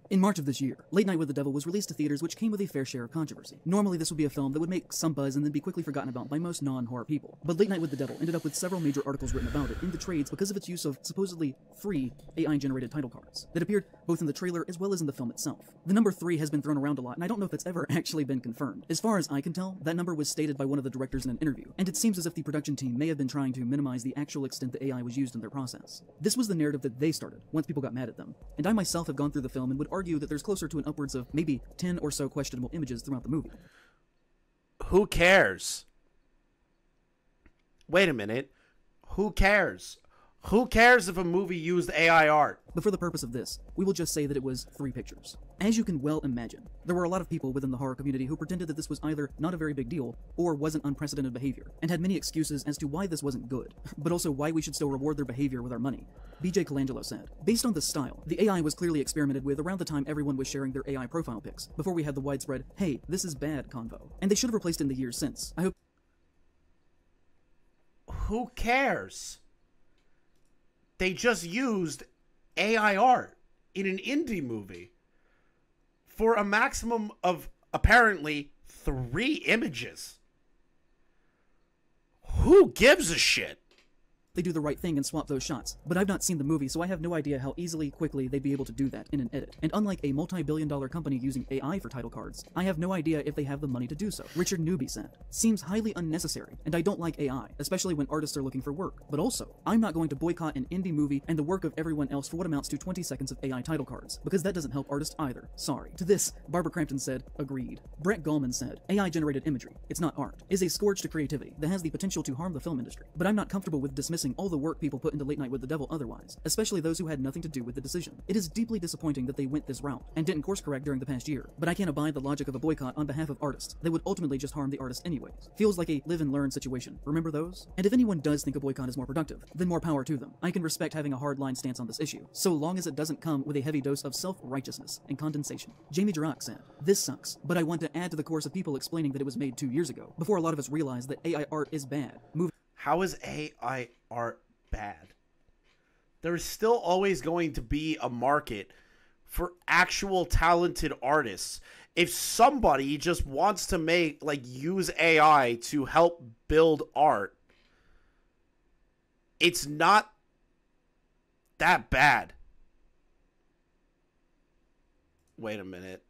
In March of this year, Late Night with the Devil was released to theaters, which came with a fair share of controversy. Normally, this would be a film that would make some buzz and then be quickly forgotten about by most non-horror people. But Late Night with the Devil ended up with several major articles written about it in the trades because of its use of supposedly free AI-generated title cards that appeared both in the trailer as well as in the film itself. The number 3 has been thrown around a lot, and I don't know if that's ever actually been confirmed. As far as I can tell, that number was stated by one of the directors in an interview, and it seems as if the production team may have been trying to minimize the actual extent that AI was used in their process. This was the narrative that they started, once people got mad at them. And I myself have gone through the film and would argue that there's closer to an upwards of maybe 10 or so questionable images throughout the movie. Who cares? Wait a minute. Who cares? Who cares if a movie used AI art? But for the purpose of this, we will just say that it was 3 pictures. As you can well imagine, there were a lot of people within the horror community who pretended that this was either not a very big deal or wasn't unprecedented behavior, and had many excuses as to why this wasn't good, but also why we should still reward their behavior with our money. BJ Colangelo said, based on this style, the AI was clearly experimented with around the time everyone was sharing their AI profile pics, before we had the widespread, hey, this is bad convo. And they should have replaced it in the years since. I hope... Who cares? They just used AI art in an indie movie for a maximum of apparently 3 images. Who gives a shit? They do the right thing and swap those shots. But I've not seen the movie, so I have no idea how easily, quickly they'd be able to do that in an edit. And unlike a multi-billion-dollar company using AI for title cards, I have no idea if they have the money to do so. Richard Newby said, seems highly unnecessary, and I don't like AI, especially when artists are looking for work. But also, I'm not going to boycott an indie movie and the work of everyone else for what amounts to 20 seconds of AI title cards, because that doesn't help artists either. Sorry. To this, Barbara Crampton said, agreed. Brett Gallman said, AI-generated imagery, it's not art, is a scourge to creativity that has the potential to harm the film industry. But I'm not comfortable with dismissing second-guessing all the work people put into Late Night with the Devil otherwise, especially those who had nothing to do with the decision. It is deeply disappointing that they went this route, and didn't course-correct during the past year, but I can't abide the logic of a boycott on behalf of artists that would ultimately just harm the artists anyways. Feels like a live-and-learn situation. Remember those? And if anyone does think a boycott is more productive, then more power to them. I can respect having a hard-line stance on this issue, so long as it doesn't come with a heavy dose of self-righteousness and condensation. Jamie Jirac said, "This sucks, but I want to add to the course of people explaining that it was made 2 years ago, before a lot of us realized that AI art is bad." How is AI art bad? There's still always going to be a market for actual talented artists. If somebody just wants to make, like, use AI to help build art, it's not that bad. Wait a minute.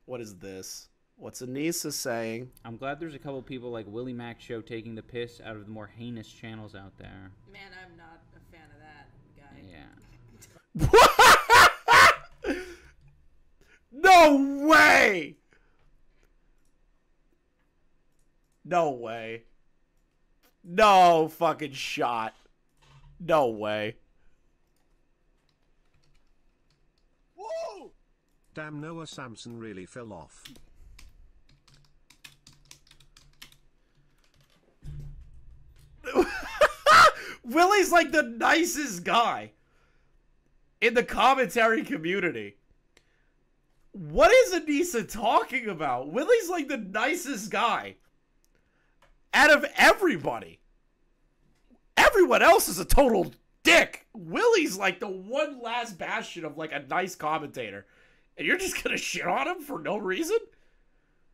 What is this? What's Anissa saying? I'm glad there's a couple people like Willie Mac Show taking the piss out of the more heinous channels out there. Man, I'm not a fan of that guy. Yeah. No way! No way. No fucking shot. No way. Whoa! Damn, Noah Samson really fell off. Willie's like the nicest guy in the commentary community. What is Anissa talking about? Willie's like the nicest guy out of everybody. Everyone else is a total dick. Willie's like the one last bastion of like a nice commentator. And you're just gonna shit on him for no reason?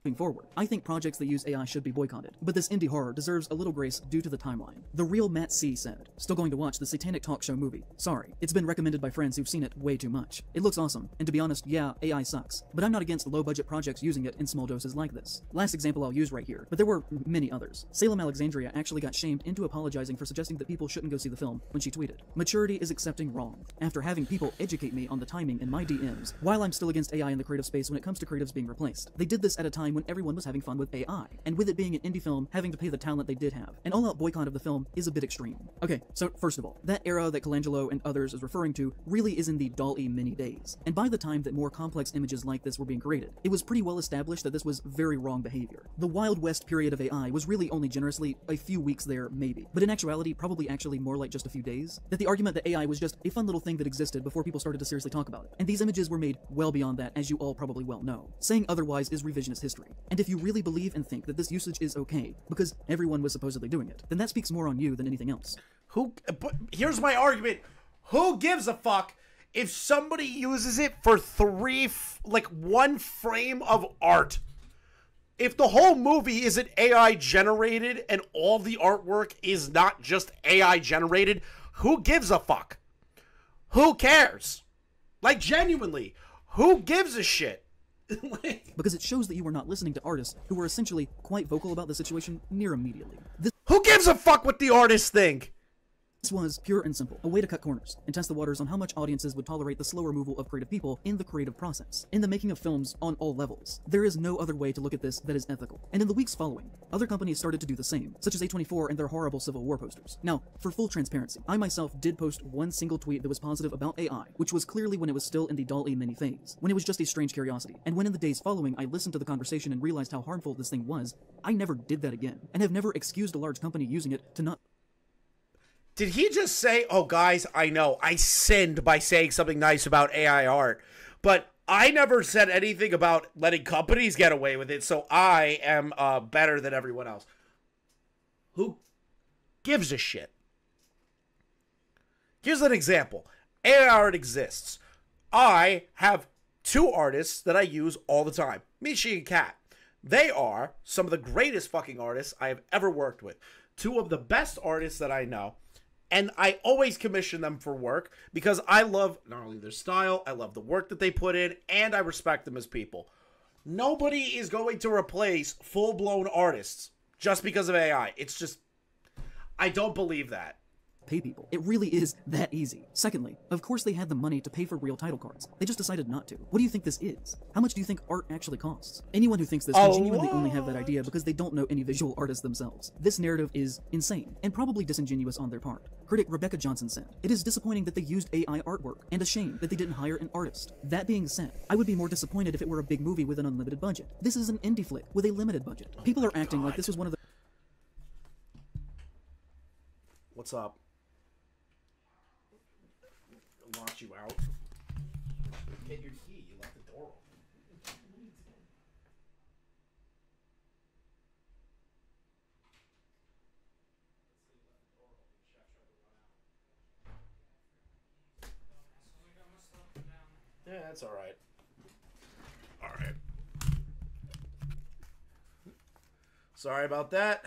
Moving forward, I think projects that use AI should be boycotted, but this indie horror deserves a little grace due to the timeline. The real Matt C said, "Still going to watch the Satanic Talk Show movie. Sorry, it's been recommended by friends who've seen it way too much. It looks awesome, and to be honest, yeah, AI sucks, but I'm not against low-budget projects using it in small doses like this." Last example I'll use right here, but there were many others. Salem Alexandria actually got shamed into apologizing for suggesting that people shouldn't go see the film when she tweeted, "Maturity is accepting wrong," after having people educate me on the timing in my DMs, while I'm still against AI in the creative space when it comes to creatives being replaced. They did this at a time when everyone was having fun with AI, and with it being an indie film, having to pay the talent they did have. An all-out boycott of the film is a bit extreme. Okay, so first of all, that era that Colangelo and others is referring to really is in the DALL-E mini days, and by the time that more complex images like this were being created, it was pretty well established that this was very wrong behavior. The Wild West period of AI was really only generously a few weeks there, maybe, but in actuality, probably actually more like just a few days. That the argument that AI was just a fun little thing that existed before people started to seriously talk about it, and these images were made well beyond that, as you all probably well know. Saying otherwise is revisionist history, and if you really believe and think that this usage is okay because everyone was supposedly doing it, then that speaks more on you than anything else. But here's my argument. Who gives a fuck if somebody uses it for one frame of art? If the whole movie isn't AI generated and all the artwork is not just AI generated, who gives a fuck? Who cares? Like, genuinely, who gives a shit? Because it shows that you were not listening to artists who were essentially quite vocal about the situation near immediately. Who gives a fuck what the artists think? This was, pure and simple, a way to cut corners and test the waters on how much audiences would tolerate the slow removal of creative people in the creative process, in the making of films on all levels. There is no other way to look at this that is ethical. And in the weeks following, other companies started to do the same, such as A24 and their horrible Civil War posters. Now, for full transparency, I myself did post one single tweet that was positive about AI, which was clearly when it was still in the DALL-E mini phase, when it was just a strange curiosity. And when in the days following I listened to the conversation and realized how harmful this thing was, I never did that again, and have never excused a large company using it to not. Did he just say, oh, guys, I know, I sinned by saying something nice about AI art, but I never said anything about letting companies get away with it, so I am better than everyone else. Who gives a shit? Here's an example. AI art exists. I have two artists that I use all the time, Michi and Kat. They are some of the greatest fucking artists I have ever worked with. Two of the best artists that I know. And I always commission them for work because I love not only their style, I love the work that they put in, and I respect them as people. Nobody is going to replace full-blown artists just because of AI. It's just, I don't believe that. pay people. It really is that easy. Secondly, of course they had the money to pay for real title cards. They just decided not to. What do you think this is? How much do you think art actually costs? Anyone who thinks this can genuinely only have that idea because they don't know any visual artists themselves. This narrative is insane, and probably disingenuous on their part. Critic Rebecca Johnson said, "It is disappointing that they used AI artwork, and a shame that they didn't hire an artist." That being said, I would be more disappointed if it were a big movie with an unlimited budget. This is an indie flick with a limited budget. People are acting like this was one of the... What's up? Launch you out. Get your key. You left the door open. Yeah, that's all right. All right. Sorry about that.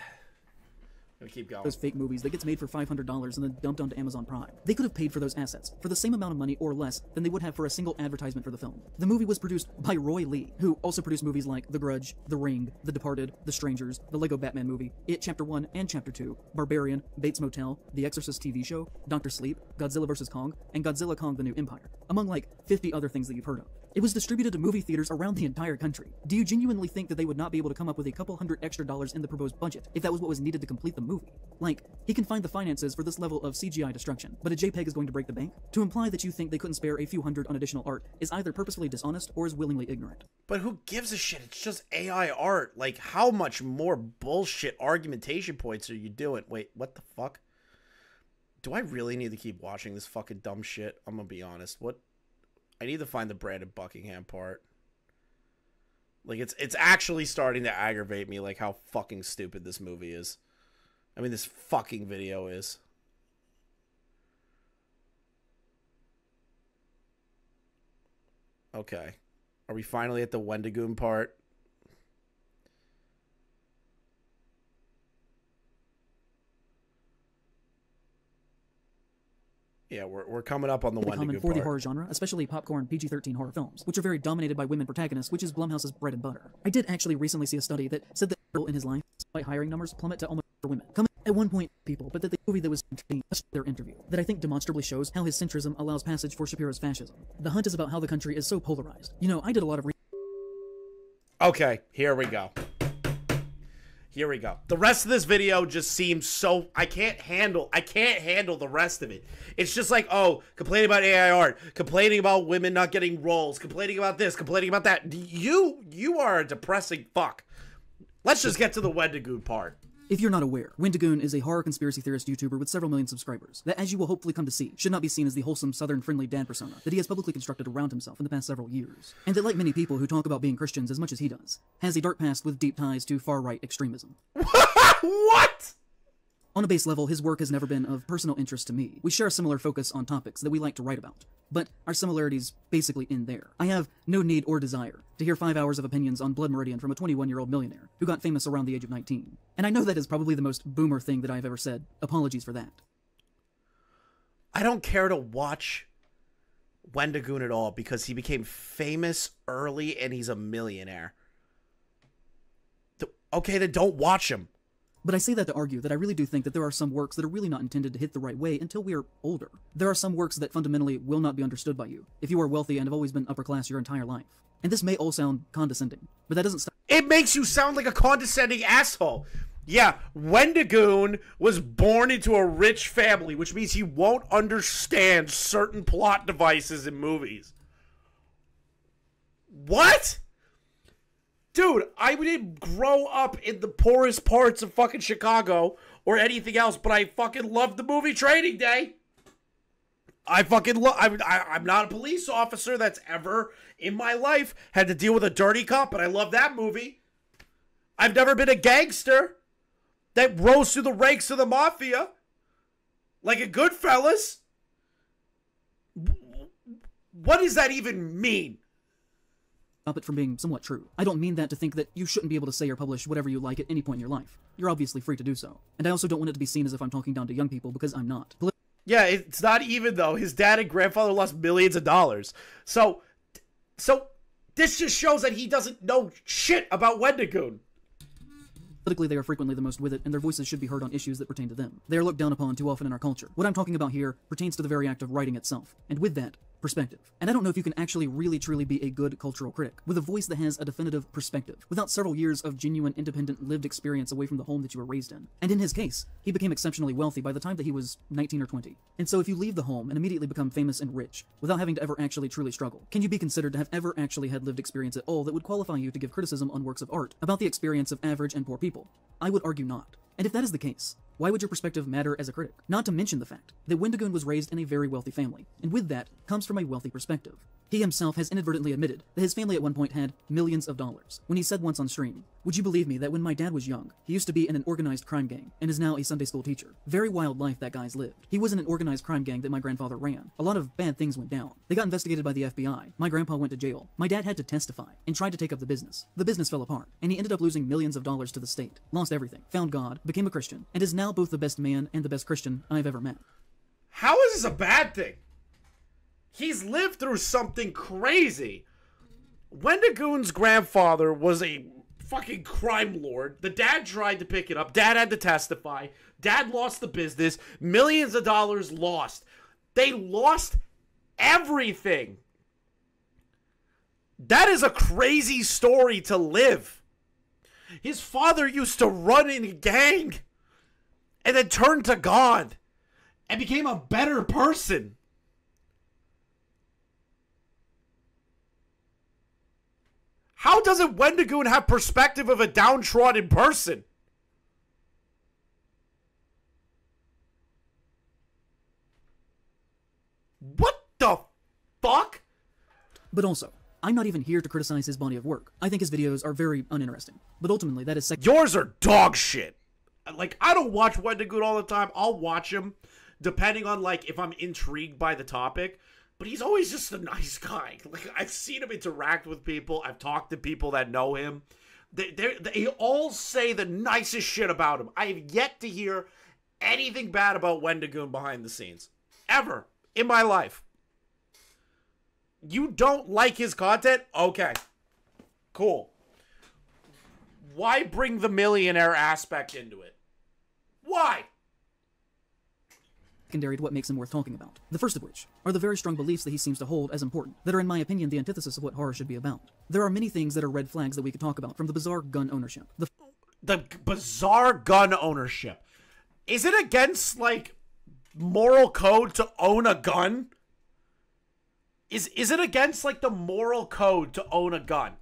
Gonna keep going. Those fake movies that gets made for $500 and then dumped onto Amazon Prime. They could have paid for those assets for the same amount of money or less than they would have for a single advertisement for the film. The movie was produced by Roy Lee, who also produced movies like The Grudge, The Ring, The Departed, The Strangers, the Lego Batman movie, It Chapter 1 and Chapter 2, Barbarian, Bates Motel, The Exorcist TV show, Dr. Sleep, Godzilla vs. Kong, and Godzilla Kong the New Empire, among like 50 other things that you've heard of. It was distributed to movie theaters around the entire country. Do you genuinely think that they would not be able to come up with a couple $100 extra in the proposed budget if that was what was needed to complete the movie? Like, he can find the finances for this level of CGI destruction, but a JPEG is going to break the bank? To imply that you think they couldn't spare a few hundred on additional art is either purposefully dishonest or is willingly ignorant. But who gives a shit? It's just AI art. Like, how much more bullshit argumentation points are you doing? Wait, what the fuck? Do I really need to keep watching this fucking dumb shit? I'm gonna be honest. What? I need to find the Brandon Buckingham part. Like, it's actually starting to aggravate me, like, how fucking stupid this movie is. I mean, this fucking video is. Okay. Are we finally at the Wendigoon part? Yeah, we're coming up on the Wendigoon common for the horror genre, especially popcorn PG-13 horror films, which are very dominated by women protagonists, which is Blumhouse's bread and butter. I did actually recently see a study that said that in his life, despite hiring numbers plummet to almost for women. Coming at one point, people, but that the movie that was their interview, that I think demonstrably shows how his centrism allows passage for Shapiro's fascism. The Hunt is about how the country is so polarized. You know, I did a lot of Okay, here we go. Here we go. The rest of this video just seems so... I can't handle the rest of it. It's just like, oh, complaining about AI art, complaining about women not getting roles, complaining about this, complaining about that. You are a depressing fuck. Let's just get to the Wendigoon part. If you're not aware, Wendigoon is a horror conspiracy theorist YouTuber with several million subscribers that, as you will hopefully come to see, should not be seen as the wholesome, southern-friendly dad persona that he has publicly constructed around himself in the past several years. And that, like many people who talk about being Christians as much as he does, has a dark past with deep ties to far-right extremism. What? On a base level, his work has never been of personal interest to me. We share a similar focus on topics that we like to write about, but our similarities basically end there. I have no need or desire to hear 5 hours of opinions on Blood Meridian from a 21-year-old millionaire who got famous around the age of 19. And I know that is probably the most boomer thing that I've ever said. Apologies for that. I don't care to watch Wendigoon at all because he became famous early and he's a millionaire. Okay, then don't watch him. But I say that to argue that I really do think that there are some works that are really not intended to hit the right way until we are older. There are some works that fundamentally will not be understood by you if you are wealthy and have always been upper class your entire life. And this may all sound condescending, but that doesn't stop. It makes you sound like a condescending asshole. Yeah, Wendigoon was born into a rich family, which means he won't understand certain plot devices in movies. What? Dude, I didn't grow up in the poorest parts of fucking Chicago or anything else, but I fucking loved the movie Training Day. I fucking love... I'm not a police officer that's ever in my life had to deal with a dirty cop, but I love that movie. I've never been a gangster that rose through the ranks of the mafia like a Goodfellas. What does that even mean? Stop it from being somewhat true. I don't mean that to think that you shouldn't be able to say or publish whatever you like at any point in your life. You're obviously free to do so. And I also don't want it to be seen as if I'm talking down to young people, because I'm not. Yeah, it's not even, though. His dad and grandfather lost millions of dollars. So this just shows that he doesn't know shit about Wendigoon. Politically, they are frequently the most with it, and their voices should be heard on issues that pertain to them. They are looked down upon too often in our culture. What I'm talking about here pertains to the very act of writing itself, and with that, perspective. And I don't know if you can actually really truly be a good cultural critic with a voice that has a definitive perspective, without several years of genuine, independent, lived experience away from the home that you were raised in. And in his case, he became exceptionally wealthy by the time that he was 19 or 20. And so if you leave the home and immediately become famous and rich, without having to ever actually truly struggle, can you be considered to have ever actually had lived experience at all that would qualify you to give criticism on works of art about the experience of average and poor people? I would argue not. And if that is the case, why would your perspective matter as a critic? Not to mention the fact that Wendigoon was raised in a very wealthy family, and with that comes from a wealthy perspective. He himself has inadvertently admitted that his family at one point had millions of dollars. When he said once on stream, "Would you believe me that when my dad was young, he used to be in an organized crime gang and is now a Sunday school teacher?" Very wild life that guy's lived. He was in an organized crime gang that my grandfather ran. A lot of bad things went down. They got investigated by the FBI. My grandpa went to jail. My dad had to testify and tried to take up the business. The business fell apart, and he ended up losing millions of dollars to the state. Lost everything. Found God, became a Christian, and is now both the best man and the best Christian I've ever met. How is this a bad thing? He's lived through something crazy. Wendigoon's grandfather was a fucking crime lord. The dad tried to pick it up. Dad had to testify. Dad lost the business. Millions of dollars lost. They lost everything. That is a crazy story to live. His father used to run in a gang and then turned to God and became a better person. How doesn't Wendigoon have perspective of a downtrodden person? What the fuck? But also, I'm not even here to criticize his body of work. I think his videos are very uninteresting. But ultimately, that is yours are dog shit. Like, I don't watch Wendigoon all the time. I'll watch him depending on, like, if I'm intrigued by the topic. But he's always just a nice guy. Like, I've seen him interact with people. I've talked to people that know him. They all say the nicest shit about him. I have yet to hear anything bad about Wendigoon behind the scenes. Ever. In my life. You don't like his content? Okay. Cool. Why bring the millionaire aspect into it? Why? Secondary to what makes him worth talking about. The first of which are the very strong beliefs that he seems to hold as important, that are in my opinion the antithesis of what horror should be about. There are many things that are red flags that we could talk about, from the bizarre gun ownership. The bizarre gun ownership. Is it against, like, moral code to own a gun? Is it against, like, the moral code to own a gun?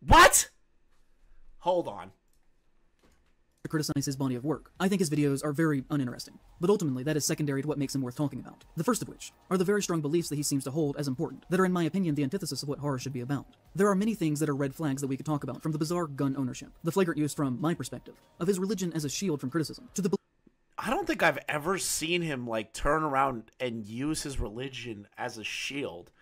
What? Hold on. To criticize his body of work. I think his videos are very uninteresting, but ultimately that is secondary to what makes him worth talking about. The first of which are the very strong beliefs that he seems to hold as important, that are in my opinion the antithesis of what horror should be about. There are many things that are red flags that we could talk about, from the bizarre gun ownership, the flagrant use from my perspective, of his religion as a shield from criticism, to the I don't think I've ever seen him, like, turn around and use his religion as a shield.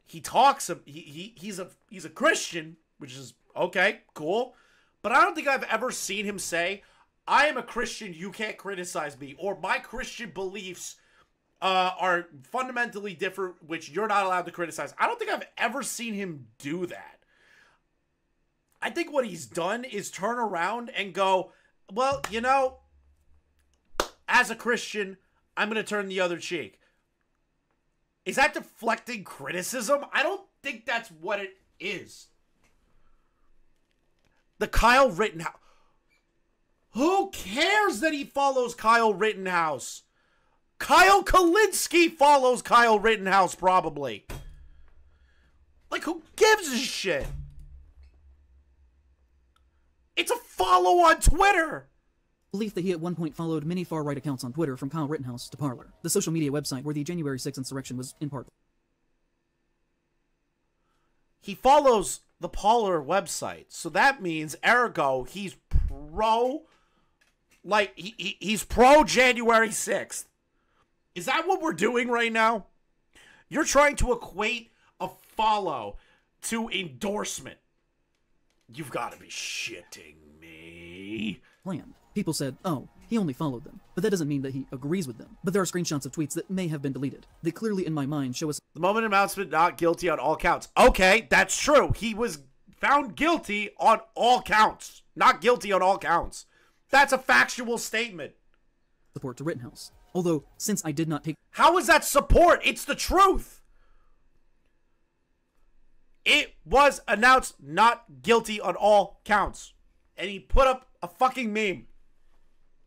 He talks, he's a Christian, which is okay, cool. But I don't think I've ever seen him say, "I am a Christian, you can't criticize me," or "My Christian beliefs are fundamentally different, which you're not allowed to criticize." I don't think I've ever seen him do that. I think what he's done is turn around and go, "Well, you know, as a Christian, I'm going to turn the other cheek." Is that deflecting criticism? I don't think that's what it is. The Kyle Rittenhouse. Who cares that he follows Kyle Rittenhouse? Kyle Kalinske follows Kyle Rittenhouse, probably. Like, who gives a shit? It's a follow on Twitter. Belief that he at one point followed many far-right accounts on Twitter, from Kyle Rittenhouse to Parler, the social media website where the January 6th insurrection was in part. He follows the Parler website, so that means, ergo, he's pro, like, he's pro January 6th. Is that what we're doing right now? You're trying to equate a follow to endorsement. You've got to be shitting me. Plan. People said, "Oh, he only followed them," but that doesn't mean that he agrees with them. But there are screenshots of tweets that may have been deleted, that clearly in my mind show us the moment announcement not guilty on all counts. Okay, that's true. He was found guilty on all counts. Not guilty on all counts. That's a factual statement. Support to Rittenhouse. Although, since I did not take... How is that support? It's the truth. It was announced not guilty on all counts. And he put up a fucking meme.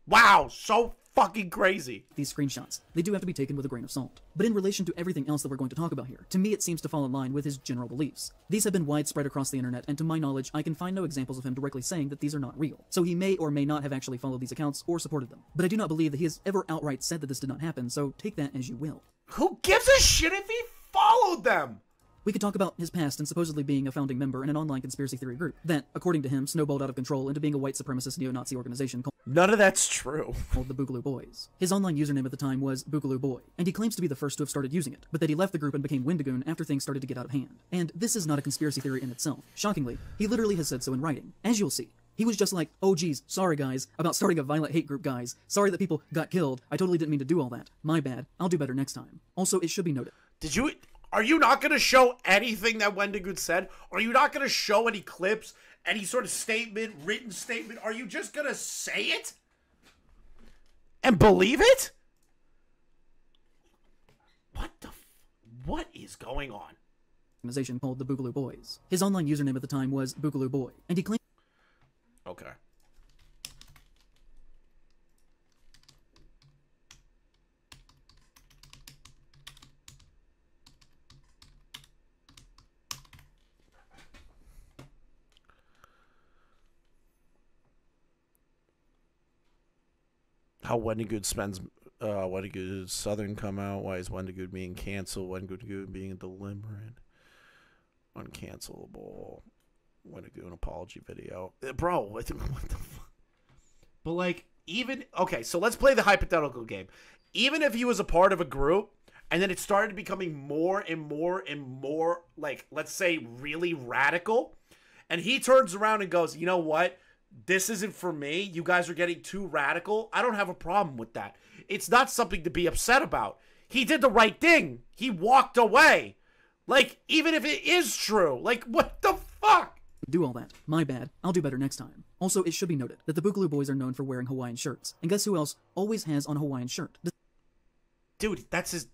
Wow, so fucking crazy. These screenshots, they do have to be taken with a grain of salt. But in relation to everything else that we're going to talk about here, to me it seems to fall in line with his general beliefs. These have been widespread across the internet, and to my knowledge, I can find no examples of him directly saying that these are not real. So he may or may not have actually followed these accounts or supported them. But I do not believe that he has ever outright said that this did not happen, so take that as you will. Who gives a shit if he followed them? We could talk about his past and supposedly being a founding member in an online conspiracy theory group that, according to him, snowballed out of control into being a white supremacist neo-Nazi organization called... None of that's true. ...called the Boogaloo Boys. His online username at the time was Boogaloo Boy, and he claims to be the first to have started using it, but that he left the group and became Wendigoon after things started to get out of hand. And this is not a conspiracy theory in itself. Shockingly, he literally has said so in writing. As you'll see. He was just like, oh geez, sorry guys, about starting a violent hate group guys. Sorry that people got killed. I totally didn't mean to do all that. My bad. I'll do better next time. Also, it should be noted. Are you not going to show anything that Wendigoon said? Are you not going to show any clips, any sort of statement, written statement? Are you just going to say it? And believe it? What is going on? Organization called the Boogaloo Boys. His online username at the time was Boogaloo Boy, and he claimed... Okay. How Wendigoon spends Wendigoon's Southern come out. Why is Wendigoon being canceled? Wendigoon being deliberate. Uncancelable. Wendigoon apology video. Bro, what the fuck? But like, even... Okay, so let's play the hypothetical game. Even if he was a part of a group, and then it started becoming more and more and more, like, let's say, really radical, and he turns around and goes, you know what? This isn't for me. You guys are getting too radical. I don't have a problem with that. It's not something to be upset about. He did the right thing. He walked away. Like, even if it is true. Like, what the fuck? Do all that. My bad. I'll do better next time. Also, it should be noted that the Boogaloo Boys are known for wearing Hawaiian shirts. And guess who else always has on a Hawaiian shirt? Dude, that's his...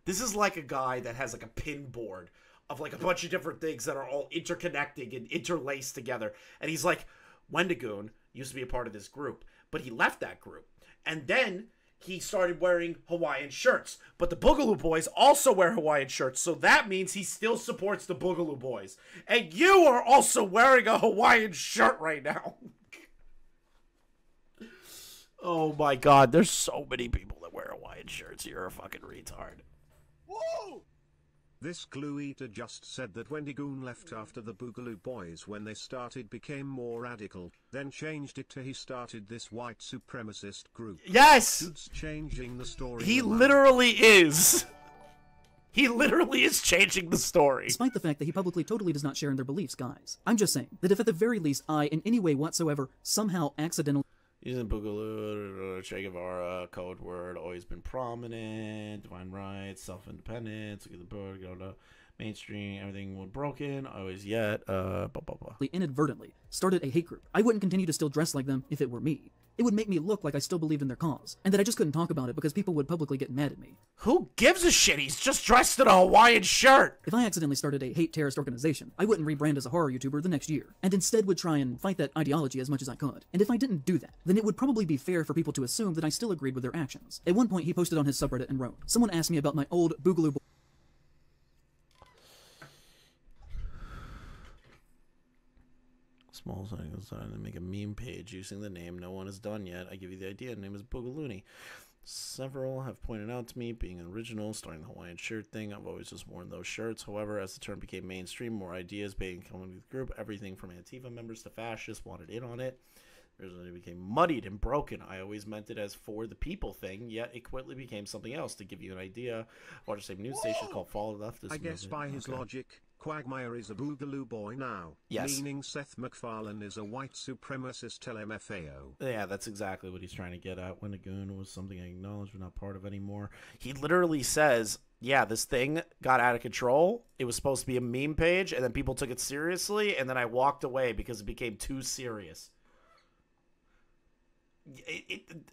This is like a guy that has like a pin board of like a bunch of different things that are all interconnecting and interlaced together. And he's like, Wendigoon used to be a part of this group, but he left that group. And then he started wearing Hawaiian shirts. But the Boogaloo Boys also wear Hawaiian shirts, so that means he still supports the Boogaloo Boys. And you are also wearing a Hawaiian shirt right now. Oh my god, there's so many people that wear Hawaiian shirts. You're a fucking retard. Whoa! This glue eater just said that Wendigoon left after the Boogaloo Boys when they became more radical, then changed it to he started this white supremacist group. Yes! Dude's changing the story. He literally is. He literally is changing the story. Despite the fact that he publicly totally does not share in their beliefs, guys. I'm just saying that if at the very least I, in any way whatsoever, somehow accidentally... Using Boogaloo, Che Guevara, code word, always been prominent, divine rights, self-independence, look at the book, go to mainstream, everything was broken, always yet, blah, blah, blah. Inadvertently started a hate group. I wouldn't continue to still dress like them if it were me. It would make me look like I still believed in their cause, and that I just couldn't talk about it because people would publicly get mad at me. Who gives a shit? He's just dressed in a Hawaiian shirt! If I accidentally started a hate terrorist organization, I wouldn't rebrand as a horror YouTuber the next year, and instead would try and fight that ideology as much as I could. And if I didn't do that, then it would probably be fair for people to assume that I still agreed with their actions. At one point, he posted on his subreddit and wrote, someone asked me about my old Boogaloo Small sign decided to make a meme page using the name no one has done yet. I give you the idea. The name is Boogaloony. Several have pointed out to me being an original, starting the Hawaiian shirt thing. I've always just worn those shirts. However, as the term became mainstream, more ideas being coming to the group. Everything from Antifa members to fascists wanted in on it. It became muddied and broken. I always meant it as for the people thing, yet it quickly became something else. To give you an idea, watch the same news station called Follow Left. I guess by his logic, Quagmire is a Boogaloo boy now. Yes. Meaning Seth MacFarlane is a white supremacist LMFAO. Yeah, that's exactly what he's trying to get at. Wendigoon was something I acknowledge we're not part of anymore. He literally says, yeah, this thing got out of control. It was supposed to be a meme page, and then people took it seriously, and then I walked away because it became too serious.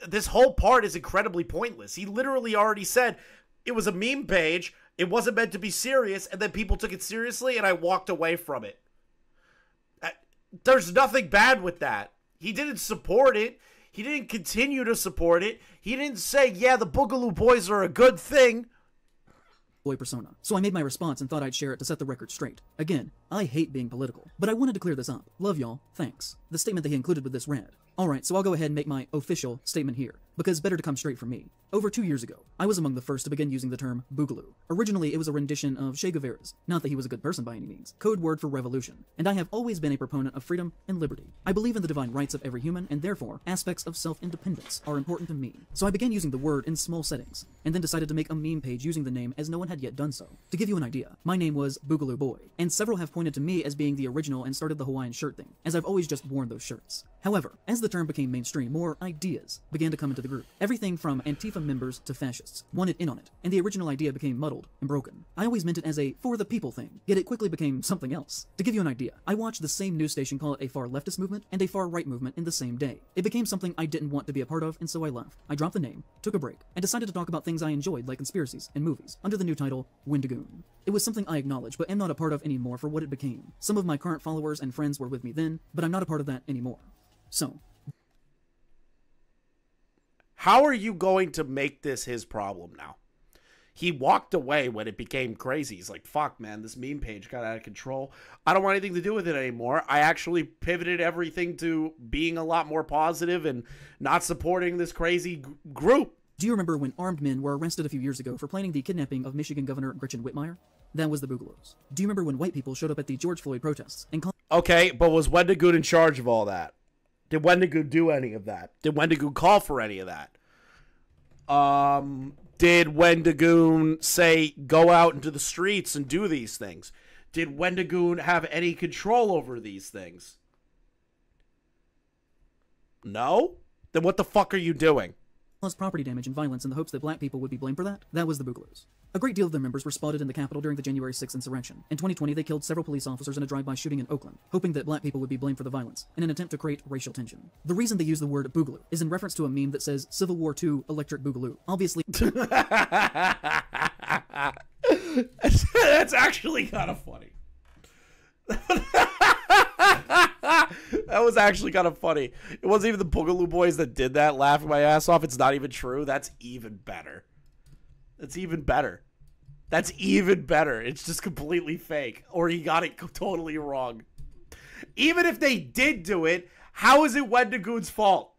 This whole part is incredibly pointless. He literally already said it was a meme page, it wasn't meant to be serious, and then people took it seriously, and I walked away from it. There's nothing bad with that. He didn't support it. He didn't continue to support it. He didn't say, yeah, the Boogaloo Boys are a good thing. Boy persona. So I made my response and thought I'd share it to set the record straight. Again, I hate being political, but I wanted to clear this up. Love y'all. Thanks. The statement that he included with this read. Alright, so I'll go ahead and make my official statement here, because better to come straight from me. Over 2 years ago, I was among the first to begin using the term Boogaloo. Originally, it was a rendition of Che Guevara's, not that he was a good person by any means, code word for revolution, and I have always been a proponent of freedom and liberty. I believe in the divine rights of every human, and therefore, aspects of self-independence are important to me. So I began using the word in small settings, and then decided to make a meme page using the name as no one had yet done so. To give you an idea, my name was Boogaloo Boy, and several have pointed to me as being the original and started the Hawaiian shirt thing, as I've always just worn those shirts. However, as the term became mainstream, more ideas began to come into the group. Everything from Antifa members to fascists wanted in on it, and the original idea became muddled and broken. I always meant it as a for the people thing, yet it quickly became something else. To give you an idea, I watched the same news station call it a far leftist movement and a far right movement in the same day. It became something I didn't want to be a part of, and so I left. I dropped the name, took a break, and decided to talk about things I enjoyed like conspiracies and movies, under the new title, Wendigoon. It was something I acknowledge, but am not a part of anymore for what it became. Some of my current followers and friends were with me then, but I'm not a part of that anymore. So, how are you going to make this his problem now? He walked away when it became crazy. He's like, fuck, man, this meme page got out of control. I don't want anything to do with it anymore. I actually pivoted everything to being a lot more positive and not supporting this crazy group. Do you remember when armed men were arrested a few years ago for planning the kidnapping of Michigan Governor Gretchen Whitmire? That was the Boogaloos. Do you remember when white people showed up at the George Floyd protests and Okay, but was Wendigoon in charge of all that? Did Wendigoon do any of that? Did Wendigoon call for any of that? Did Wendigoon say, go out into the streets and do these things? Did Wendigoon have any control over these things? No? Then what the fuck are you doing? Caused property damage and violence in the hopes that black people would be blamed for that? That was the Boogaloos. A great deal of their members were spotted in the Capitol during the January 6th insurrection. In 2020, they killed several police officers in a drive-by shooting in Oakland, hoping that black people would be blamed for the violence, in an attempt to create racial tension. The reason they use the word Boogaloo is in reference to a meme that says Civil War II Electric Boogaloo. Obviously... That's actually kind of funny. That was actually kind of funny. It wasn't even the Boogaloo Boys that did that, laughing my ass off. It's not even true. That's even better. That's even better. That's even better. It's just completely fake. Or he got it totally wrong. Even if they did do it, how is it Wendigoon's fault?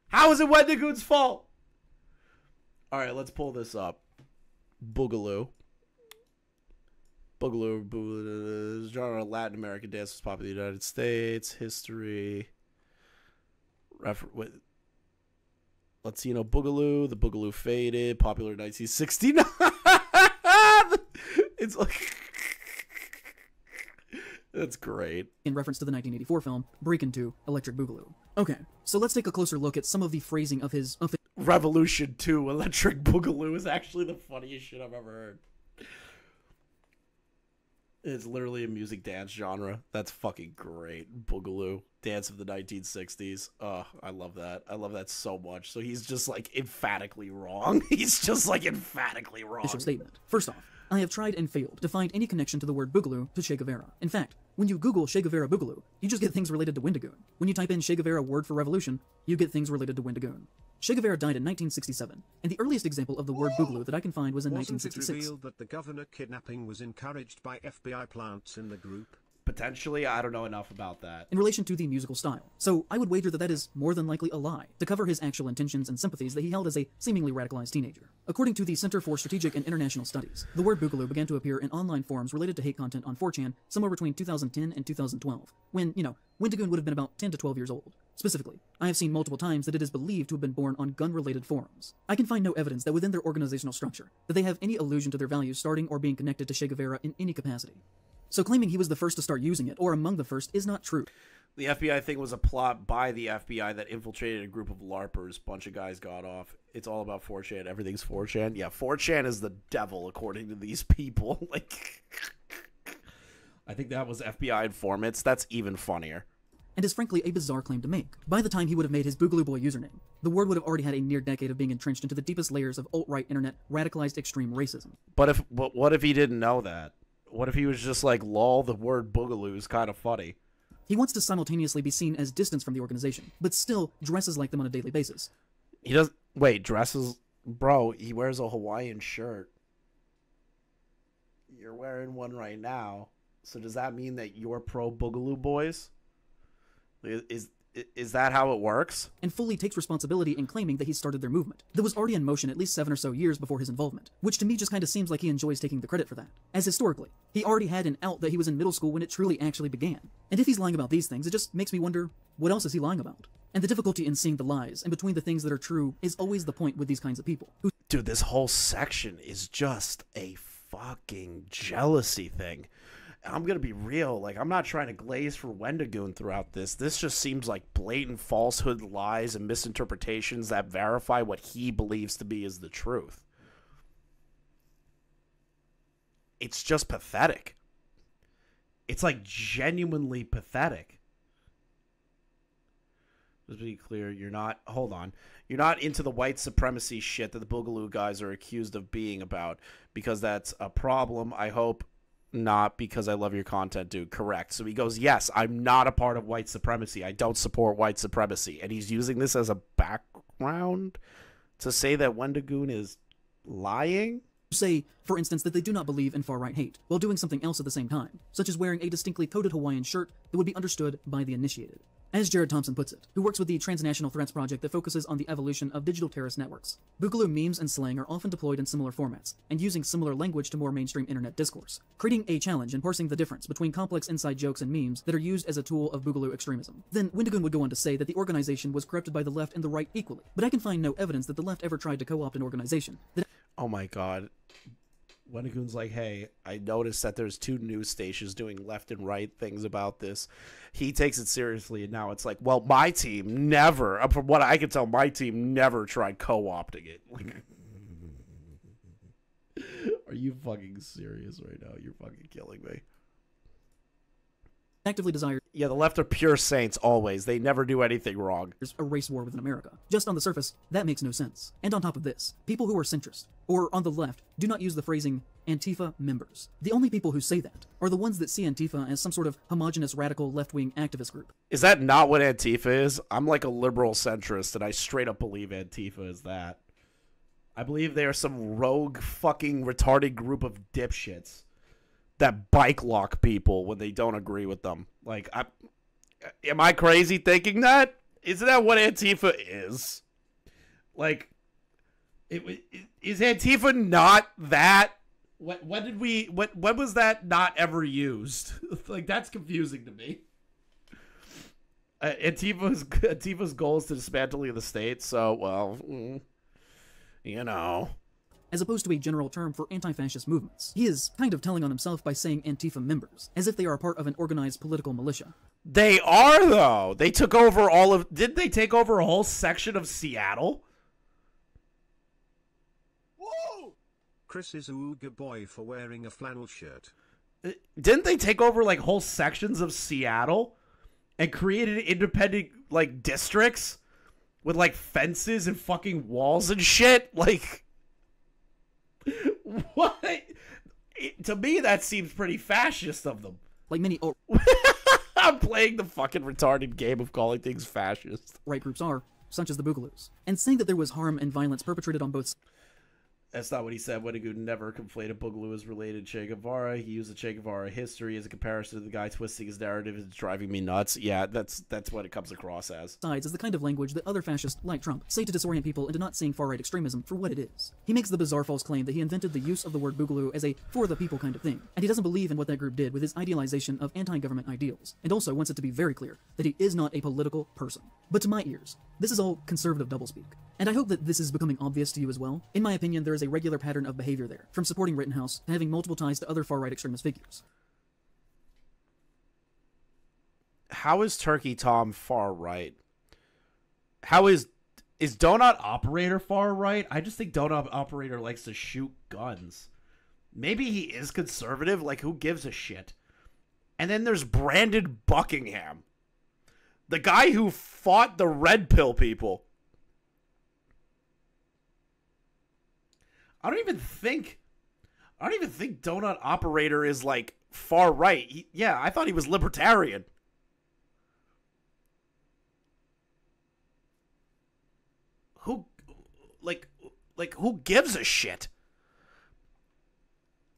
How is it Wendigoon's fault? Alright, let's pull this up. Boogaloo. Boogaloo, genre of Latin American dance was popular in the United States. History. Latino Boogaloo. The Boogaloo faded. Popular in 1969. It's like... That's great. In reference to the 1984 film, Breakin' 2, Electric Boogaloo. Okay, so let's take a closer look at some of the phrasing of his... Revolution 2, Electric Boogaloo is actually the funniest shit I've ever heard. It's literally a music dance genre. That's fucking great. Boogaloo. Dance of the 1960s. Oh, I love that. I love that so much. So he's just like emphatically wrong. He's just like emphatically wrong. Statement. First off, I have tried and failed to find any connection to the word Boogaloo to Che Guevara. In fact, when you Google Che Guevara Boogaloo, you just get things related to Wendigoon. When you type in Che Guevara word for revolution, you get things related to Wendigoon. Che Guevara died in 1967, and the earliest example of the word Boogaloo that I can find was in 1966. Wasn't it revealed that the governor kidnapping was encouraged by FBI plants in the group? Potentially, I don't know enough about that. In relation to the musical style. So I would wager that that is more than likely a lie, to cover his actual intentions and sympathies that he held as a seemingly radicalized teenager. According to the Center for Strategic and International Studies, the word Boogaloo began to appear in online forums related to hate content on 4chan somewhere between 2010 and 2012, when, Wendigoon would have been about 10 to 12 years old. Specifically, I have seen multiple times that it is believed to have been born on gun-related forums. I can find no evidence that within their organizational structure, that they have any allusion to their values starting or being connected to Che Guevara in any capacity. So claiming he was the first to start using it, or among the first, is not true. The FBI thing was a plot by the FBI that infiltrated a group of LARPers. Bunch of guys got off. It's all about 4chan. Everything's 4chan. Yeah, 4chan is the devil, according to these people. Like, I think that was FBI informants. That's even funnier. And is frankly a bizarre claim to make. By the time he would have made his Boogaloo Boy username, the word would have already had a near decade of being entrenched into the deepest layers of alt-right internet radicalized extreme racism. But what if he didn't know that? What if he was just like, lol, the word Boogaloo is kind of funny? He wants to simultaneously be seen as distant from the organization, but still dresses like them on a daily basis. He does. Wait, dresses? Bro, he wears a Hawaiian shirt. You're wearing one right now. So does that mean that you're pro Boogaloo Boys? Is that how it works? And fully takes responsibility in claiming that he started their movement that was already in motion at least 7 or so years before his involvement, which to me just kind of seems like he enjoys taking the credit for that. As historically, he already had an out that he was in middle school when it truly actually began. And if he's lying about these things, it just makes me wonder, what else is he lying about? And the difficulty in seeing the lies in between the things that are true is always the point with these kinds of people. Dude, this whole section is just a fucking jealousy thing. I'm gonna be real, like, I'm not trying to glaze for Wendigoon throughout this. This just seems like blatant falsehood, lies, and misinterpretations that verify what he believes to be is the truth. It's just pathetic. It's like genuinely pathetic. Let's be clear, you're not, hold on, you're not into the white supremacy shit that the Boogaloo guys are accused of being about, because that's a problem. I hope not, because I love your content, dude. Correct. So he goes, yes, I'm not a part of white supremacy. I don't support white supremacy. And he's using this as a background to say that Wendigoon is lying? Say, for instance, that they do not believe in far-right hate, while doing something else at the same time, such as wearing a distinctly coded Hawaiian shirt that would be understood by the initiated. As Jared Thompson puts it, who works with the Transnational Threats Project that focuses on the evolution of digital terrorist networks, Boogaloo memes and slang are often deployed in similar formats, and using similar language to more mainstream internet discourse, creating a challenge in parsing the difference between complex inside jokes and memes that are used as a tool of Boogaloo extremism. Then Wendigoon would go on to say that the organization was corrupted by the left and the right equally, but I can find no evidence that the left ever tried to co-opt an organization that— Oh my god. Wendigoon's like, hey, I noticed that there's 2 news stations doing left and right things about this. He takes it seriously, and now it's like, well, my team never, from what I can tell, my team never tried co-opting it. Like, are you fucking serious right now? You're fucking killing me. actively desires— Yeah, the left are pure saints always. They never do anything wrong. a race war within America. Just on the surface, that makes no sense. And on top of this, people who are centrist, or on the left, do not use the phrasing Antifa members. The only people who say that are the ones that see Antifa as some sort of homogenous radical left-wing activist group. Is that not what Antifa is? I'm like a liberal centrist, and I straight up believe Antifa is that. I believe they are some rogue fucking retarded group of dipshits that bike lock people when they don't agree with them. Like, am I crazy thinking that? Isn't that what Antifa is? Like, is Antifa not that? When was that not ever used? Like, that's confusing to me. Antifa's goal is to dismantle the state, so, well, you know. As opposed to a general term for anti-fascist movements. He is kind of telling on himself by saying Antifa members, as if they are a part of an organized political militia. They are, though. They took over all of... Didn't they take over a whole section of Seattle? Whoa! Chris is a Ooga boy for wearing a flannel shirt. Didn't they take over, like, whole sections of Seattle? And created independent, like, districts? With, like, fences and fucking walls and shit? Like... What? To me, that seems pretty fascist of them. Like many... I'm playing the fucking retarded game of calling things fascist. Right groups are, such as the Boogaloos. And saying that there was harm and violence perpetrated on both sides. That's not what he said. Wendigoon never conflated Boogaloo as related to Che Guevara. He used the Che Guevara history as a comparison to the guy twisting his narrative. It's driving me nuts. Yeah, that's what it comes across as. Sides is the kind of language that other fascists, like Trump, say to disorient people into not seeing far-right extremism for what it is. He makes the bizarre false claim that he invented the use of the word Boogaloo as a for-the-people kind of thing, and he doesn't believe in what that group did with his idealization of anti-government ideals, and also wants it to be very clear that he is not a political person. But to my ears, this is all conservative doublespeak. And I hope that this is becoming obvious to you as well. In my opinion, there is a regular pattern of behavior there, from supporting Rittenhouse to having multiple ties to other far-right extremist figures. How is Turkey Tom far right? How is Donut Operator far right? I just think Donut Operator likes to shoot guns. Maybe he is conservative. Like, who gives a shit? And then there's Brandon Buckingham, the guy who fought the Red Pill people. I don't even think Donut Operator is, like, far right. Yeah, I thought he was libertarian. Who gives a shit?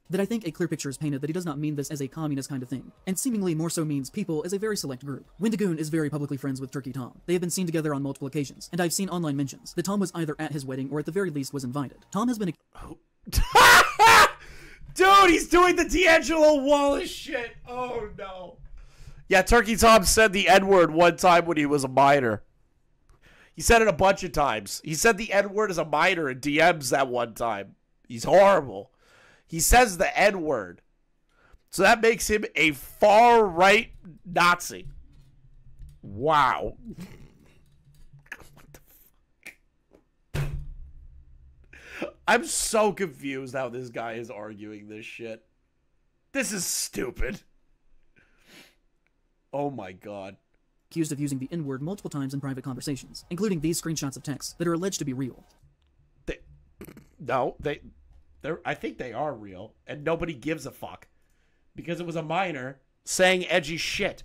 That I think a clear picture is painted that he does not mean this as a communist kind of thing, and seemingly more so means people as a very select group. Wendigoon is very publicly friends with Turkey Tom. They have been seen together on multiple occasions, and I've seen online mentions that Tom was either at his wedding or at the very least was invited. Tom has been Dude, he's doing the D'Angelo Wallace shit. Oh, no. Yeah, Turkey Tom said the N-word one time when he was a minor. He said it a bunch of times. He said the N-word as a minor in DMs that one time. He's horrible. He says the N-word. So that makes him a far-right Nazi. Wow. What the fuck? I'm so confused how this guy is arguing this shit. This is stupid. Oh my god. Accused of using the N-word multiple times in private conversations, including these screenshots of texts that are alleged to be real. I think they are real, and nobody gives a fuck. Because it was a minor saying edgy shit.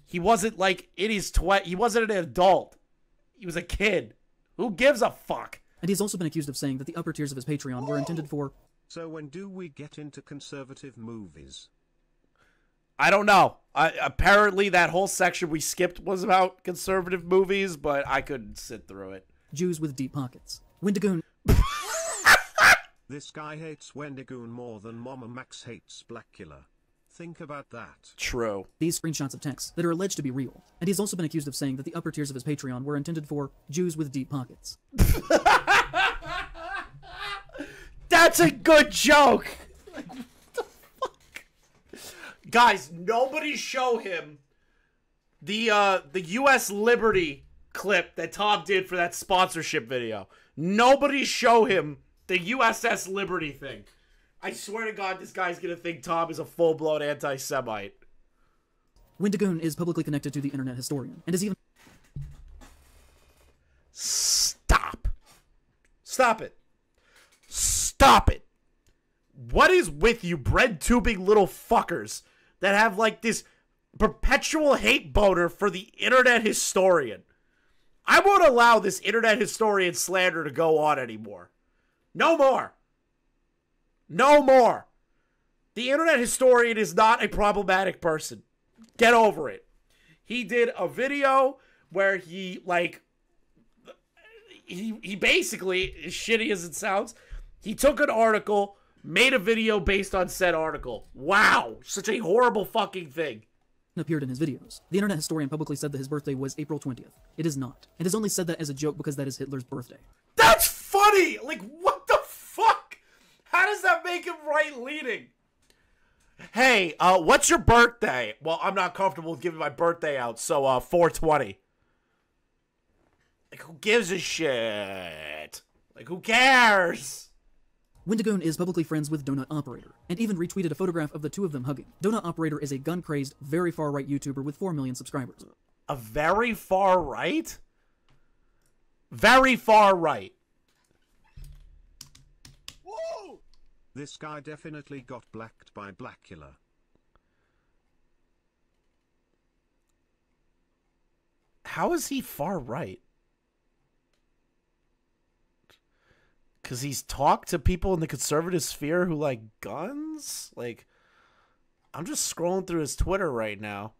He wasn't like in his he wasn't an adult. He was a kid. Who gives a fuck? And he's also been accused of saying that the upper tiers of his Patreon were intended for... So when do we get into conservative movies? I don't know. Apparently that whole section we skipped was about conservative movies, but I couldn't sit through it. Jews with deep pockets. Wendigoon. This guy hates Wendigoon more than Mama Max hates Blackula. Think about that. True. These screenshots of texts that are alleged to be real. And he's also been accused of saying that the upper tiers of his Patreon were intended for Jews with deep pockets. That's a good joke. Like, what the fuck? Guys, nobody show him the US Liberty clip that Tom did for that sponsorship video. Nobody show him the USS Liberty thing. I swear to God, this guy's gonna think Tom is a full-blown anti-Semite. Wendigoon is publicly connected to the internet historian, and is even... Stop. Stop it. Stop it. What is with you bread-tubing little fuckers that have, like, this perpetual hate boner for the internet historian? I won't allow this internet historian slander to go on anymore. No more. No more. The internet historian is not a problematic person. Get over it. He did a video where he, like, he basically, as shitty as it sounds, he took an article, made a video based on said article. Wow. Such a horrible fucking thing. Appeared in his videos. The internet historian publicly said that his birthday was April 20th. It is not. And has only said that as a joke because that is Hitler's birthday. That's funny! Like, what the fuck? How does that make him right-leaning? Hey, what's your birthday? Well, I'm not comfortable with giving my birthday out, so, 420. Like, who gives a shit? Like, who cares? Wendigoon is publicly friends with Donut Operator, and even retweeted a photograph of the two of them hugging. Donut Operator is a gun-crazed, very far-right YouTuber with 4 million subscribers. A very far-right? Very far-right. Whoa! This guy definitely got blacked by Blackula. How is he far-right? Because he's talked to people in the conservative sphere who like guns? Like, I'm just scrolling through his Twitter right now.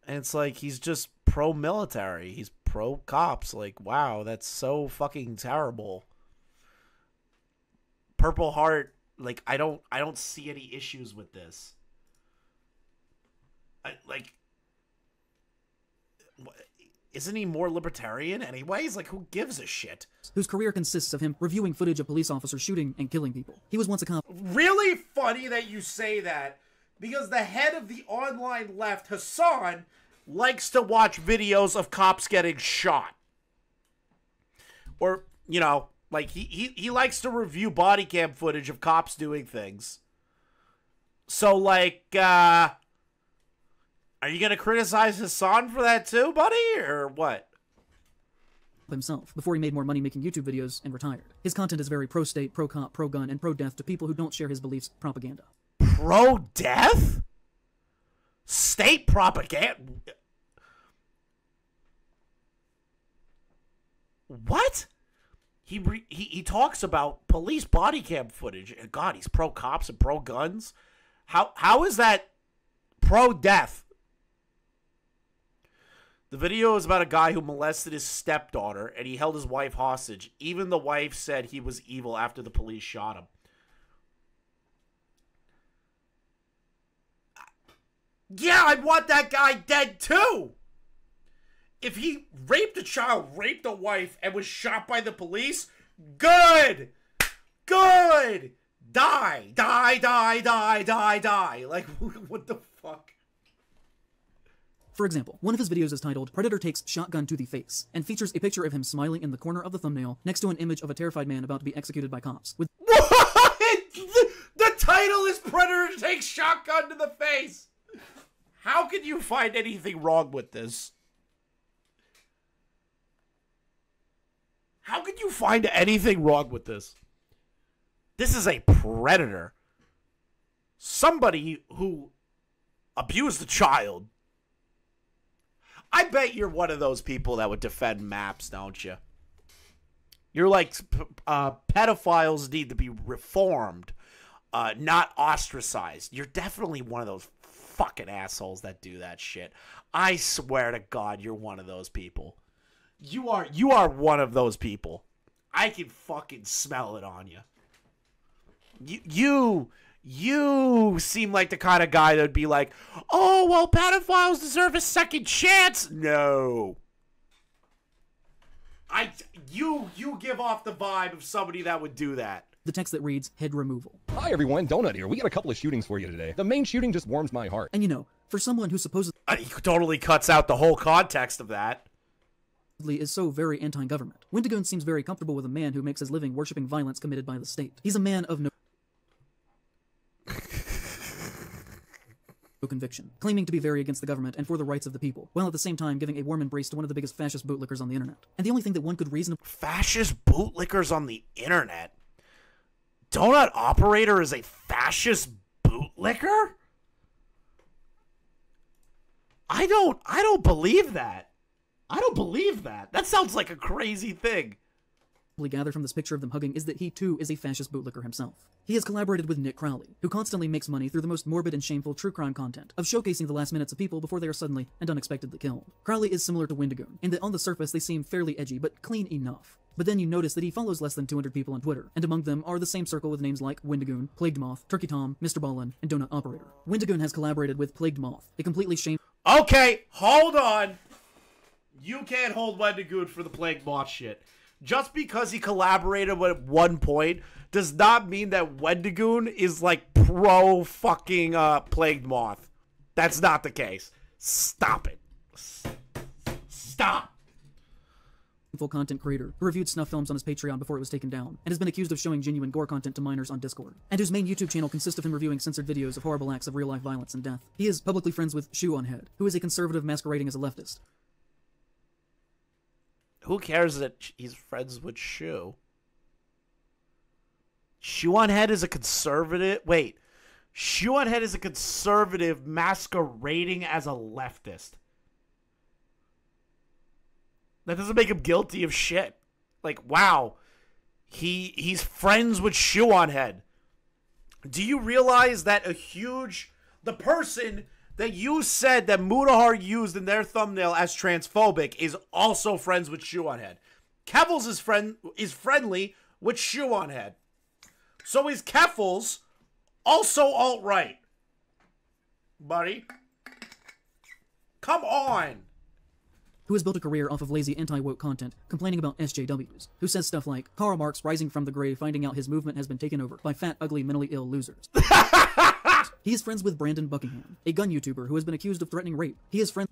And it's like, he's just pro-military. He's pro-cops. Like, wow, that's so fucking terrible. Purple Heart, like, I don't see any issues with this. Isn't he more libertarian anyways? Like, who gives a shit? Whose career consists of him reviewing footage of police officers shooting and killing people. He was once a cop. Really funny that you say that, Because the head of the online left, Hassan, likes to watch videos of cops getting shot. Or, you know, like he likes to review body cam footage of cops doing things. So, like, are you going to criticize Hassan for that too, buddy, or what? Himself before he made more money making YouTube videos and retired. His content is very pro-state, pro-cop, pro-gun, and pro-death to people who don't share his beliefs propaganda. Pro-death? State propaganda? What? He talks about police body cam footage. And God, he's pro-cops and pro-guns? How is that pro-death? The video is about a guy who molested his stepdaughter, and he held his wife hostage. Even the wife said he was evil after the police shot him. Yeah, I want that guy dead too! If he raped a child, raped a wife, and was shot by the police, good! Good! Die! Die, die, die, die, die. Like, what the fuck? For example, one of his videos is titled Predator Takes Shotgun to the Face and features a picture of him smiling in the corner of the thumbnail next to an image of a terrified man about to be executed by cops. With What? The title is Predator Takes Shotgun to the Face! How can you find anything wrong with this? How can you find anything wrong with this? This is a predator. Somebody who abused a child. I bet you're one of those people that would defend maps, don't you? You're like, pedophiles need to be reformed, not ostracized. You're definitely one of those fucking assholes that do that shit. I swear to God, you're one of those people. You are one of those people. I can fucking smell it on you. You seem like the kind of guy that would be like, oh, well, pedophiles deserve a second chance. No. You give off the vibe of somebody that would do that. The text that reads, head removal. Hi everyone, Donut here. We got a couple of shootings for you today. The main shooting just warms my heart. And you know, for someone who supposedly... He totally cuts out the whole context of that. ...is so very anti-government. Wendigoon seems very comfortable with a man who makes his living worshipping violence committed by the state. He's a man of no conviction, claiming to be very against the government and for the rights of the people, while at the same time giving a warm embrace to one of the biggest fascist bootlickers on the internet. And the only thing that one could reasonably... Fascist bootlickers on the internet? Donut Operator is a fascist bootlicker? I don't believe that. I don't believe that. That sounds like a crazy thing. Gather from this picture of them hugging is that he too is a fascist bootlicker himself. He has collaborated with Nick Crowley, who constantly makes money through the most morbid and shameful true crime content of showcasing the last minutes of people before they are suddenly and unexpectedly killed. Crowley is similar to Wendigoon in that on the surface they seem fairly edgy but clean enough. But then you notice that he follows less than 200 people on Twitter, and among them are the same circle with names like Wendigoon, Plagued Moth, Turkey Tom, Mr. Ballin, and Donut Operator. Wendigoon has collaborated with Plagued Moth, a completely Okay, hold on. You can't hold Wendigoon for the Plagued Moth shit. Just because he collaborated at one point does not mean that Wendigoon is like pro fucking Plagued Moth. That's not the case. Stop it. Stop. Content creator who reviewed snuff films on his Patreon before it was taken down, and has been accused of showing genuine gore content to minors on Discord, and whose main YouTube channel consists of him reviewing censored videos of horrible acts of real-life violence and death. He is publicly friends with Shoe on Head, who is a conservative masquerading as a leftist. Who cares that he's friends with Shoe? Shoe on Head is a conservative... Wait. Shoe on Head is a conservative masquerading as a leftist. That doesn't make him guilty of shit. Like, wow. He's friends with Shoe on Head. Do you realize that the person that you said that Mudahar used in their thumbnail as transphobic is also friends with Shoe on Head? Kevels is friendly with Shoe on Head. So is Keffels also alt-right? Buddy. Come on. Who has built a career off of lazy anti-woke content, complaining about SJWs, who says stuff like, Karl Marx rising from the grave finding out his movement has been taken over by fat, ugly, mentally ill losers. He is friends with Brandon Buckingham, a gun YouTuber who has been accused of threatening rape. He is friends.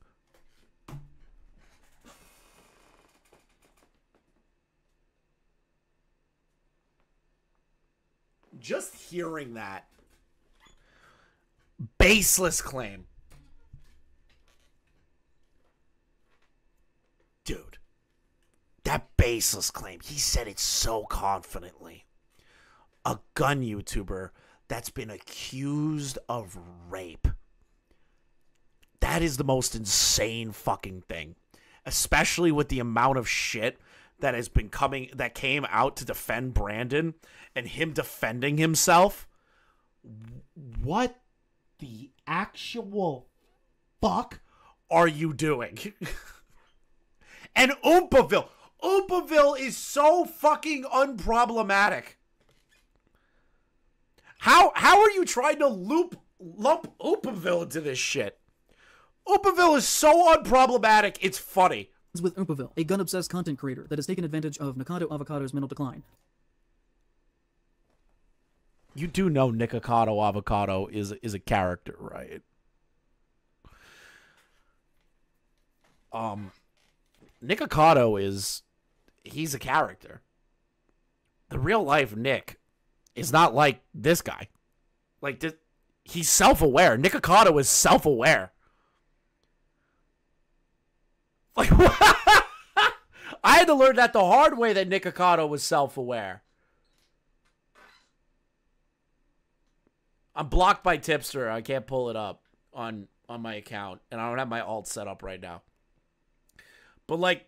Just hearing that baseless claim. Dude, that baseless claim, he said it so confidently. A gun YouTuber that's been accused of rape. That is the most insane fucking thing. Especially with the amount of shit that has been coming, that came out to defend Brandon and him defending himself. What the actual fuck are you doing? And Oompaville is so fucking unproblematic. How are you trying to lump Oompaville into this shit? Oompaville is so unproblematic, it's funny. With Oompaville, a gun-obsessed content creator that has taken advantage of Nikocado Avocado's mental decline. You do know Nikocado Avocado is a character, right? Nikocado he's a character. The real life Nick is not like this guy. Like this, he's self-aware. Nikocado is self-aware. Like I had to learn that the hard way, that Nikocado was self-aware. I'm blocked by Tipster. I can't pull it up on my account, and I don't have my alt set up right now. But like,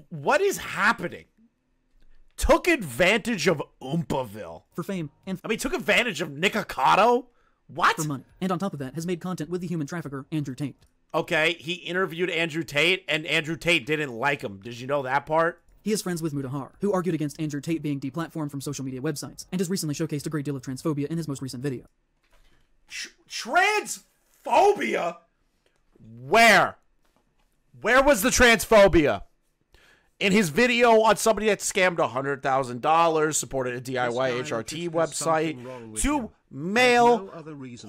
what is happening? Took advantage of Oompaville for fame, and took advantage of Nikocado. What? For money, and on top of that, has made content with the human trafficker Andrew Tate. Okay, he interviewed Andrew Tate, and Andrew Tate didn't like him. Did you know that part? He is friends with Mutahar, who argued against Andrew Tate being deplatformed from social media websites, and has recently showcased a great deal of transphobia in his most recent video. Transphobia? Where? Where was the transphobia? In his video on somebody that scammed $100,000, supported a DIY HRT website, to mail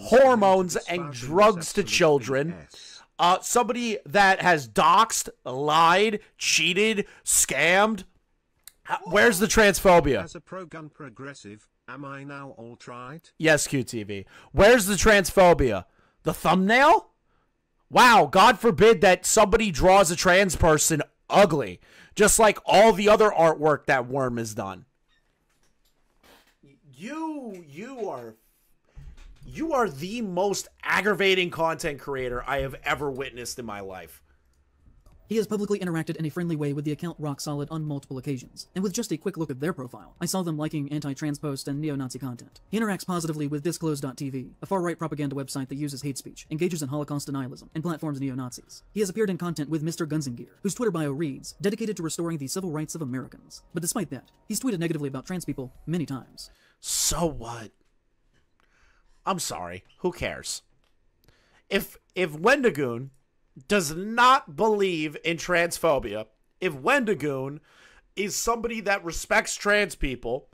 hormones and drugs to children. Somebody that has doxed, lied, cheated, scammed. Where's the transphobia? As a pro-gun progressive, am I now alt-right? Yes, QTV. Where's the transphobia? The thumbnail? Wow, God forbid that somebody draws a trans person ugly, just like all the other artwork that Worm has done. You are the most aggravating content creator I have ever witnessed in my life. He has publicly interacted in a friendly way with the account Rock Solid on multiple occasions, and with just a quick look at their profile, I saw them liking anti-trans posts and neo-Nazi content. He interacts positively with Disclose.tv, a far-right propaganda website that uses hate speech, engages in Holocaust denialism, and platforms neo-Nazis. He has appeared in content with Mr. Gunzengear, whose Twitter bio reads, dedicated to restoring the civil rights of Americans. But despite that, he's tweeted negatively about trans people many times. So what? I'm sorry. Who cares? If Wendigoon does not believe in transphobia, if Wendigoon is somebody that respects trans people,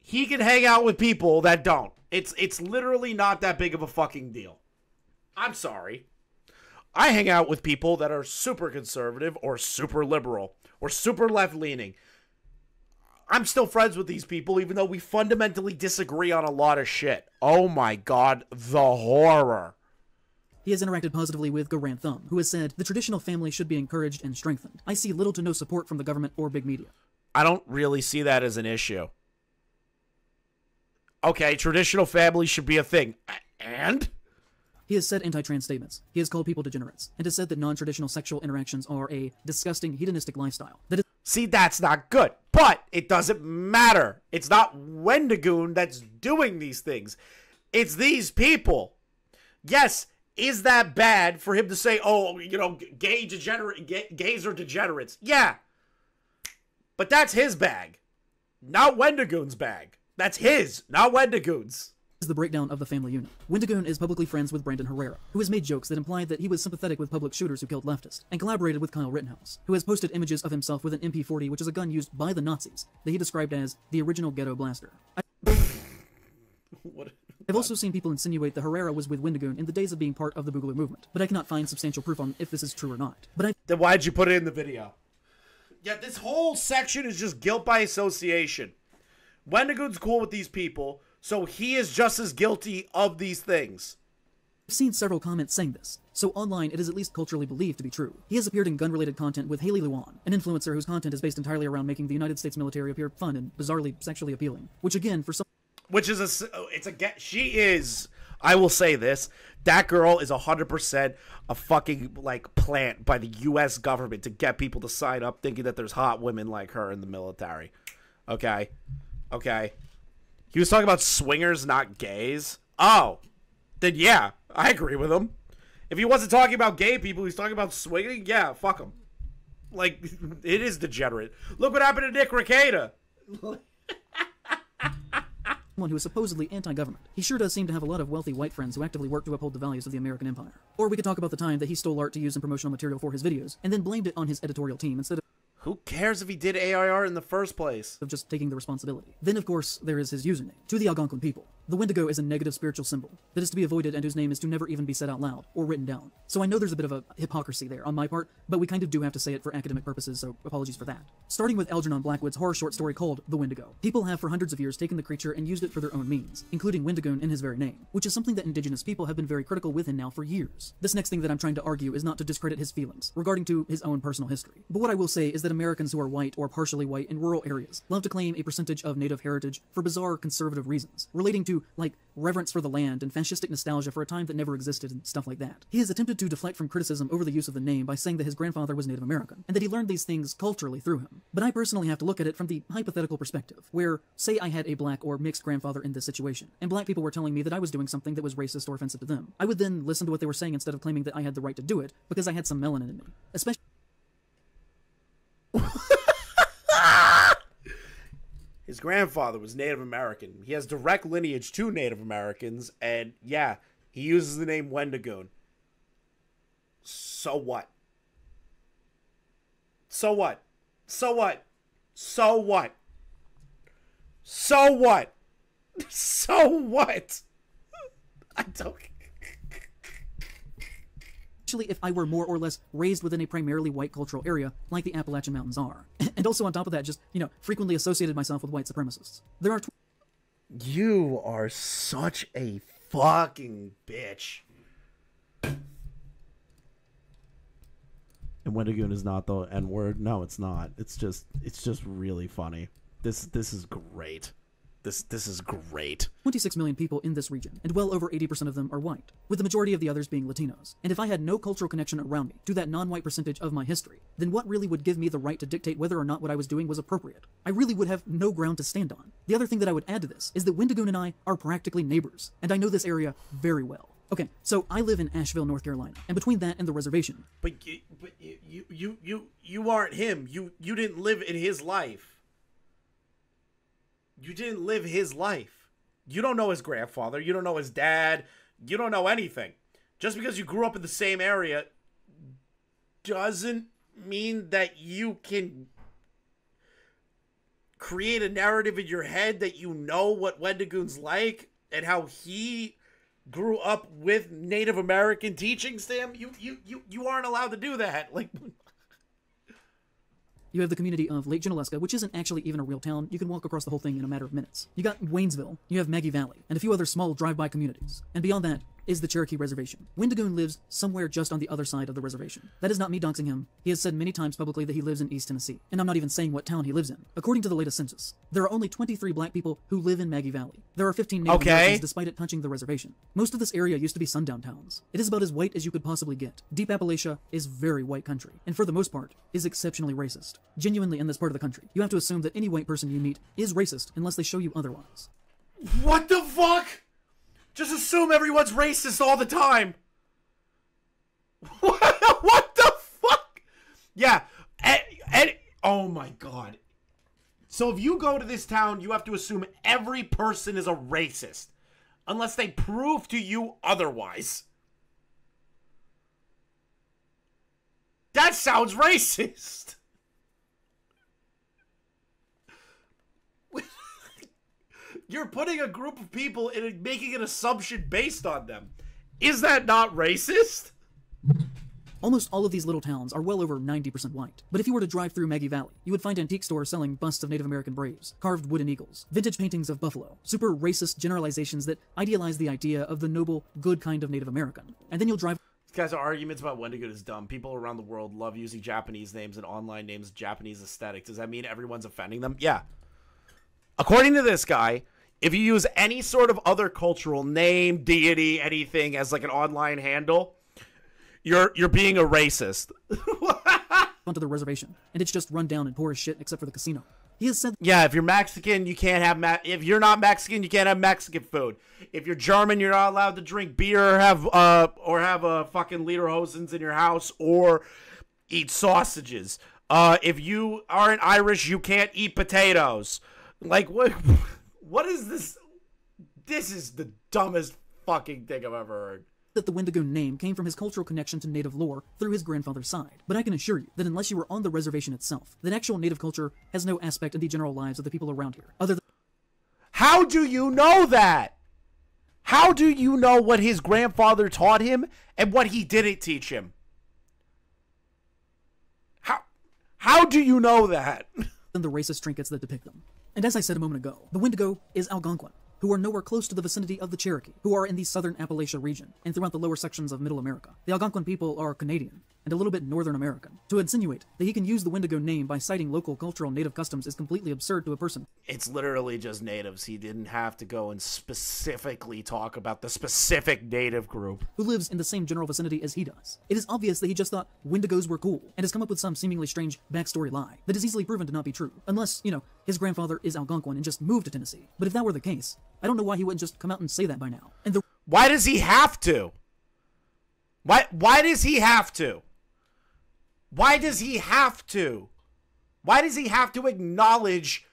he can hang out with people that don't. It's literally not that big of a fucking deal. I'm sorry. I hang out with people that are super conservative or super liberal or super left-leaning. I'm still friends with these people even though we fundamentally disagree on a lot of shit. Oh my god, the horror. He has interacted positively with Garant Thumb, who has said, the traditional family should be encouraged and strengthened. I see little to no support from the government or big media. I don't really see that as an issue. Okay, traditional family should be a thing. And? He has said anti-trans statements. He has called people degenerates, and has said that non-traditional sexual interactions are a disgusting, hedonistic lifestyle. See, that's not good, but it doesn't matter. It's not Wendigoon that's doing these things. It's these people. Yes, is that bad for him to say, oh, you know, gays are degenerates? Yeah. But that's his bag. Not Wendigoon's bag. That's his, not Wendigoon's. Is the breakdown of the family unit. Wendigoon is publicly friends with Brandon Herrera, who has made jokes that imply that he was sympathetic with public shooters who killed leftists, and collaborated with Kyle Rittenhouse, who has posted images of himself with an MP40, which is a gun used by the Nazis, that he described as the original ghetto blaster. I've also seen people insinuate that Herrera was with Wendigoon in the days of being part of the Boogaloo movement, but I cannot find substantial proof on if this is true or not. Then why'd you put it in the video? Yeah, this whole section is just guilt by association. Wendigoon's cool with these people, so he is just as guilty of these things. I've seen several comments saying this, so online it is at least culturally believed to be true. He has appeared in gun-related content with Haley Luan, an influencer whose content is based entirely around making the United States military appear fun and bizarrely sexually appealing, which again, for some... She is, I will say this, that girl is 100% a fucking, like, plant by the U.S. government to get people to sign up thinking that there's hot women like her in the military. Okay? Okay? He was talking about swingers, not gays. Oh, then yeah, I agree with him. If he wasn't talking about gay people, he's talking about swinging, yeah, fuck him. Like, it is degenerate. Look what happened to Nick Rekieta. One who is supposedly anti-government. He sure does seem to have a lot of wealthy white friends who actively work to uphold the values of the American empire. Or we could talk about the time that he stole art to use in promotional material for his videos, and then blamed it on his editorial team instead of... Who cares if he did AIR in the first place? Of just taking the responsibility. Then, of course, there is his username. To the Algonquin people, the Wendigo is a negative spiritual symbol that is to be avoided and whose name is to never even be said out loud or written down. So I know there's a bit of a hypocrisy there on my part, but we kind of do have to say it for academic purposes, so apologies for that. Starting with Algernon Blackwood's horror short story called The Wendigo. People have for hundreds of years taken the creature and used it for their own means, including Wendigoon in his very name, which is something that indigenous people have been very critical with him now for years. This next thing that I'm trying to argue is not to discredit his feelings regarding to his own personal history, but what I will say is that Americans who are white or partially white in rural areas love to claim a percentage of native heritage for bizarre conservative reasons, relating to, like, reverence for the land and fascistic nostalgia for a time that never existed and stuff like that. He has attempted to deflect from criticism over the use of the name by saying that his grandfather was Native American, and that he learned these things culturally through him. But I personally have to look at it from the hypothetical perspective, where, say I had a black or mixed grandfather in this situation, and black people were telling me that I was doing something that was racist or offensive to them. I would then listen to what they were saying instead of claiming that I had the right to do it, because I had some melanin in me. Especially... His grandfather was Native American. He has direct lineage to Native Americans, and yeah, he uses the name Wendigoon. So what? So what? So what? So what? So what? So what? I don't... Especially if I were more or less raised within a primarily white cultural area, like the Appalachian Mountains are. And also on top of that, just, you know, frequently associated myself with white supremacists. There are... You are such a fucking bitch. And Wendigoon is not the N-word. No, it's not. It's just really funny. This is great. This is great. 26 million people in this region, and well over 80% of them are white, with the majority of the others being Latinos. And if I had no cultural connection around me to that non-white percentage of my history, then what really would give me the right to dictate whether or not what I was doing was appropriate? I really would have no ground to stand on. The other thing that I would add to this is that Wendigoon and I are practically neighbors, and I know this area very well. Okay, so I live in Asheville, North Carolina, and between that and the reservation... But you aren't him. You didn't live in his life. You didn't live his life. You don't know his grandfather. You don't know his dad. You don't know anything. Just because you grew up in the same area doesn't mean that you can create a narrative in your head that you know what Wendigoon's like and how he grew up with Native American teachings to him. You aren't allowed to do that. Like... You have the community of Lake Junaluska, which isn't actually even a real town. You can walk across the whole thing in a matter of minutes. You got Waynesville, you have Maggie Valley, and a few other small drive-by communities. And beyond that is the Cherokee Reservation. Wendigoon lives somewhere just on the other side of the reservation. That is not me doxing him. He has said many times publicly that he lives in East Tennessee. And I'm not even saying what town he lives in. According to the latest census, there are only 23 black people who live in Maggie Valley. There are 15 Native Americans despite it touching the reservation. Most of this area used to be sundown towns. It is about as white as you could possibly get. Deep Appalachia is very white country, and for the most part, is exceptionally racist. Genuinely in this part of the country, you have to assume that any white person you meet is racist unless they show you otherwise. What the fuck? Just assume everyone's racist all the time. What the fuck? Yeah. Oh my god. So if you go to this town, you have to assume every person is a racist. Unless they prove to you otherwise. That sounds racist. You're putting a group of people and making an assumption based on them. Is that not racist? Almost all of these little towns are well over 90% white. But if you were to drive through Maggie Valley, you would find antique stores selling busts of Native American braves, carved wooden eagles, vintage paintings of buffalo, super racist generalizations that idealize the idea of the noble, good kind of Native American. And then you'll drive... These guys' arguments about Wendigoon is dumb. People around the world love using Japanese names and online names with Japanese aesthetic. Does that mean everyone's offending them? Yeah. According to this guy, if you use any sort of other cultural name, deity, anything as like an online handle, you're being a racist. onto the reservation, and it's just run down and poor as shit except for the casino. He has said, yeah, if you're Mexican, you can't have if you're not Mexican, you can't have Mexican food. If you're German, you're not allowed to drink beer or have a fucking lederhosens in your house or eat sausages. If you aren't Irish, you can't eat potatoes. Like, what is this? This is the dumbest fucking thing I've ever heard. That the Wendigoon name came from his cultural connection to native lore through his grandfather's side. But I can assure you that unless you were on the reservation itself, that actual native culture has no aspect in the general lives of the people around here, other than... How do you know that? How do you know what his grandfather taught him and what he didn't teach him? How do you know that? Than the racist trinkets that depict them. And as I said a moment ago, the Wendigo is Algonquin, who are nowhere close to the vicinity of the Cherokee, who are in the southern Appalachia region and throughout the lower sections of Middle America. The Algonquin people are Canadian and a little bit Northern American. To insinuate that he can use the Wendigo name by citing local cultural native customs is completely absurd to a person. It's literally just natives. He didn't have to go and specifically talk about the specific native group who lives in the same general vicinity as he does. It is obvious that he just thought Wendigos were cool and has come up with some seemingly strange backstory lie that is easily proven to not be true, unless, you know, his grandfather is Algonquin and just moved to Tennessee. But if that were the case, I don't know why he wouldn't just come out and say that by now. And why does he have to? Why does he have to? Why does he have to? Why does he have to acknowledge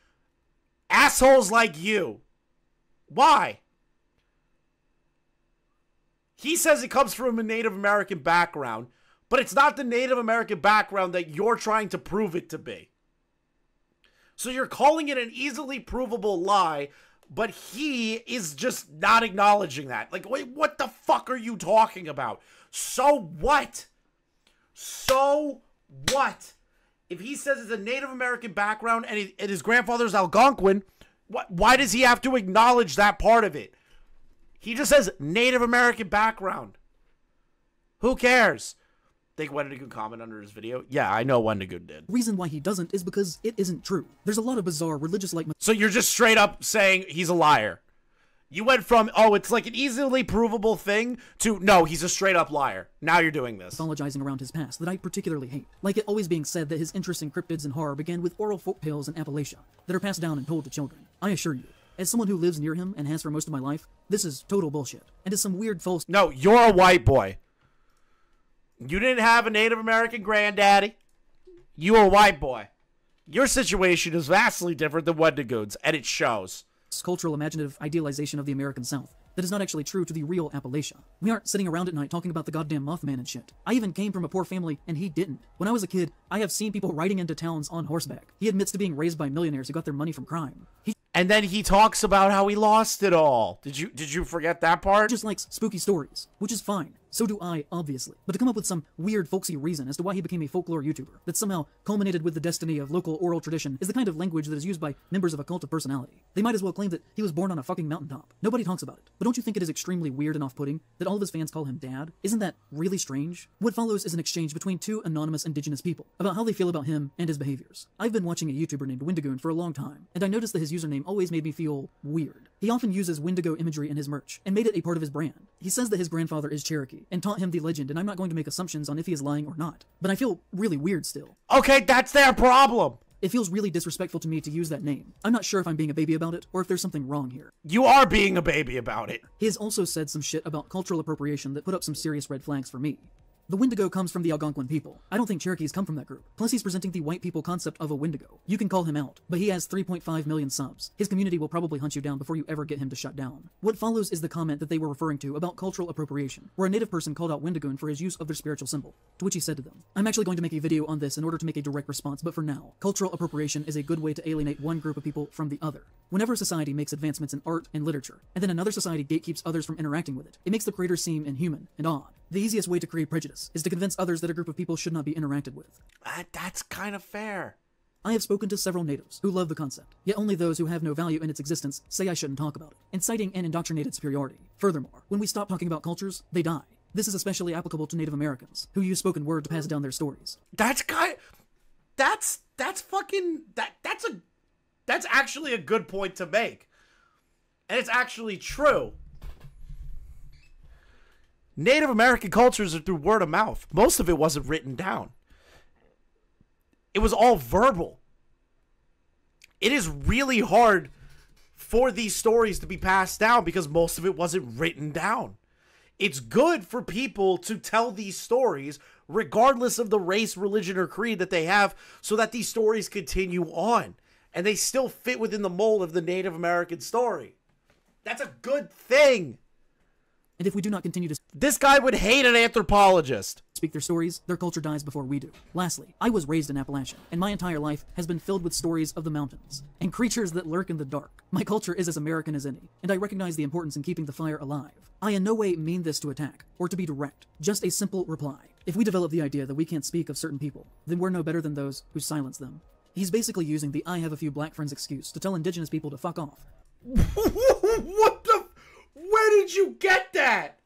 assholes like you? Why? He says it comes from a Native American background, but it's not the Native American background that you're trying to prove it to be. So you're calling it an easily provable lie, but he is just not acknowledging that. Like, wait, what the fuck are you talking about? So what? So what? If he says it's a Native American background and his grandfather's Algonquin, why does he have to acknowledge that part of it? He just says Native American background. Who cares? Think Wendigoon comment under his video? Yeah, I know Wendigoon did. Reason why he doesn't is because it isn't true. There's a lot of bizarre religious-like... So you're just straight up saying he's a liar. You went from, oh, it's like an easily provable thing, to, no, he's a straight up liar. Now you're doing this. Mythologizing around his past that I particularly hate. Like it always being said that his interest in cryptids and horror began with oral folk tales in Appalachia that are passed down and told to children. I assure you, as someone who lives near him and has for most of my life, this is total bullshit. And is some weird false... No, you're a white boy. You didn't have a Native American granddaddy. You were a white boy. Your situation is vastly different than Wendigoon's, and it shows. Cultural imaginative idealization of the American South that is not actually true to the real Appalachia. We aren't sitting around at night talking about the goddamn Mothman and shit. I even came from a poor family, and he didn't. When I was a kid, I have seen people riding into towns on horseback. He admits to being raised by millionaires who got their money from crime. And then he talks about how he lost it all. Did you forget that part? Just likes spooky stories, which is fine. So do I, obviously. But to come up with some weird folksy reason as to why he became a folklore YouTuber that somehow culminated with the destiny of local oral tradition is the kind of language that is used by members of a cult of personality. They might as well claim that he was born on a fucking mountaintop. Nobody talks about it. But don't you think it is extremely weird and off-putting that all of his fans call him Dad? Isn't that really strange? What follows is an exchange between two anonymous indigenous people about how they feel about him and his behaviors. I've been watching a YouTuber named Wendigoon for a long time, and I noticed that his username always made me feel weird. He often uses Wendigo imagery in his merch, and made it a part of his brand. He says that his grandfather is Cherokee, and taught him the legend, and I'm not going to make assumptions on if he is lying or not. But I feel really weird still. Okay, that's their problem! It feels really disrespectful to me to use that name. I'm not sure if I'm being a baby about it, or if there's something wrong here. You are being a baby about it. He has also said some shit about cultural appropriation that put up some serious red flags for me. The Wendigo comes from the Algonquin people. I don't think Cherokees come from that group. Plus, he's presenting the white people concept of a Wendigo. You can call him out, but he has 3.5 million subs. His community will probably hunt you down before you ever get him to shut down. What follows is the comment that they were referring to about cultural appropriation, where a native person called out Wendigoon for his use of their spiritual symbol, to which he said to them, I'm actually going to make a video on this in order to make a direct response, but for now, cultural appropriation is a good way to alienate one group of people from the other. Whenever a society makes advancements in art and literature, and then another society gatekeeps others from interacting with it, it makes the creators seem inhuman and odd. The easiest way to create prejudice is to convince others that a group of people should not be interacted with. That's kind of fair. I have spoken to several natives who love the concept, yet only those who have no value in its existence say I shouldn't talk about it, inciting an indoctrinated superiority. Furthermore, when we stop talking about cultures, they die. This is especially applicable to Native Americans, who use spoken word to pass down their stories. That's actually a good point to make. And it's actually true. Native American cultures are through word of mouth. Most of it wasn't written down. It was all verbal. It is really hard for these stories to be passed down because most of it wasn't written down. It's good for people to tell these stories regardless of the race, religion, or creed that they have so that these stories continue on and they still fit within the mold of the Native American story. That's a good thing. And if we do not continue to... This guy would hate an anthropologist. ...speak their stories, their culture dies before we do. Lastly, I was raised in Appalachia, and my entire life has been filled with stories of the mountains and creatures that lurk in the dark. My culture is as American as any, and I recognize the importance in keeping the fire alive. I in no way mean this to attack, or to be direct, just a simple reply. If we develop the idea that we can't speak of certain people, then we're no better than those who silence them. He's basically using the I have a few black friends excuse to tell indigenous people to fuck off. What the... Where did you get that?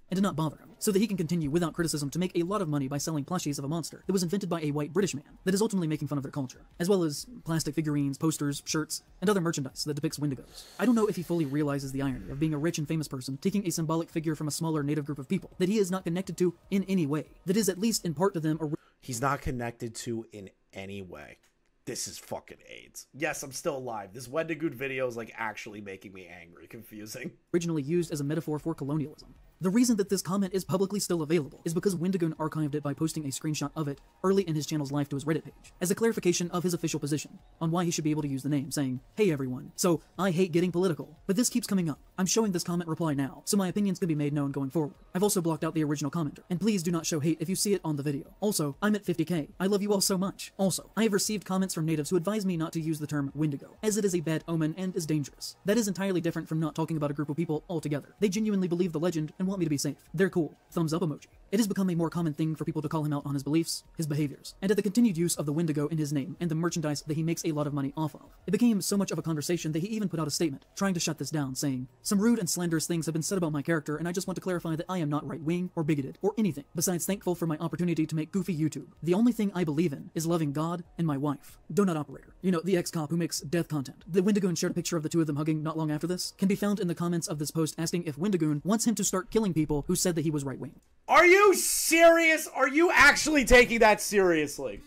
And to not bother him, so that he can continue without criticism to make a lot of money by selling plushies of a monster that was invented by a white British man that is ultimately making fun of their culture, as well as plastic figurines, posters, shirts, and other merchandise that depicts Wendigos. I don't know if he fully realizes the irony of being a rich and famous person taking a symbolic figure from a smaller native group of people that he is not connected to in any way, that is at least in part to them or he's not connected to in any way. This is fucking AIDS. Yes, I'm still alive. This Wendigoon video is like actually making me angry, confusing. Originally used as a metaphor for colonialism. The reason that this comment is publicly still available is because Wendigoon archived it by posting a screenshot of it early in his channel's life to his Reddit page, as a clarification of his official position on why he should be able to use the name, saying, hey everyone, so I hate getting political, but this keeps coming up. I'm showing this comment reply now, so my opinions can be made known going forward. I've also blocked out the original commenter, and please do not show hate if you see it on the video. Also, I'm at 50k. I love you all so much. Also, I have received comments from natives who advise me not to use the term Wendigo, as it is a bad omen and is dangerous. That is entirely different from not talking about a group of people altogether. They genuinely believe the legend and want me to be safe. They're cool. Thumbs up emoji. It has become a more common thing for people to call him out on his beliefs, his behaviors, and at the continued use of the Wendigo in his name and the merchandise that he makes a lot of money off of. It became so much of a conversation that he even put out a statement, trying to shut this down, saying, some rude and slanderous things have been said about my character, and I just want to clarify that I am not right-wing or bigoted or anything, besides thankful for my opportunity to make goofy YouTube. The only thing I believe in is loving God and my wife. Donut operator. You know, the ex-cop who makes death content. The Wendigoon shared a picture of the two of them hugging not long after this. Can be found in the comments of this post asking if Wendigoon wants him to start killing people who said that he was right-wing. Are you serious? Are you actually taking that seriously?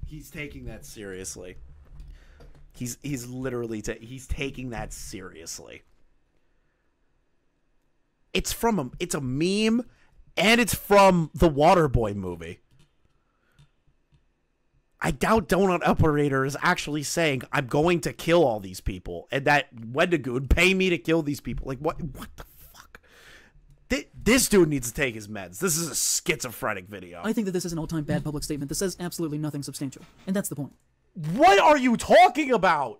He's taking that seriously. He's literally he's taking that seriously. It's a meme, and it's from the Waterboy movie. I doubt Donut Operator is actually saying, I'm going to kill all these people, and that Wendigoon pay me to kill these people. Like, what the fuck? This dude needs to take his meds. This is a schizophrenic video. I think that this is an all-time bad public statement that says absolutely nothing substantial, and that's the point. What are you talking about?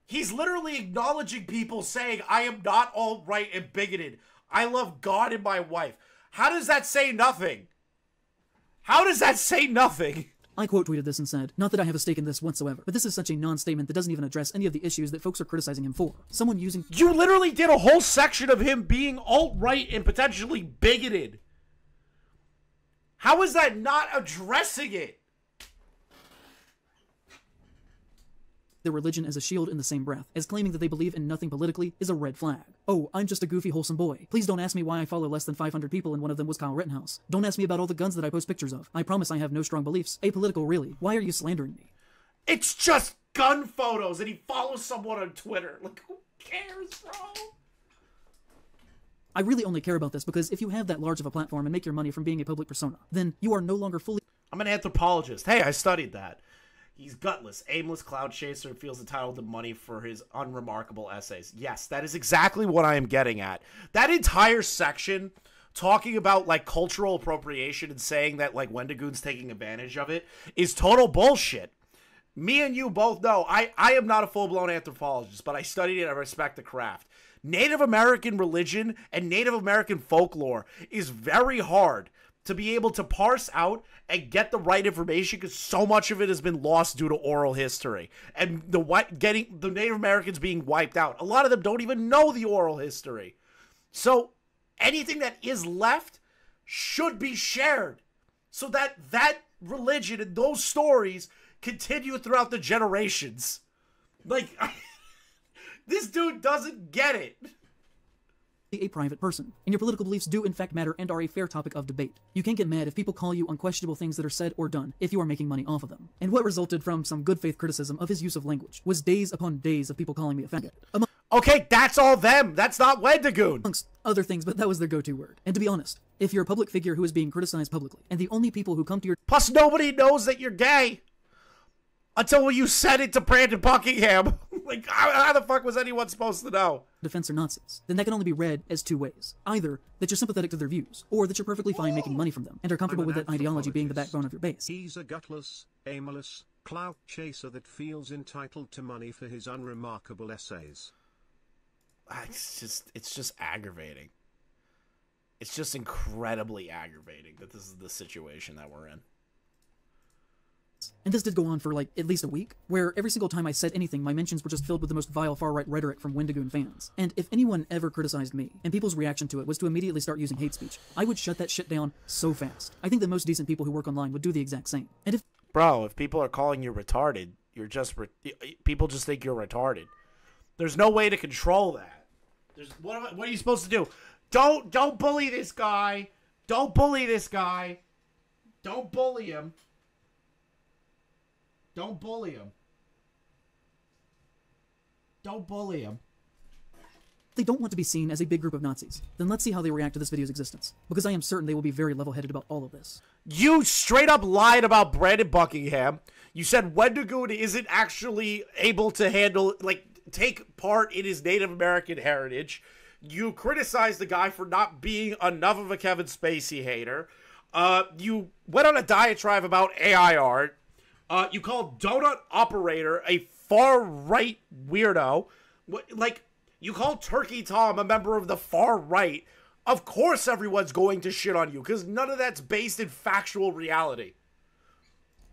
He's literally acknowledging people saying, I am not alt-right and bigoted. I love God and my wife. How does that say nothing? How does that say nothing? I quote tweeted this and said, not that I have a stake in this whatsoever, but this is such a non-statement that doesn't even address any of the issues that folks are criticizing him for. Someone using— You literally did a whole section of him being alt-right and potentially bigoted. How is that not addressing it? Their religion as a shield in the same breath, as claiming that they believe in nothing politically is a red flag. Oh, I'm just a goofy, wholesome boy. Please don't ask me why I follow less than 500 people and one of them was Kyle Rittenhouse. Don't ask me about all the guns that I post pictures of. I promise I have no strong beliefs. Apolitical, really. Why are you slandering me? It's just gun photos and he follows someone on Twitter. Like, who cares, bro? I really only care about this because if you have that large of a platform and make your money from being a public persona, then you are no longer fully... I'm an anthropologist. Hey, I studied that. He's gutless, aimless cloud chaser, and feels entitled to money for his unremarkable essays. Yes, that is exactly what I am getting at. That entire section talking about, like, cultural appropriation and saying that, like, Wendigoon's taking advantage of it is total bullshit. Me and you both know I am not a full-blown anthropologist, but I studied it. I respect the craft. Native American religion and Native American folklore is very hard to be able to parse out and get the right information because so much of it has been lost due to oral history and the Native Americans being wiped out. A lot of them don't even know the oral history. So anything that is left should be shared so that that religion and those stories continue throughout the generations. Like, this dude doesn't get it. A private person, and your political beliefs do in fact matter and are a fair topic of debate. You can't get mad if people call you unquestionable things that are said or done if you are making money off of them. And what resulted from some good faith criticism of his use of language was days upon days of people calling me a faggot. Okay, that's all them. That's not Wendigoon. Amongst other things, but that was their go-to word. And to be honest, if you're a public figure who is being criticized publicly, and the only people who come to your... Plus, nobody knows that you're gay until you said it to Brandon Buckingham. Like, how the fuck was anyone supposed to know? Defense are Nazis, then that can only be read as two ways. Either that you're sympathetic to their views, or that you're perfectly fine making money from them, and are comfortable with that ideology being the backbone of your base. He's a gutless, aimless, clout chaser that feels entitled to money for his unremarkable essays. It's just aggravating. It's just incredibly aggravating that this is the situation that we're in. And this did go on for, like, at least a week, where every single time I said anything, my mentions were just filled with the most vile far-right rhetoric from Wendigoon fans. And if anyone ever criticized me, and people's reaction to it was to immediately start using hate speech, I would shut that shit down so fast. I think that most decent people who work online would do the exact same. And if... Bro, if people are calling you retarded, you're just... people just think you're retarded. There's no way to control that. What are you supposed to do? Don't bully this guy. Don't bully this guy. Don't bully him. Don't bully him. Don't bully him. They don't want to be seen as a big group of Nazis. Then let's see how they react to this video's existence, because I am certain they will be very level-headed about all of this. You straight up lied about Brandon Buckingham. You said Wendigoon isn't actually able to handle, like, take part in his Native American heritage. You criticized the guy for not being enough of a Kevin Spacey hater. You went on a diatribe about AI art. You called Donut Operator a far-right weirdo. Like, you called Turkey Tom a member of the far-right. Of course everyone's going to shit on you, because none of that's based in factual reality.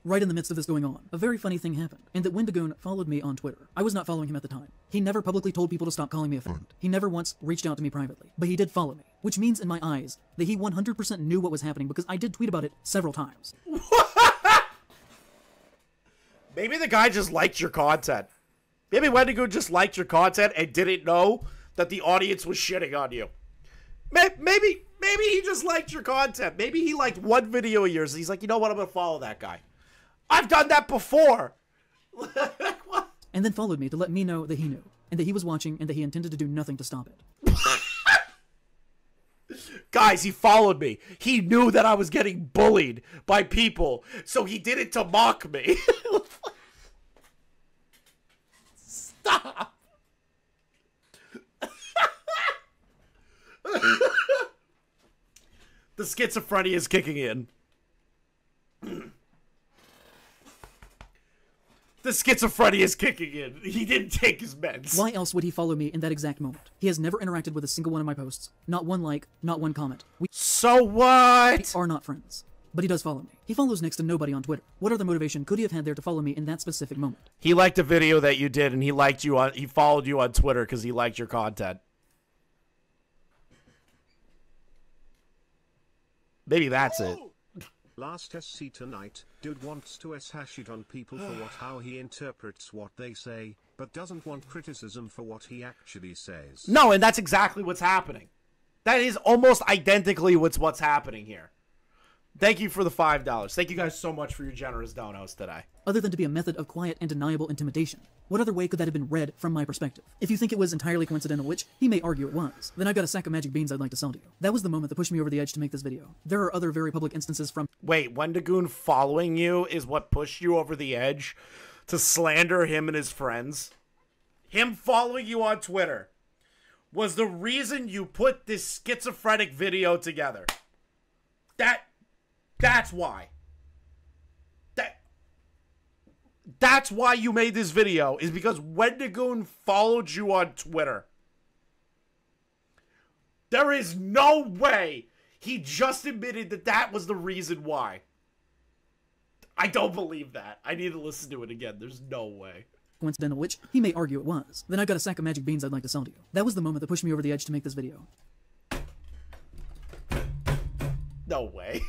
Right in the midst of this going on, a very funny thing happened, and that Wendigoon followed me on Twitter. I was not following him at the time. He never publicly told people to stop calling me a friend. He never once reached out to me privately, but he did follow me, which means in my eyes that he 100% knew what was happening because I did tweet about it several times. Maybe the guy just liked your content. Maybe Wendigoon just liked your content and didn't know that the audience was shitting on you. Maybe he just liked your content. Maybe he liked one video of yours and he's like, you know what, I'm going to follow that guy. I've done that before. And then followed me to let me know that he knew, and that he was watching, and that he intended to do nothing to stop it. Guys, he followed me. He knew that I was getting bullied by people, so he did it to mock me. Stop. The schizophrenia is kicking in. The schizophrenia is kicking in. He didn't take his meds. Why else would he follow me in that exact moment? He has never interacted with a single one of my posts. Not one like, not one comment. So what? We are not friends. But he does follow me. He follows next to nobody on Twitter. What other motivation could he have had there to follow me in that specific moment? He liked a video that you did, and he followed you on Twitter because he liked your content. Maybe that's it. Last SC tonight, dude wants to hash it on people for how he interprets what they say, but doesn't want criticism for what he actually says. No, and that's exactly what's happening. That is almost identically what's happening here. Thank you for the $5. Thank you guys so much for your generous donos today. Other than to be a method of quiet and deniable intimidation. What other way could that have been read from my perspective? If you think it was entirely coincidental, which he may argue it was, then I've got a sack of magic beans I'd like to sell to you. That was the moment that pushed me over the edge to make this video. There are other very public instances from— Wait, Wendigoon following you is what pushed you over the edge to slander him and his friends? Him following you on Twitter was the reason you put this schizophrenic video together. That's why. That's why you made this video, is because Wendigoon followed you on Twitter. There is no way he just admitted that that was the reason why. I don't believe that. I need to listen to it again. There's no way. Coincidental, which he may argue it was. Then I've got a sack of magic beans I'd like to sell to you. That was the moment that pushed me over the edge to make this video. No way.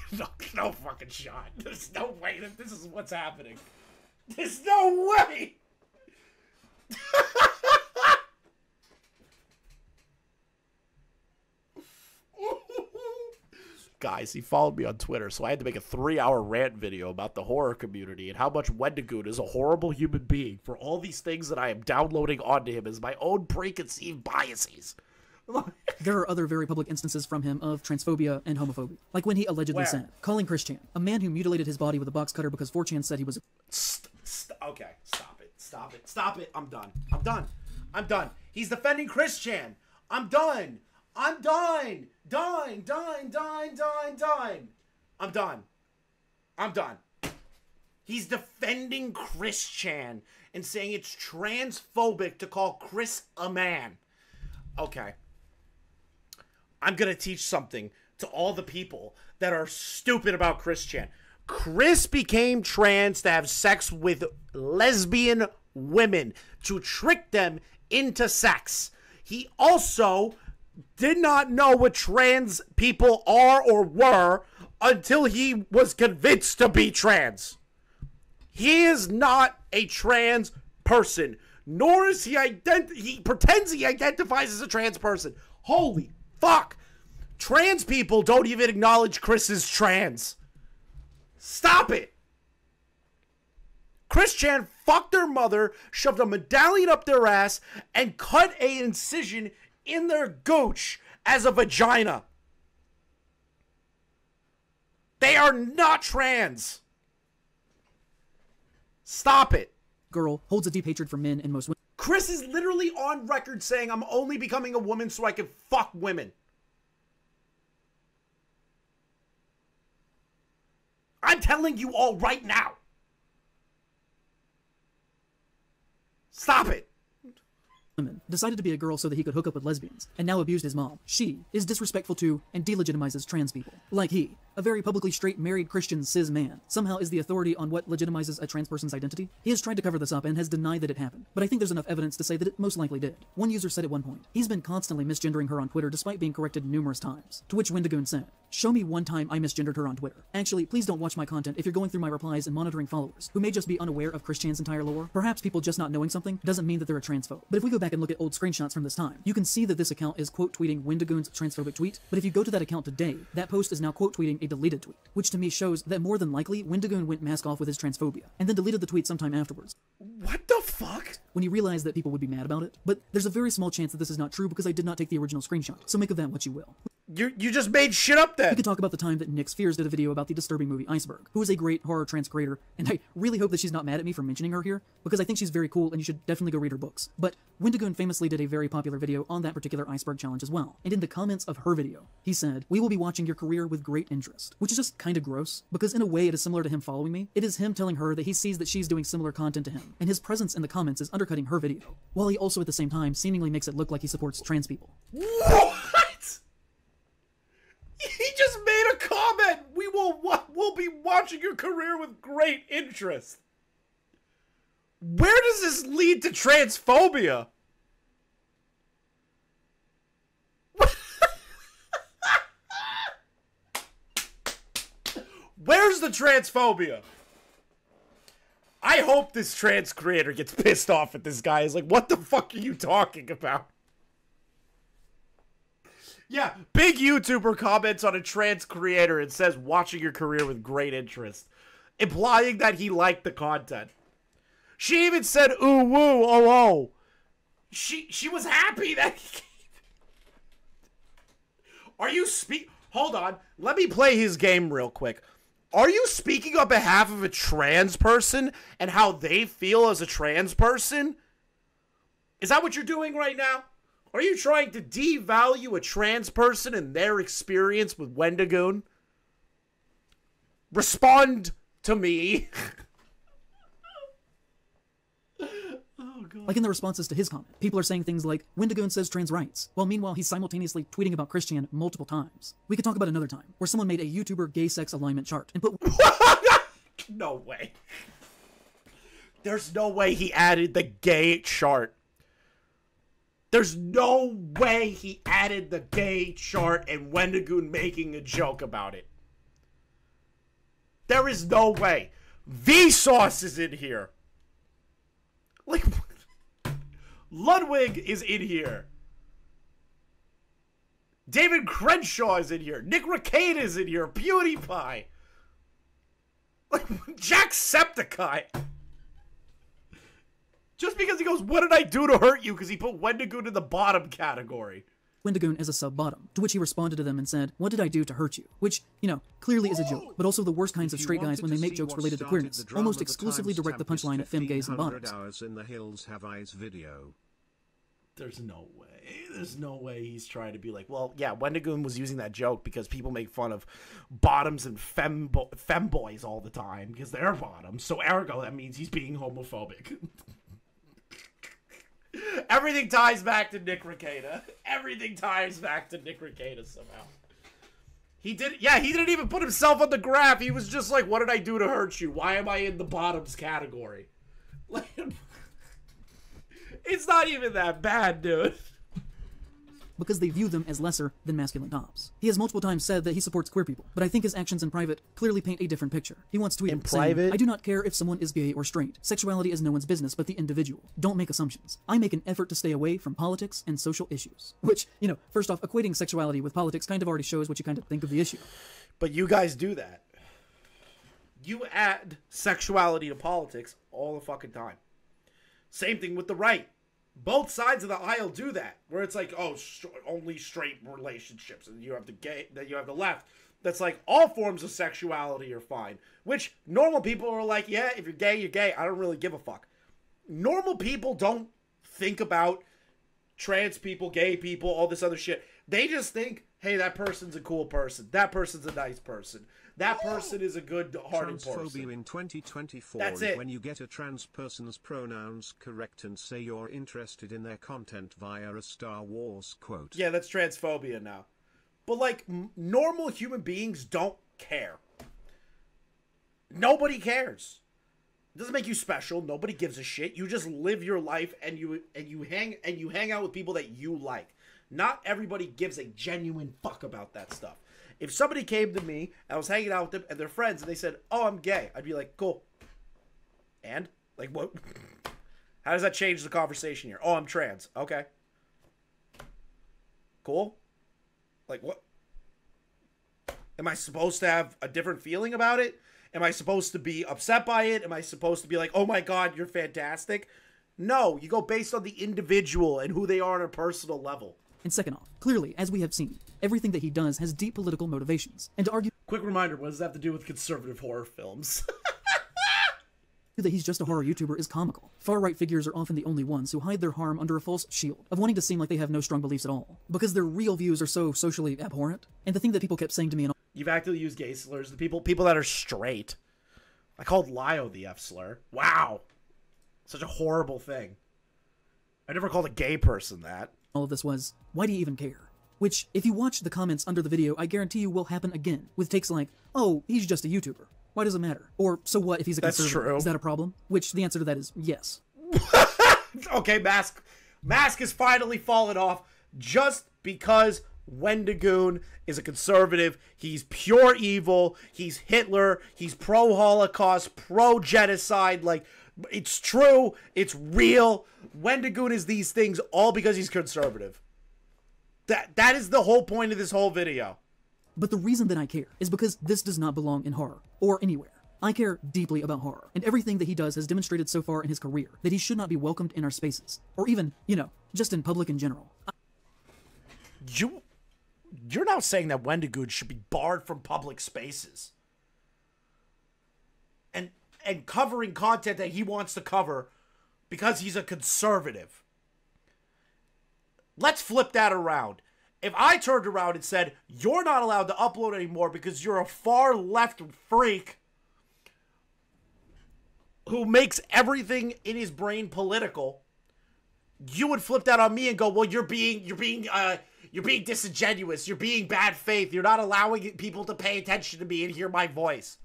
No fucking shot. There's no way that this is what's happening. There's no way! Guys, he followed me on Twitter, so I had to make a 3-hour rant video about the horror community and how much Wendigoon is a horrible human being for all these things that I am downloading onto him as my own preconceived biases. There are other very public instances from him of transphobia and homophobia. Like when he allegedly said, calling ChrisTheNarc, a man who mutilated his body with a box cutter because 4chan said he was— Okay, stop it. Stop it. Stop it. I'm done. I'm done. I'm done. He's defending ChrisTheNarc. I'm done. I'm done. Done. I'm done. I'm done. He's defending ChrisTheNarc and saying it's transphobic to call Chris a man. Okay. I'm going to teach something to all the people that are stupid about ChrisTheNarc. Chris became trans to have sex with lesbian women to trick them into sex. He also did not know what trans people are or were until he was convinced to be trans. He is not a trans person, nor is he pretends he identifies as a trans person. Holy fuck. Trans people don't even acknowledge Chris is trans. Stop it! ChrisTheNarc fucked their mother, shoved a medallion up their ass, and cut an incision in their gooch as a vagina. They are not trans. Stop it. Girl holds a deep hatred for men and most women. Chris is literally on record saying, I'm only becoming a woman so I can fuck women. I'm telling you all right now. Stop it. Women decided to be a girl so that he could hook up with lesbians, and now abused his mom. She is disrespectful to and delegitimizes trans people. Like he, a very publicly straight, married Christian cis man, somehow is the authority on what legitimizes a trans person's identity. He has tried to cover this up and has denied that it happened, but I think there's enough evidence to say that it most likely did. One user said at one point, he's been constantly misgendering her on Twitter despite being corrected numerous times, to which Wendigoon said, show me one time I misgendered her on Twitter. Actually, please don't watch my content if you're going through my replies and monitoring followers, who may just be unaware of ChrisTheNarc's entire lore. Perhaps people just not knowing something doesn't mean that they're a transphobe. But if we go back and look at old screenshots from this time, you can see that this account is quote tweeting Wendigoon's transphobic tweet, but if you go to that account today, that post is now quote tweeting a deleted tweet, which to me shows that more than likely Wendigoon went mask off with his transphobia, and then deleted the tweet sometime afterwards. What the fuck? When he realized that people would be mad about it, but there's a very small chance that this is not true because I did not take the original screenshot, so make of that what you will. You just made shit up then. We could talk about the time that Nick Spheres did a video about the disturbing movie Iceberg, who is a great horror trans creator, and I really hope that she's not mad at me for mentioning her here, because I think she's very cool and you should definitely go read her books. But Wendigoon famously did a very popular video on that particular Iceberg challenge as well, and in the comments of her video, he said, we will be watching your career with great interest, which is just kinda gross, because in a way it is similar to him following me. It is him telling her that he sees that she's doing similar content to him, and his presence in the comments is undercutting her video, while he also at the same time seemingly makes it look like he supports trans people. What? He just made a comment. We'll be watching your career with great interest. Where does this lead to transphobia? Where's the transphobia? I hope this trans creator gets pissed off at this guy. He's like, what the fuck are you talking about? Yeah, big YouTuber comments on a trans creator and says watching your career with great interest, implying that he liked the content. She even said ooh woo oh oh. She was happy that he Are you Hold on, let me play his game real quick. Are you speaking on behalf of a trans person and how they feel as a trans person? Is that what you're doing right now? Are you trying to devalue a trans person and their experience with Wendigoon? Respond to me. Like in the responses to his comment, people are saying things like, Wendigoon says trans rights, while meanwhile he's simultaneously tweeting about Christian multiple times. We could talk about another time, where someone made a YouTuber gay sex alignment chart and put... No way. There's no way he added the gay chart. There's no way he added the gay chart and Wendigoon making a joke about it. There is no way. Vsauce is in here. Like, Ludwig is in here. David Crenshaw is in here. Nick Rekieta is in here. PewDiePie. Like, Jacksepticeye. Just because he goes, what did I do to hurt you? Because he put Wendigoon in the bottom category. Wendigoon as a sub-bottom, to which he responded to them and said, what did I do to hurt you? Which, you know, clearly is a joke, but also the worst kinds of straight guys when they make jokes related to queerness, almost exclusively direct the punchline at femme gays and bottoms. Hours in the hills have eyes video. There's no way. There's no way he's trying to be like, well, yeah, Wendigoon was using that joke because people make fun of bottoms and femboys all the time because they're bottoms, so ergo that means he's being homophobic. Everything ties back to Nick Rekieta. Everything ties back to Nick Rekieta somehow. He didn't even put himself on the graph. He was just like, what did I do to hurt you? Why am I in the bottoms category? Like, it's not even that bad, dude. Because they view them as lesser than masculine tops. He has multiple times said that he supports queer people, but I think his actions in private clearly paint a different picture. He once tweeted saying, I do not care if someone is gay or straight. Sexuality is no one's business but the individual. Don't make assumptions. I make an effort to stay away from politics and social issues. Which, you know, first off, equating sexuality with politics kind of already shows what you kind of think of the issue. But you guys do that. You add sexuality to politics all the fucking time. Same thing with the right. Both sides of the aisle do that, where it's like, oh, only straight relationships, and you have the gay, then you have the left. That's like all forms of sexuality are fine. Which normal people are like, yeah, if you're gay, you're gay. I don't really give a fuck. Normal people don't think about trans people, gay people, all this other shit. They just think, hey, that person's a cool person. That person's a nice person. That person is a good-hearted person. Transphobia in 2024 That's is it. when you get a trans person's pronouns correct and say you're interested in their content via a Star Wars quote. Yeah, that's transphobia now. But, like, normal human beings don't care. Nobody cares. It doesn't make you special. Nobody gives a shit. You just live your life and you hang out with people that you like. Not everybody gives a genuine fuck about that stuff. If somebody came to me, I was hanging out with them, and they're friends, and they said, oh, I'm gay, I'd be like, cool. And? Like, what? How does that change the conversation here? Oh, I'm trans. Okay. Cool. Like, what? Am I supposed to have a different feeling about it? Am I supposed to be upset by it? Am I supposed to be like, oh my God, you're fantastic? No, you go based on the individual and who they are on a personal level. And second off, clearly, as we have seen, everything that he does has deep political motivations. And to argue... Quick reminder, what does that have to do with conservative horror films? that he's just a horror YouTuber is comical. Far-right figures are often the only ones who hide their harm under a false shield of wanting to seem like they have no strong beliefs at all, because their real views are so socially abhorrent. And the thing that people kept saying to me... You've actively used gay slurs. The people that are straight. I called Lio the F slur. Wow. Such a horrible thing. I never called a gay person that. All of this was, why do you even care? Which, if you watch the comments under the video, I guarantee you will happen again, with takes like, oh, he's just a YouTuber. Why does it matter? Or, so what if he's a conservative? That's true. Is that a problem? Which, the answer to that is yes. Okay, Mask has finally fallen off just because Wendigoon is a conservative. He's pure evil. He's Hitler. He's pro-Holocaust, pro-genocide. Like, it's true. It's real. Wendigoon is these things all because he's conservative. That is the whole point of this whole video. But the reason that I care is because this does not belong in horror, or anywhere. I care deeply about horror, and everything that he does has demonstrated so far in his career that he should not be welcomed in our spaces, or even, you know, just in public in general. You're now saying that Wendigoon should be barred from public spaces. And covering content that he wants to cover because he's a conservative. Let's flip that around. If I turned around and said, you're not allowed to upload anymore because you're a far left freak who makes everything in his brain political, you would flip that on me and go, well, you're being disingenuous. You're being bad faith. You're not allowing people to pay attention to me and hear my voice.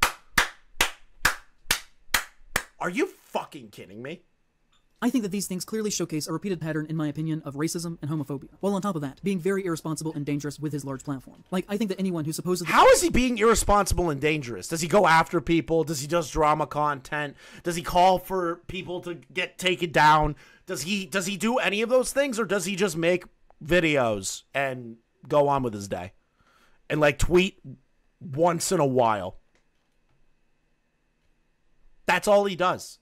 Are you fucking kidding me? I think that these things clearly showcase a repeated pattern, in my opinion, of racism and homophobia, while on top of that, being very irresponsible and dangerous with his large platform. Like, I think that anyone who supposedly— How is he being irresponsible and dangerous? Does he go after people? Does he just drama content? Does he call for people to get taken down? Does he do any of those things, or does he just make videos and go on with his day? And, like, tweet once in a while? That's all he does.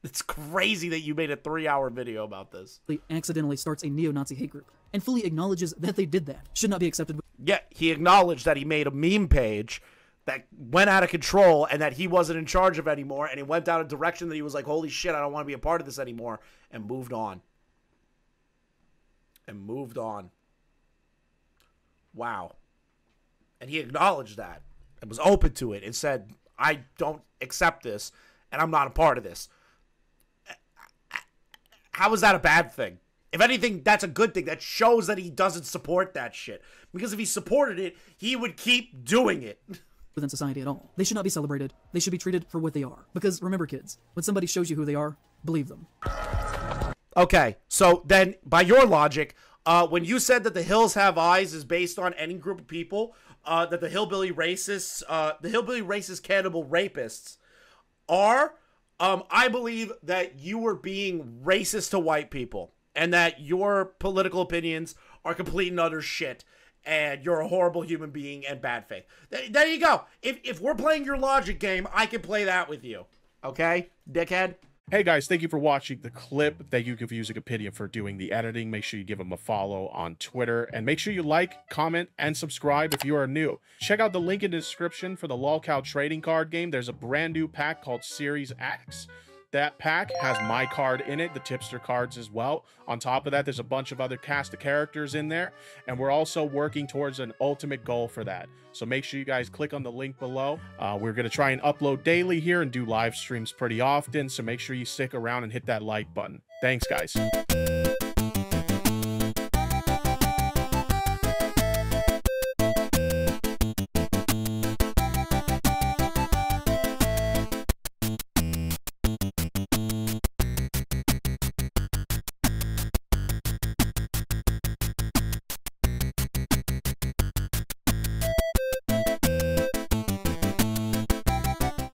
It's crazy that you made a 3-hour video about this. Accidentally starts a neo-Nazi hate group and fully acknowledges that they did that. Should not be accepted. Yeah, he acknowledged that he made a meme page that went out of control and that he wasn't in charge of anymore, and it went down a direction that he was like, holy shit, I don't want to be a part of this anymore, and moved on. And moved on. Wow. And he acknowledged that and was open to it and said, I don't accept this and I'm not a part of this. How is that a bad thing? If anything, that's a good thing. That shows that he doesn't support that shit. Because if he supported it, he would keep doing it. Within society at all. They should not be celebrated. They should be treated for what they are. Because remember, kids, when somebody shows you who they are, believe them. Okay, so then by your logic, when you said that the Hills Have Eyes is based on any group of people, that the hillbilly racist cannibal rapists are, I believe that you were being racist to white people and that your political opinions are complete and utter shit and you're a horrible human being and bad faith. There you go. If we're playing your logic game, I can play that with you. Okay, dickhead? Hey guys, thank you for watching the clip. Thank you for using Wikipedia for doing the editing. Make sure you give them a follow on Twitter. And make sure you like, comment, and subscribe if you are new. Check out the link in the description for the LOLcow trading card game. There's a brand new pack called Series X. That pack has my card in it, the tipster cards as well. On top of that, there's a bunch of other cast of characters in there. And we're also working towards an ultimate goal for that. So make sure you guys click on the link below. We're going to try and upload daily here and do live streams pretty often. So make sure you stick around and hit that like button. Thanks, guys.